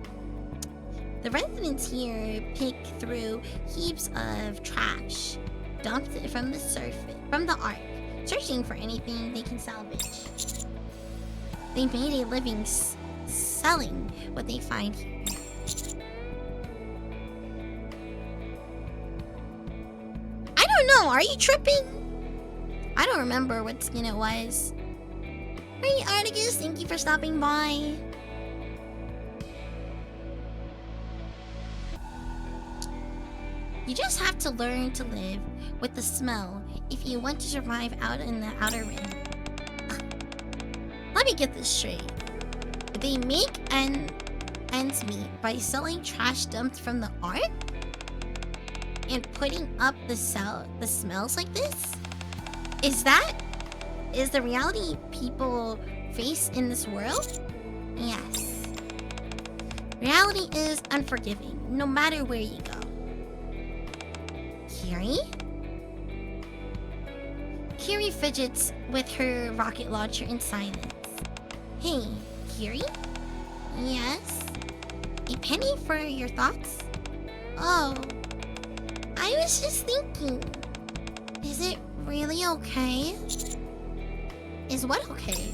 The residents here pick through heaps of trash dumped from the surface, from the ark, searching for anything they can salvage. They made a living selling what they find here. I don't know, are you tripping? I don't remember what skin it was. Hey Articus, thank you for stopping by. You just have to learn to live with the smell if you want to survive out in the outer rim. Let me get this straight. They make ends meet by selling trash dumped from the ark? And putting up the smells like this? Is the reality people face in this world? Yes. Reality is unforgiving, no matter where you go. Kiri? Kiri fidgets with her rocket launcher in silence. Hey, Kiri? Yes? A penny for your thoughts? Oh, I was just thinking. Is it really okay? Is what okay?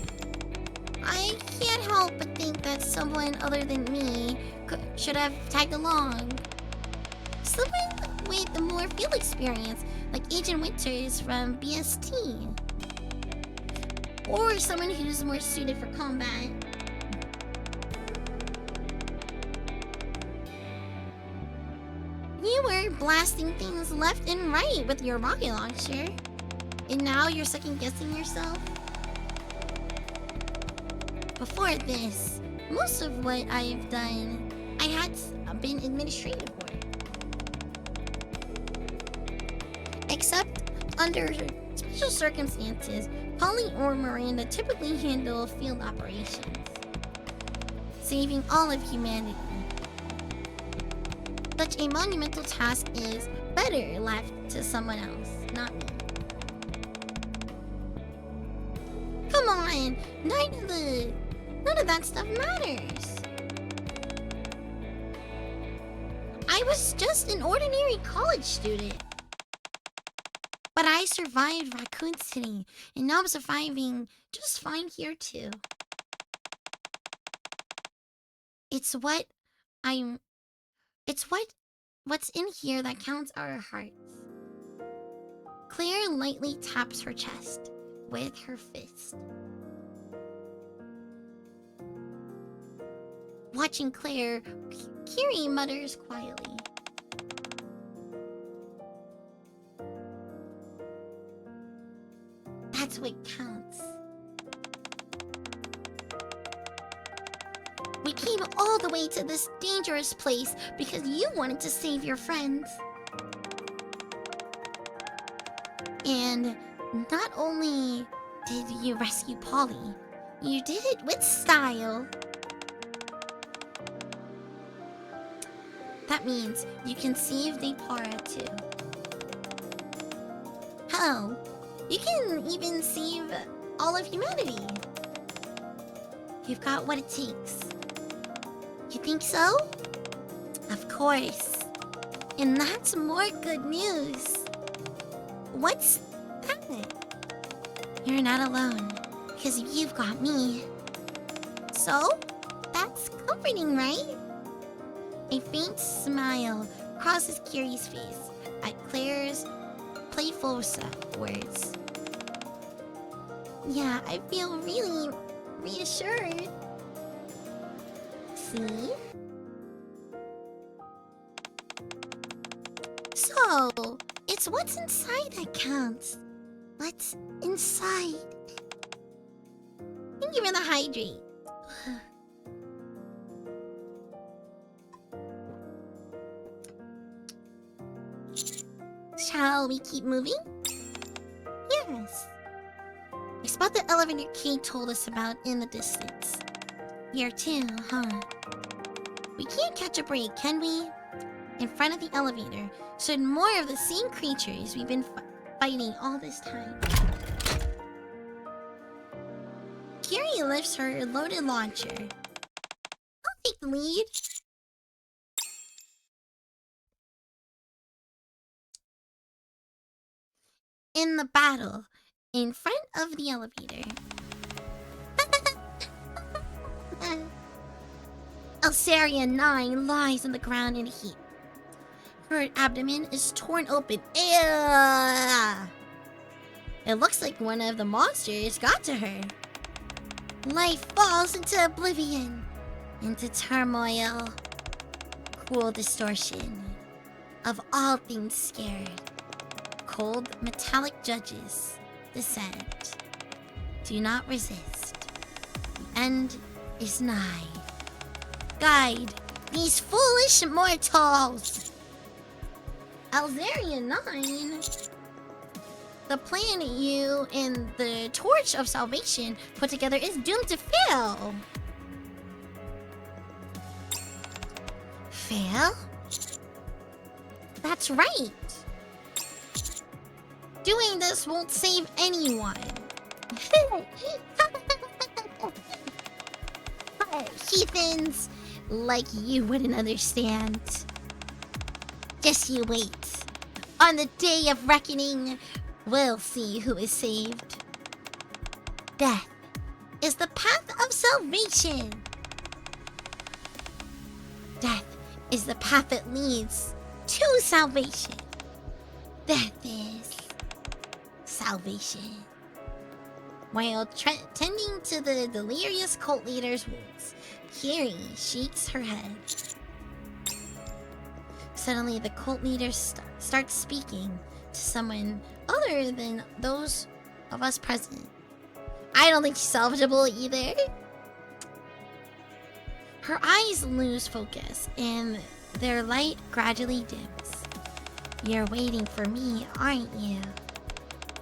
I can't help but think that someone other than me should have tagged along. Someone with the more field experience, like Agent Winters from BST. Or someone who's more suited for combat. You were blasting things left and right with your rocket launcher. And now you're second-guessing yourself? Before this, most of what I've done, I had been administrative work. Except under special circumstances, Polly or Miranda typically handle field operations, saving all of humanity. Such a monumental task is better left to someone else, not me. Come on, none of that stuff matters. I was just an ordinary college student. But I survived Raccoon City, and now I'm surviving just fine here too. What's in here that counts our hearts. Claire lightly taps her chest with her fist. Watching Claire, Kiri mutters quietly. That's what counts. We came all the way to this dangerous place because you wanted to save your friends. And not only did you rescue Polly, you did it with style. That means you can save Depara too. Hell, you can even save all of humanity. You've got what it takes. You think so? Of course. And that's more good news. What's that? You're not alone, because you've got me. So, that's comforting, right? A faint smile crosses Kiri's face at Claire's playful words. Yeah, I feel really reassured. See? So, it's what's inside that counts. What's inside? Thank you for the hydrate. Shall we keep moving? Yes. I spot the elevator Kate told us about in the distance. Here too, huh? We can't catch a break, can we? In front of the elevator stood more of the same creatures we've been fighting all this time. Kiri lifts her loaded launcher. I'll take the lead. In the battle, in front of the elevator. Elsaria 9 lies on the ground in a heap. Her abdomen is torn open. Ew! It looks like one of the monsters got to her. Life falls into oblivion, into turmoil, cruel distortion of all things scared. Cold, metallic judges descend. Do not resist. The end is nigh. Guide these foolish mortals. Alzaria 9. The plan you and the Torch of Salvation put together is doomed to fail. Fail? That's right. Doing this won't save anyone. Heathens like you wouldn't understand. Just you wait. On the day of reckoning, we'll see who is saved. Death is the path of salvation. Death is the path that leads to salvation. Death is salvation. While tending to the delirious cult leader's wounds, Kiri shakes her head. Suddenly, the cult leader starts speaking to someone other than those of us present. I don't think she's salvageable either. Her eyes lose focus, and their light gradually dims. You're waiting for me, aren't you?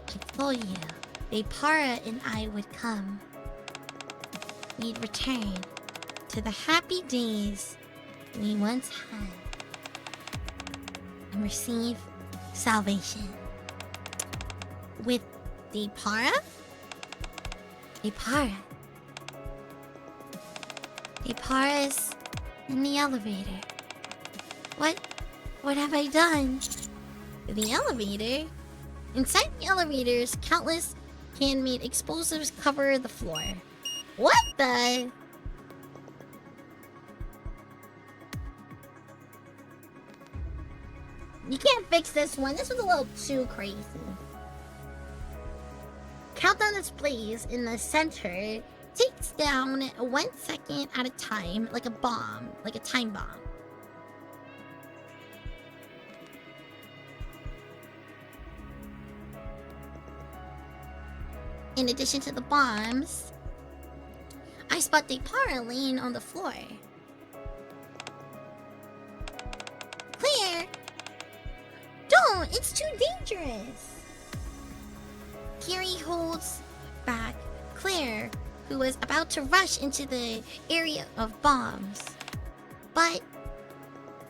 I told you, Vapara and I would come. We'd return to the happy days we once had and receive salvation. With Vapara? Vapara's in the elevator. What have I done? The elevator? Inside the elevators, countless handmade explosives cover the floor. What the? You can't fix this one. This was a little too crazy. Countdown displays in the center takes down 1 second at a time, like a bomb, like a time bomb. In addition to the bombs, I spot Depara laying on the floor. Claire! Don't! It's too dangerous! Kiri holds back Claire, who was about to rush into the area of bombs. But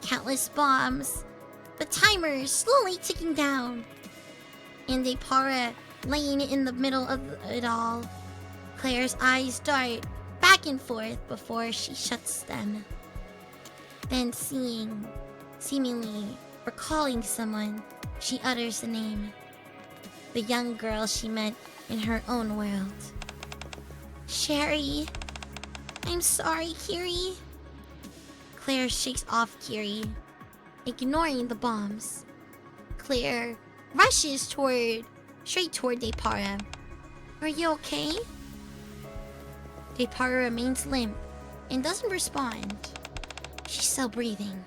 countless bombs, the timer is slowly ticking down, and Depara laying in the middle of it all. Claire's eyes dart back and forth before she shuts them. Then seemingly recalling someone, she utters the name. The young girl she met in her own world. Sherry. I'm sorry, Kiri. Claire shakes off Kiri, ignoring the bombs. Claire rushes straight toward Depara. Are you okay? Depara remains limp and doesn't respond. She's still breathing.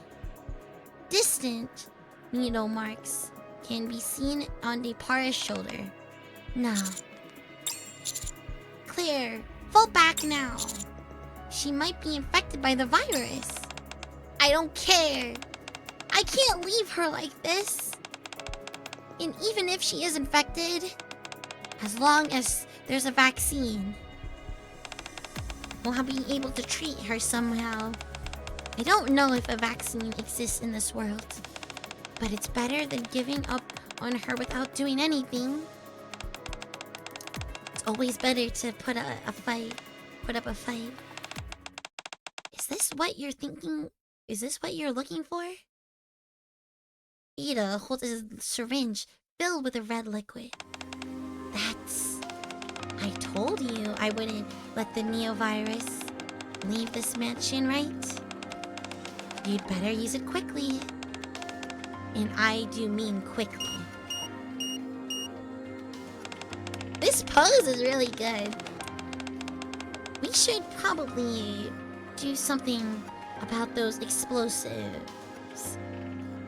Distant needle marks can be seen on Depara's shoulder. Now. Claire, fall back now. She might be infected by the virus. I don't care. I can't leave her like this. And even if she is infected, as long as there's a vaccine, we'll be able to treat her somehow. I don't know if a vaccine exists in this world, but it's better than giving up on her without doing anything. It's always better to put up a fight. Is this what you're thinking? Is this what you're looking for? Ida holds a syringe filled with a red liquid. I told you I wouldn't let the neovirus leave this mansion, right? You'd better use it quickly. And I do mean quickly. This pose is really good. We should probably do something about those explosives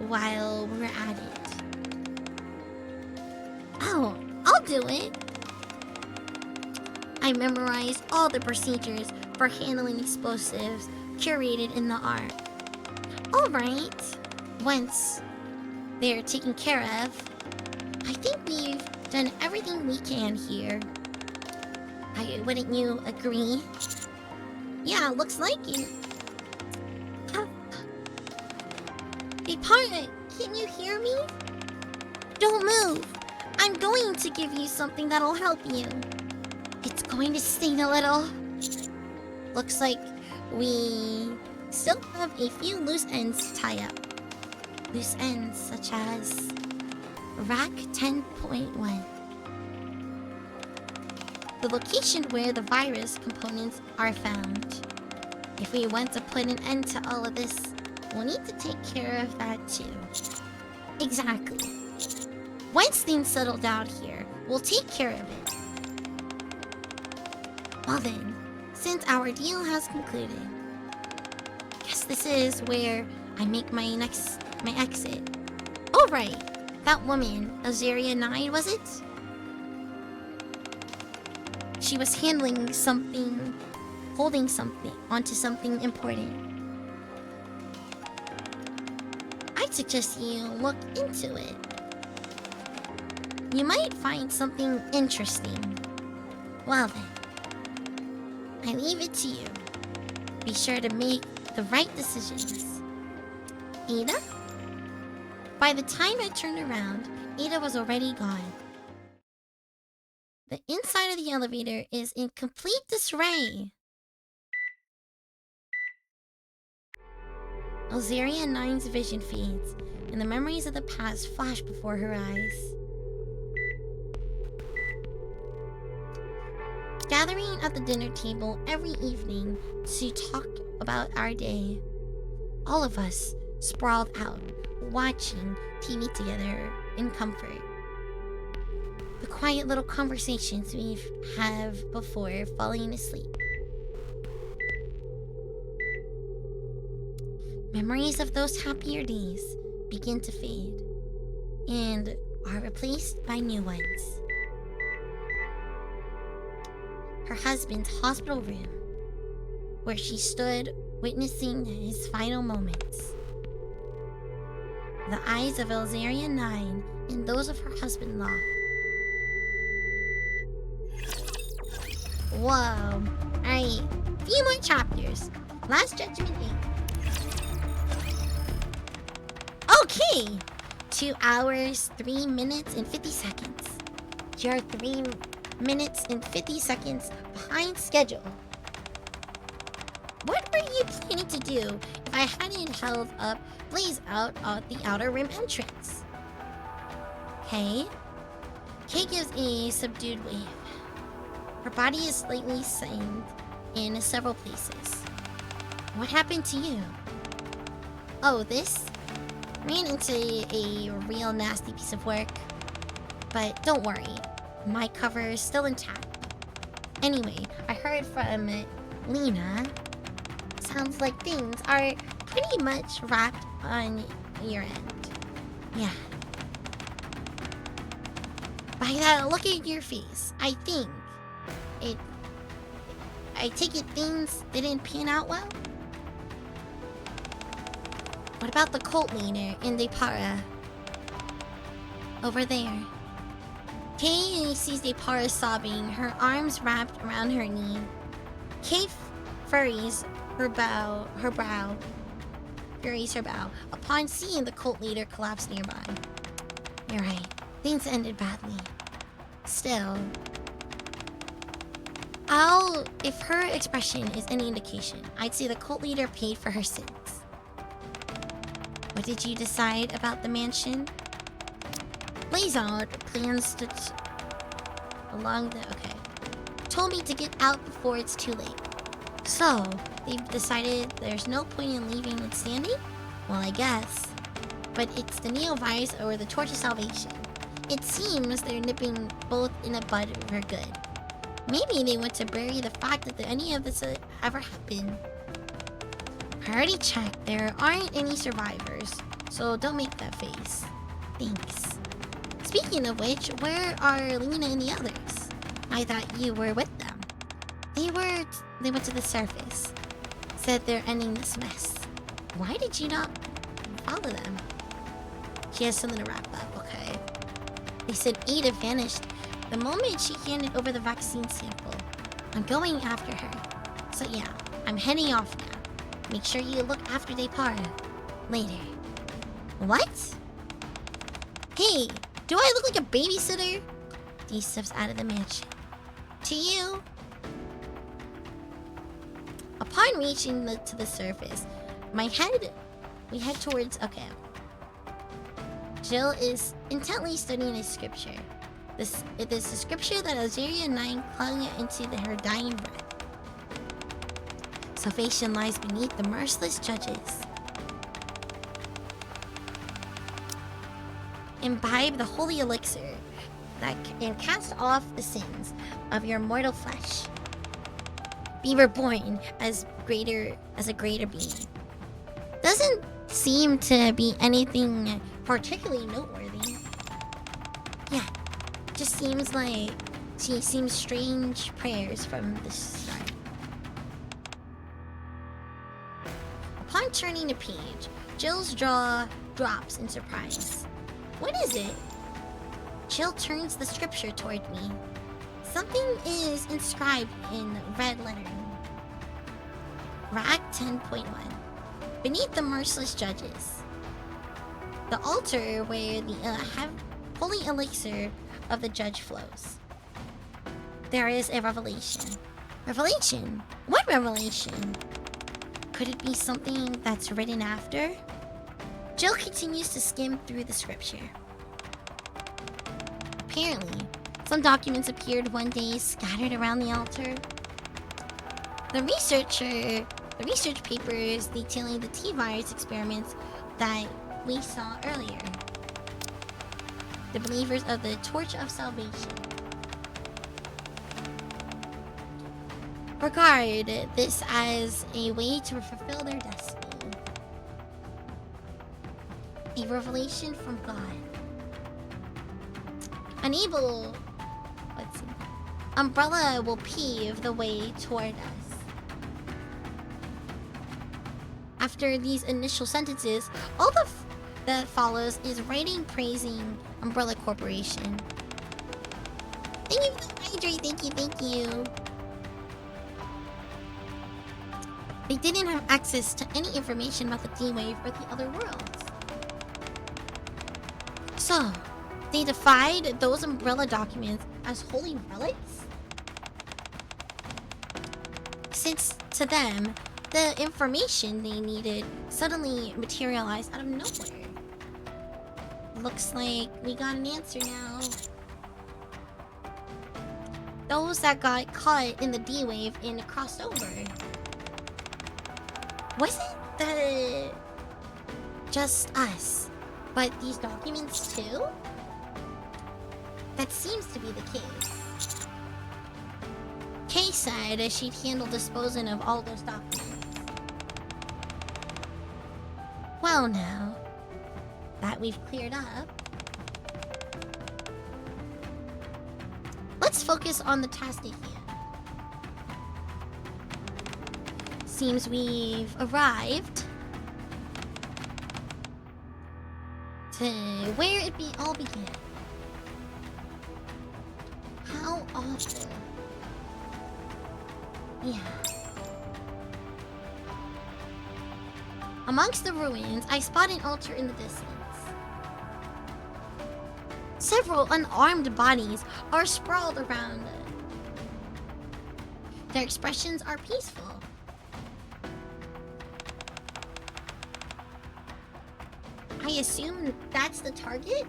while we're at it. Oh, I'll do it. I memorized all the procedures for handling explosives curated in the art. Alright. Once they're taken care of, I think we've done everything we can here. Wouldn't you agree? Yeah, looks like it. Hey, partner, can you hear me? Don't move. I'm going to give you something that'll help you. It's going to sting a little. Looks like we still have a few loose ends to tie up. Loose ends such as Rack 10.1. The location where the virus components are found. If we want to put an end to all of this, we'll need to take care of that too. Exactly. Once things settle down here, we'll take care of it. Well then, since our deal has concluded, guess this is where I make my exit. Oh right, that woman, Azaria 9, was it? She was holding something onto something important. I'd suggest you look into it. You might find something interesting. Well then, I leave it to you. Be sure to make the right decisions. Ada? By the time I turned around, Ada was already gone. The inside of the elevator is in complete disarray. Alzaria 9's vision fades, and the memories of the past flash before her eyes. Gathering at the dinner table every evening to talk about our day. All of us sprawled out, watching TV together in comfort. The quiet little conversations we have before falling asleep. Memories of those happier days begin to fade and are replaced by new ones. Her husband's hospital room, where she stood witnessing his final moments. The eyes of Alzaria 9 and those of her husband locked. Whoa. Alright, few more chapters. Last Judgment Day. Okay! 2 hours, 3 minutes, and 50 seconds. You're 3 minutes and 50 seconds behind schedule. What were you planning to do if I hadn't held up Blaze out of the outer rim entrance? Kay? Kay gives a subdued wave. Her body is slightly seamed in several places. What happened to you? Oh, this? Ran into a real nasty piece of work. But don't worry, my cover is still intact. Anyway, I heard from Lena. Sounds like things are pretty much wrapped on your end. Yeah. By that look at your face, I think I take it things didn't pan out well? What about the cult leader in Depara? Over there. Kay sees Depara sobbing, her arms wrapped around her knee. Kay furries her brow. Furries her bow upon seeing the cult leader collapse nearby. You're right. Things ended badly. Still, if her expression is any indication, I'd say the cult leader paid for her sins. What did you decide about the mansion? Blizzard plans to told me to get out before it's too late. So, they've decided there's no point in leaving it standing? Well, I guess. But it's the Neovirus or the Torch of Salvation. It seems they're nipping both in the bud for good. Maybe they want to bury the fact that any of this ever happened. I already checked. There aren't any survivors, so don't make that face. Thanks. Speaking of which, where are Lena and the others? I thought you were with them. They went to the surface. Said they're ending this mess. Why did you not follow them? She has something to wrap up, okay? They said Ada vanished the moment she handed over the vaccine sample. I'm going after her. So yeah, I'm heading off now. Make sure you look after Depara. Later. What? Hey, do I look like a babysitter? Dee steps out of the mansion. To you. Upon reaching to the surface, we head towards... Okay. Jill is intently studying a scripture. It is the scripture that Azaria 9 clung into her dying breath. Salvation lies beneath the merciless judges. Imbibe the holy elixir and cast off the sins of your mortal flesh. Be reborn as a greater being. Doesn't seem to be anything particularly noteworthy. Yeah, just seems like she seems strange prayers from the start. Upon turning the page, Jill's jaw drops in surprise. What is it? Jill turns the scripture toward me. Something is inscribed in red lettering. Rack 10.1. Beneath the merciless judges. The altar where the holy elixir of the judge flows. There is a revelation. Revelation? What revelation? Could it be something that's written after? Jill continues to skim through the scripture. Apparently, some documents appeared one day scattered around the altar. The research papers detailing the T-virus experiments that we saw earlier. The believers of the Torch of Salvation regard this as a way to fulfill their destiny. A revelation from God. Umbrella will pave the way toward us. After these initial sentences, all that follows is writing praising Umbrella Corporation. Thank you for the hydrate, thank you. They didn't have access to any information about the D-Wave or the other worlds. So, they defied those Umbrella documents as holy relics? Since to them, the information they needed suddenly materialized out of nowhere. Looks like we got an answer now. Those that got caught in the D-Wave and crossed over. Wasn't that just us? But these documents too? That seems to be the case. Kay said she'd handle disposing of all those documents. Well, now that we've cleared up, let's focus on the task at hand. Seems we've arrived to where all began. How awful. Yeah. Amongst the ruins, I spot an altar in the distance. Several unarmed bodies are sprawled around it. Their expressions are peaceful. I assume that's the target?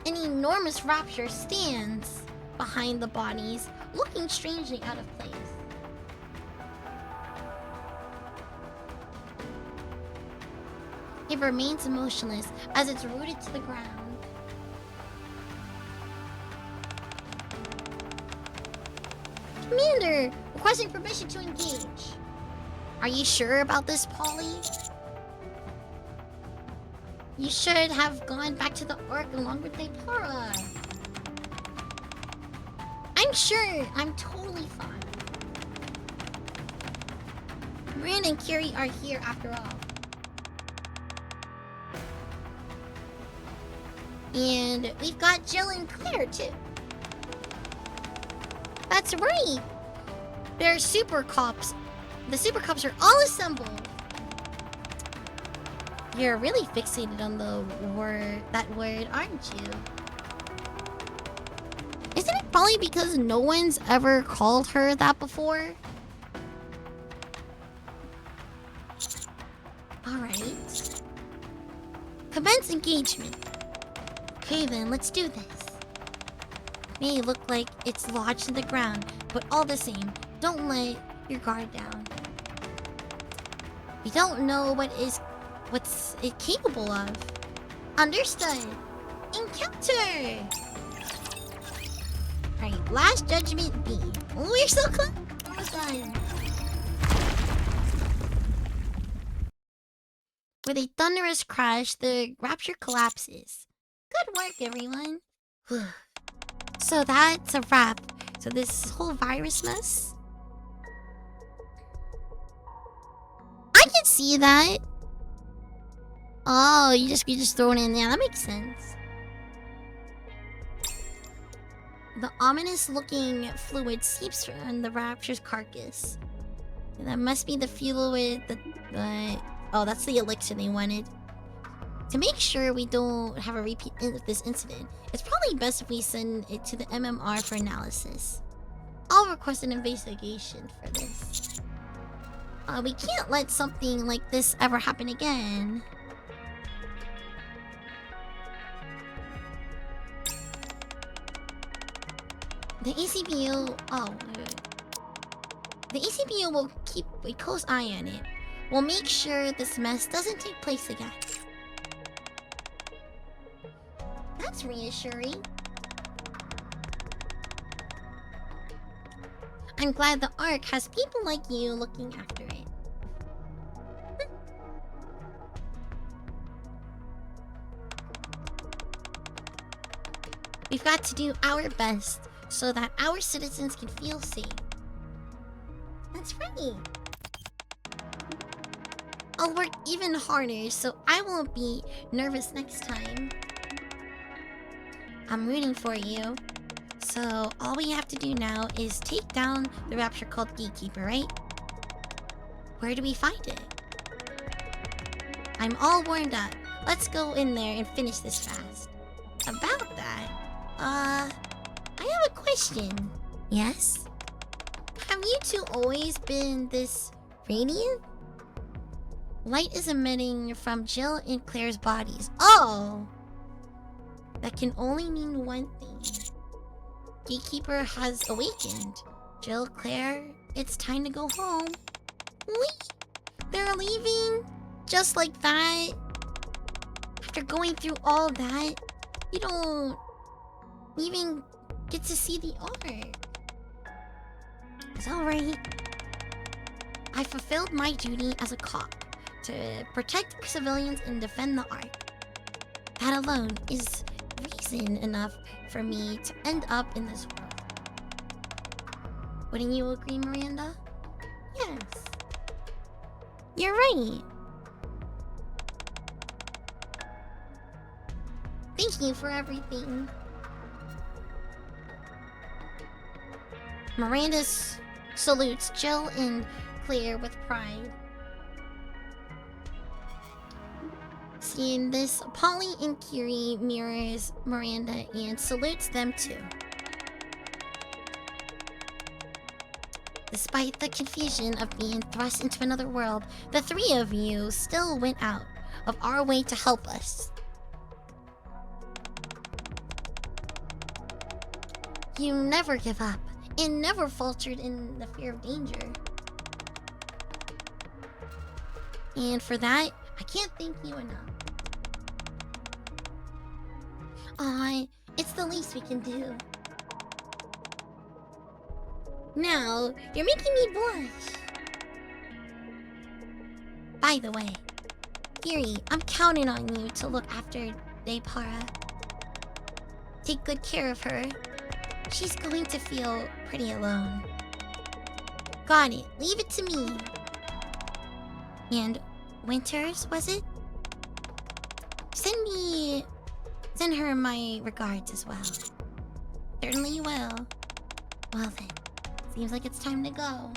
An enormous rapture stands behind the bodies, looking strangely out of place. It remains motionless as it's rooted to the ground. Commander, requesting permission to engage. Are you sure about this, Polly? You should have gone back to the Ark along with Para. I'm sure. I'm totally fine. Rin and Kiri are here after all. And we've got Jill and Claire too. That's right. They're super cops. The super cops are all assembled. You're really fixated on that word, aren't you? Isn't it probably because no one's ever called her that before? Alright. Commence engagement. Okay then, let's do this. May look like it's lodged in the ground, but all the same, don't let your guard down. We don't know what's it capable of. Understood. Encounter! Alright, last judgment B. Oh, we're so close! Almost done. With a thunderous crash, the rapture collapses. Good work, everyone. So that's a wrap. So this whole virus mess? I can see that. Oh, you just throw it in there. That makes sense. The ominous looking fluid seeps from the rapture's carcass. That must be the fluid that oh, that's the elixir they wanted. To make sure we don't have a repeat of this incident, it's probably best if we send it to the MMR for analysis. I'll request an investigation for this. We can't let something like this ever happen again. The ACPU... Oh, wait. The ACPU will keep a close eye on it. We'll make sure this mess doesn't take place again. That's reassuring. I'm glad the Ark has people like you looking after it. We've got to do our best so that our citizens can feel safe. That's right. I'll work even harder so I won't be nervous next time. I'm rooting for you. So all we have to do now is take down the rapture called Gatekeeper, right? Where do we find it? I'm all warmed up. Let's go in there and finish this fast. About that, I have a question. Yes? Have you two always been this radiant? Light is emitting from Jill and Claire's bodies. Oh! That can only mean one thing. Gatekeeper has awakened. Jill, Claire, it's time to go home. Wait! They're leaving? Just like that? After going through all that? You don't... even get to see the art. It's alright. I fulfilled my duty as a cop to protect civilians and defend the art. That alone is reason enough for me to end up in this world. Wouldn't you agree, Miranda? Yes. You're right. Thank you for everything. Miranda salutes Jill and Claire with pride. Seeing this, Polly and Kiri mirrors Miranda and salutes them too. Despite the confusion of being thrust into another world, the three of you still went out of our way to help us. You never give up and never faltered in the fear of danger. And for that, I can't thank you enough. Aw, it's the least we can do. Now, you're making me blush. By the way, Kiri, I'm counting on you to look after Depara. Take good care of her. She's going to feel pretty alone. Got it. Leave it to me. And Winters, was it? Send her my regards as well. Certainly will. Well then, seems like it's time to go.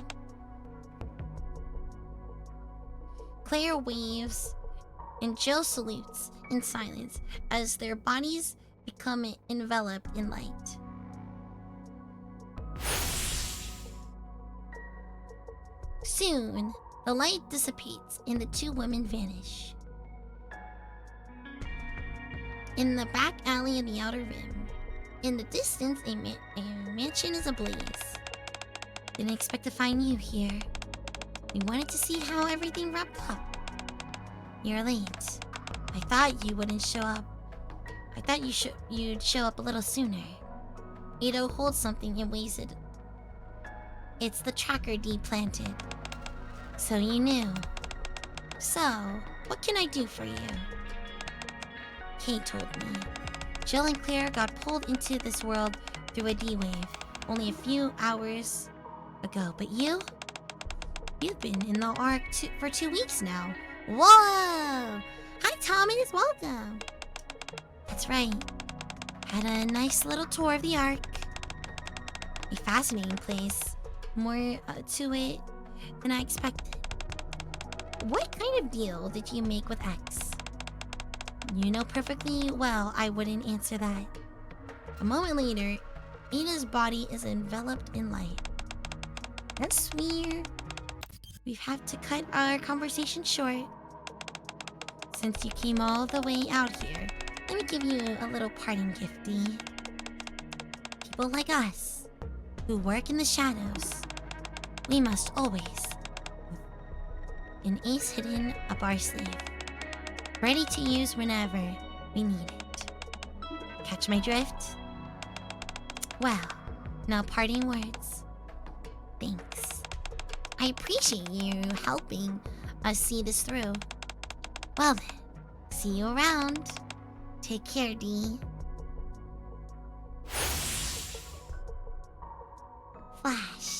Claire waves and Jill salutes in silence as their bodies become enveloped in light. Soon, the light dissipates and the two women vanish. In the back alley of the Outer Rim, in the distance, a mansion is ablaze. Didn't expect to find you here. We wanted to see how everything wrapped up. You're late. I thought you wouldn't show up. I thought you'd show up a little sooner. Ito holds something and waves it. It's the tracker Dee planted. So you knew. So, what can I do for you? Kate told me. Jill and Claire got pulled into this world through a D-wave only a few hours ago. But you? You've been in the Ark for 2 weeks now. Whoa! Hi, Thomas. Welcome. That's right. Had a nice little tour of the Ark. A fascinating place. More to it than I expected. What kind of deal did you make with X? You know perfectly well I wouldn't answer that. A moment later, Ada's body is enveloped in light. That's weird. We've had to cut our conversation short. Since you came all the way out here, let me give you a little parting gifty. People like us, who work in the shadows, we must always have an ace hidden up our sleeve, ready to use whenever we need it. Catch my drift? Well, now parting words. Thanks. I appreciate you helping us see this through. Well then, see you around. Take care, Dee. Flash.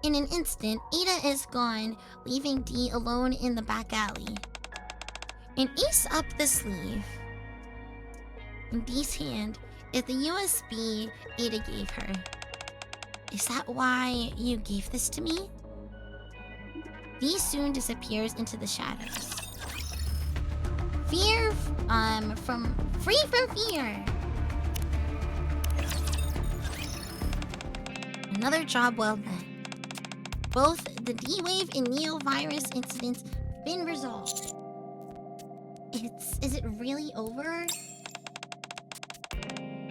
In an instant, Ada is gone, leaving Dee alone in the back alley. An ace up the sleeve. In Dee's hand is the USB Ada gave her. Is that why you gave this to me? Dee soon disappears into the shadows. Free from fear. Another job well done. Both the D-Wave and Neo-Virus incidents have been resolved. Is it really over?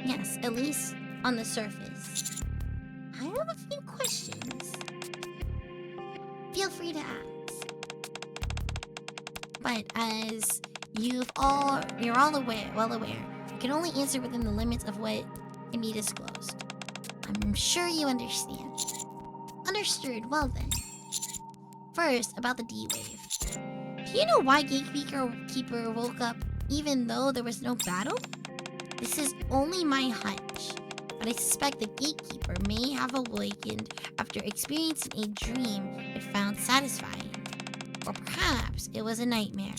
Yes, at least on the surface. I have a few questions. Feel free to ask. But as you're all well aware, I can only answer within the limits of what can be disclosed. I'm sure you understand. Understood. Well then. First, about the D-Wave. Do you know why Gatekeeper woke up even though there was no battle? This is only my hunch, but I suspect the Gatekeeper may have awakened after experiencing a dream it found satisfying. Or perhaps it was a nightmare.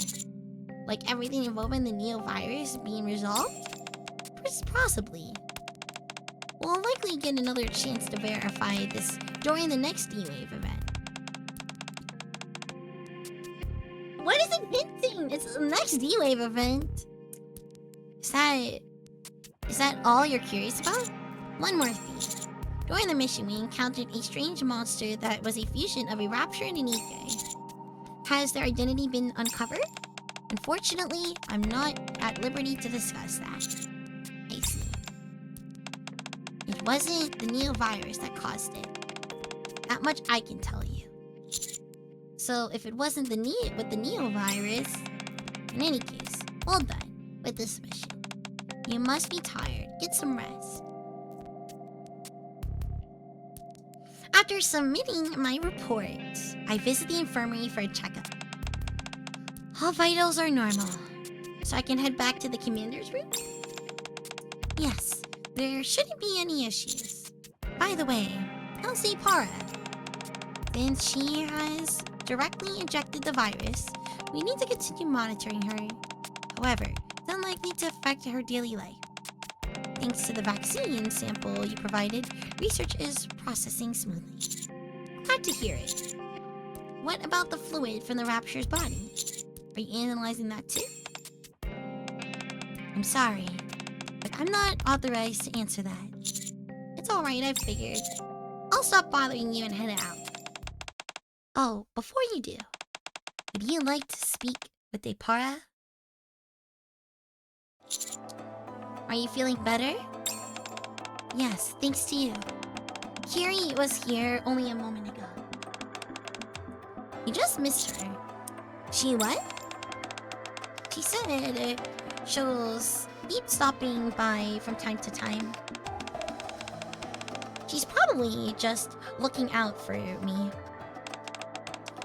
Like everything involving the Neo-virus being resolved? Possibly. We'll likely get another chance to verify this during the next D-Wave event. What is it hinting? It's the next D-Wave event. Is that all you're curious about? One more thing. During the mission, we encountered a strange monster that was a fusion of a Rapture and an Ike. Has their identity been uncovered? Unfortunately, I'm not at liberty to discuss that. I see. It wasn't the Neo-virus that caused it. That much I can tell you. So if it wasn't the Neo-virus, in any case, well done with this mission. You must be tired. Get some rest. After submitting my report, I visit the infirmary for a checkup. All vitals are normal, so I can head back to the commander's room? Yes, there shouldn't be any issues. By the way, how's Para? Since she has directly injected the virus, we need to continue monitoring her. However, it's unlikely to affect her daily life. Thanks to the vaccine sample you provided, research is processing smoothly. Glad to hear it. What about the fluid from the Rapture's body? Are you analyzing that too? I'm sorry, but I'm not authorized to answer that. It's alright, I figured. I'll stop bothering you and head out. Oh, before you do, would you like to speak with Para? Are you feeling better? Yes, thanks to you. Kiri was here only a moment ago. You just missed her. She what? She said she'll keep stopping by from time to time. She's probably just looking out for me.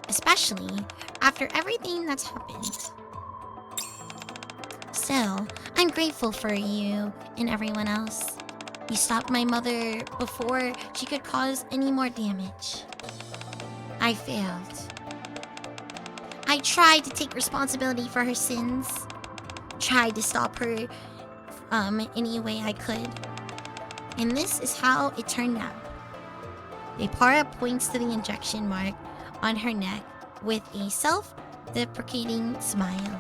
Especially after everything that's happened. Still, I'm grateful for you and everyone else. You stopped my mother before she could cause any more damage. I failed. I tried to take responsibility for her sins. Tried to stop her any way I could. And this is how it turned out. Para points to the injection mark on her neck with a self-deprecating smile.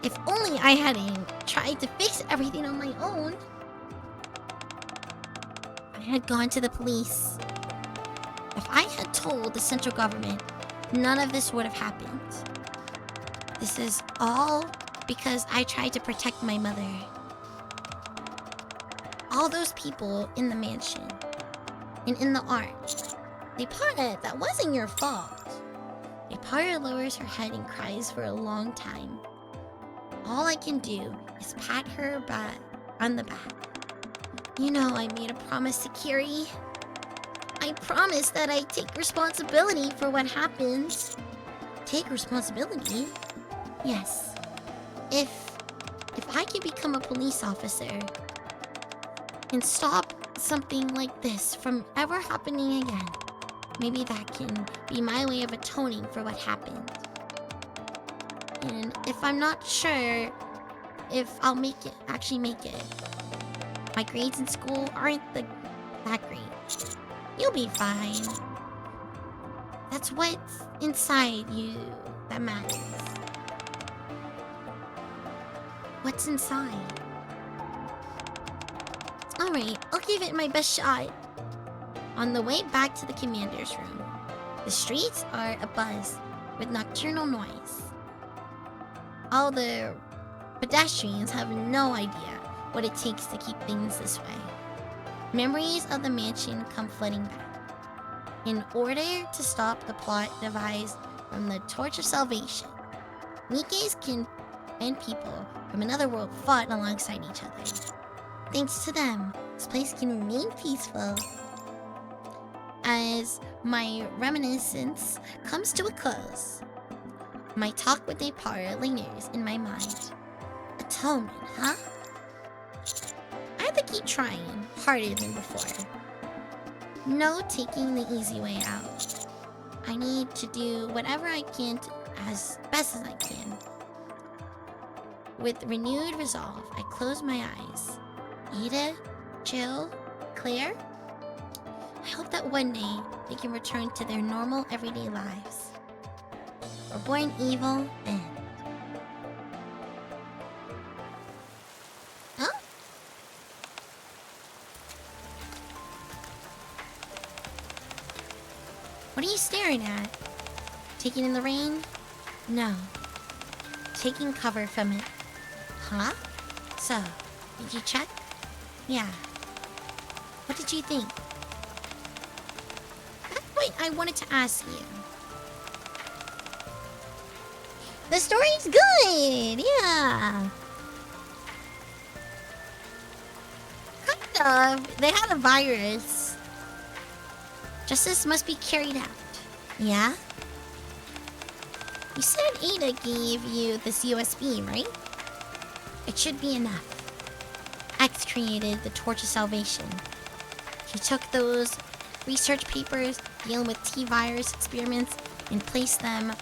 If only I hadn't tried to fix everything on my own. I had gone to the police. If I had told the central government, none of this would have happened. This is all because I tried to protect my mother. All those people in the mansion and in the art. Para, that wasn't your fault. Para lowers her head and cries for a long time. All I can do is pat her back on the back. You know I made a promise to Kiri. I promised that I'd take responsibility for what happened. Take responsibility? Yes. If I could become a police officer and stop something like this from ever happening again, maybe that can be my way of atoning for what happened. And if I'm not sure if I'll actually make it. My grades in school aren't that great. You'll be fine. That's what's inside you that matters. What's inside? Alright, I'll give it my best shot. On the way back to the commander's room, the streets are abuzz with nocturnal noise. All the pedestrians have no idea what it takes to keep things this way. Memories of the mansion come flooding back. In order to stop the plot devised from the Torch of Salvation, Nikes and people from another world fought alongside each other. Thanks to them, this place can remain peaceful. As my reminiscence comes to a close, my talk with Depara lingers in my mind. Atonement, huh? I have to keep trying harder than before. No taking the easy way out. I need to do whatever I can as best as I can. With renewed resolve, I close my eyes. Ada, Jill, Claire? I hope that one day they can return to their normal everyday lives. Or born evil and... Huh? What are you staring at? Taking in the rain? No. Taking cover from it. Huh? So, did you check? Yeah. What did you think? Wait, I wanted to ask you. The story's good, yeah. Kind of. They had a virus. Justice must be carried out. Yeah? You said Ada gave you this USB, right? It should be enough. X created the Torch of Salvation. He took those research papers dealing with T-virus experiments and placed them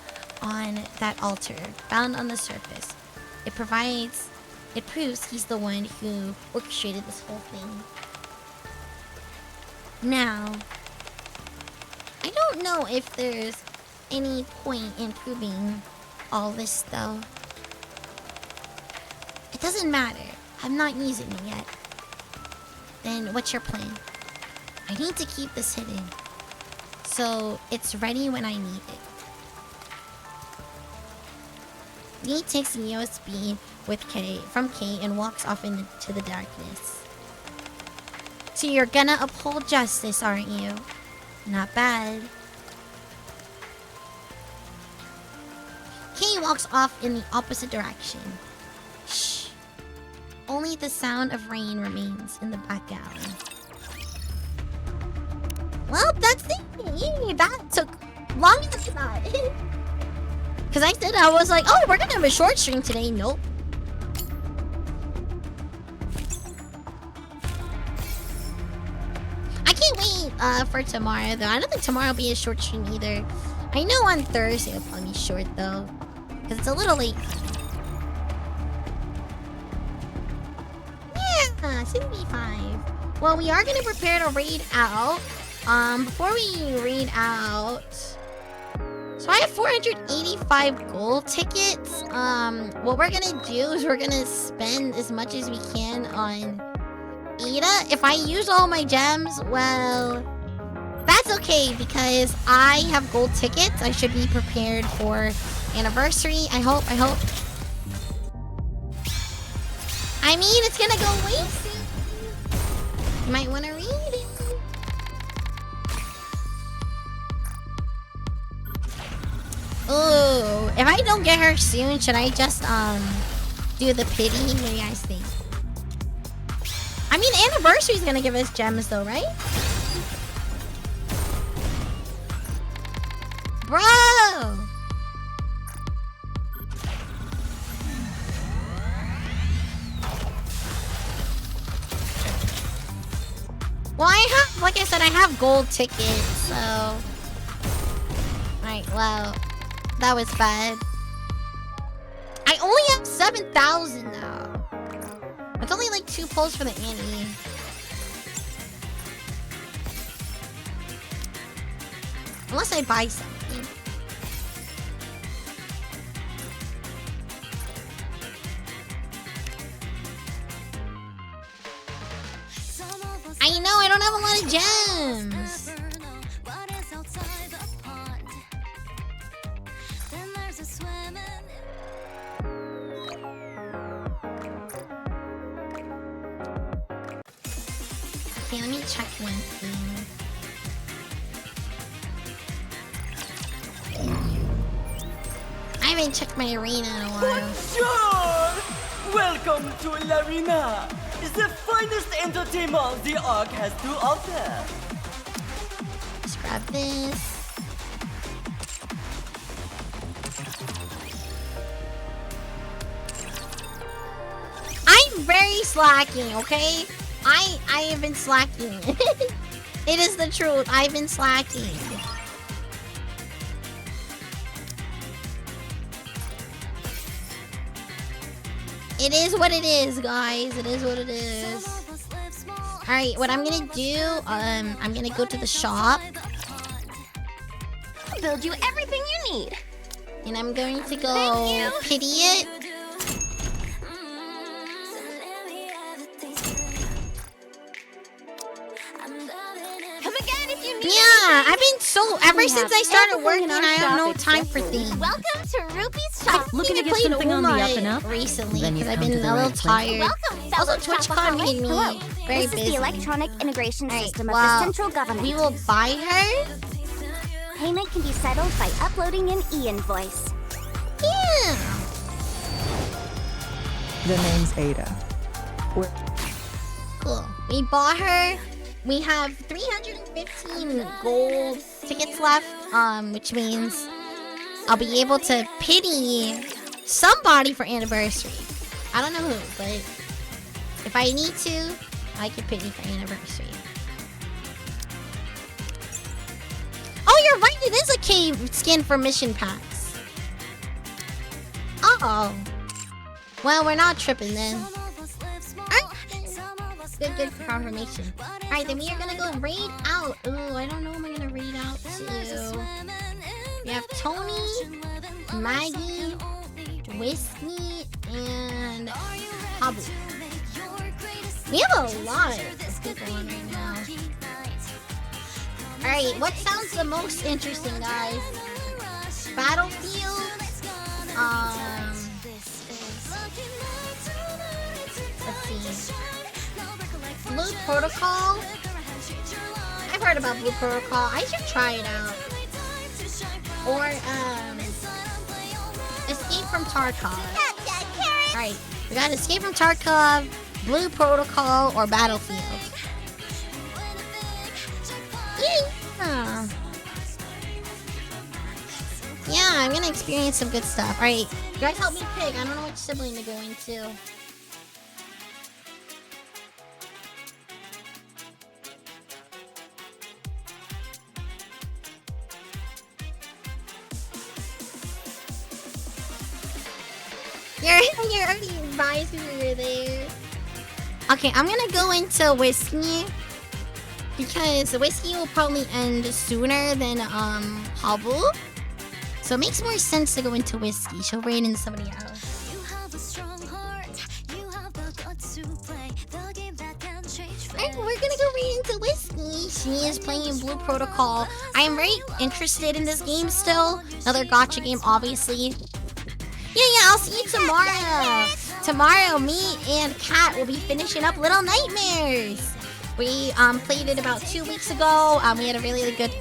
on that altar, found on the surface. It proves he's the one who orchestrated this whole thing. Now, I don't know if there's any point in proving all this, though. It doesn't matter. I'm not using it yet. Then what's your plan? I need to keep this hidden, so it's ready when I need it. Lee takes the USB from Kay and walks off into the darkness. So you're gonna uphold justice, aren't you? Not bad. Kay walks off in the opposite direction. Shh. Only the sound of rain remains in the back alley. Well, that's it. That took longer than I thought. Because I was like, oh, we're gonna have a short stream today. Nope. I can't wait for tomorrow, though. I don't think tomorrow will be a short stream either. I know on Thursday it'll probably be short, though. Because it's a little late. Yeah, should be 5. Well, we are gonna prepare to raid out. Before we raid out... So I have 485 gold tickets. What we're gonna do is we're gonna spend as much as we can on Ada. If I use all my gems, well, that's okay because I have gold tickets. I should be prepared for anniversary. I hope. I mean, it's gonna go way soon. You might want to read it. Ooh, if I don't get her soon, should I just do the pity? What do you guys think? I mean, anniversary's gonna give us gems though, right? Bro! Well, I have, like I said, I have gold tickets, so... Alright, well... That was bad. I only have 7,000 now. It's only like 2 pulls for the Annie. Unless I buy something. I know, I don't have a lot of gems. Okay, let me check one thing. I have haven't checked my arena in a while. Bonjour! Welcome to l'Arena, the finest entertainment the Ark has to offer. Let's grab this. I'm very slacking, okay? I have been slacking. It is the truth. I've been slacking. It is what it is, guys. It is what it is. Alright, what I'm gonna do, I'm gonna go to the shop. Build you everything you need. And I'm going to go pity it. Come again if you need. Yeah, I've been so ever since I started everything in working, our I have shop no time except for for things. Welcome to Ruby's shop. Looking to I get played something on the Uma up and up? recently Then because you've I've come been to the a little right place. tired. Welcome, Also, fellow TwitchCon made me Hello. very This is busy. the electronic integration Alright, system of well, the central government. we will buy her. Payment can be settled by uploading an e-invoice. Yeah. The name's Ada. Cool. We bought her. We have 315 gold tickets left, which means I'll be able to pity somebody for anniversary. I don't know who, but if I need to, I can pity for anniversary. Oh, you're right. It is a cave skin for mission packs. Uh-oh. Well, we're not tripping then. Good for confirmation. Alright, then we are gonna go raid out. Ooh, I don't know who I'm gonna raid out to. We have Tony, Maggie, Whiskey, and Habu. We have a lot of people on right now. Alright, what sounds the most interesting, guys? Battlefield. Let's see. Blue Protocol. I've heard about Blue Protocol. I should try it out. Or Escape from Tarkov. Alright, we got Escape from Tarkov, Blue Protocol, or Battlefield. Yeah. Yeah, I'm gonna experience some good stuff. Alright, you guys help me pick. I don't know which sibling to go into. You're already advised when you're there. Okay, I'm gonna go into Whiskey because the Whiskey will probably end sooner than Habu. So it makes more sense to go into Whiskey. She'll raid into somebody else. Alright, we're gonna go raid into Whiskey. She is playing Blue Protocol. I am very interested in this game still. Another gacha game, obviously. Yeah, I'll see you tomorrow. Tomorrow, me and Kat will be finishing up Little Nightmares. We played it about 2 weeks ago. We had a really good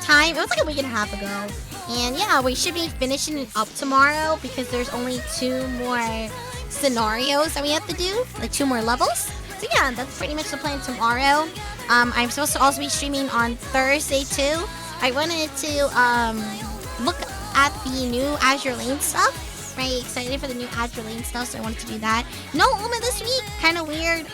time. It was like a week and a half ago. And yeah, we should be finishing it up tomorrow because there's only 2 more scenarios that we have to do. Like 2 more levels. So yeah, that's pretty much the plan tomorrow. I'm supposed to also be streaming on Thursday too. I wanted to look at the new Azure Lane stuff. Very excited for the new Azure Lane stuff, so I wanted to do that. No Uma this week, kind of weird.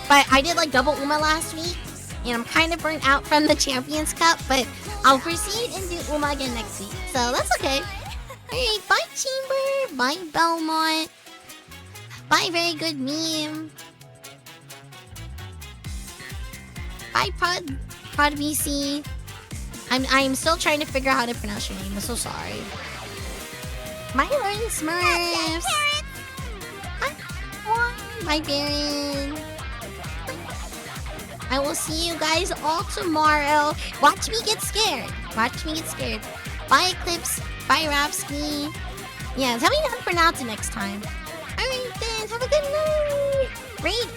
But I did like double Uma last week, and I'm kind of burnt out from the Champions Cup. But I'll proceed and do Uma again next week, so that's okay. Alright, bye Chamber, bye Belmont, bye Very Good Meme, bye Pod VC. I'm still trying to figure out how to pronounce your name. I'm so sorry. My Lauren Smurfs. Bye, Baron. I will see you guys all tomorrow. Watch me get scared. Watch me get scared. Bye, Eclipse. Bye, Rapsky. Yeah, tell me how to pronounce it next time. Alright then, have a good night. Raid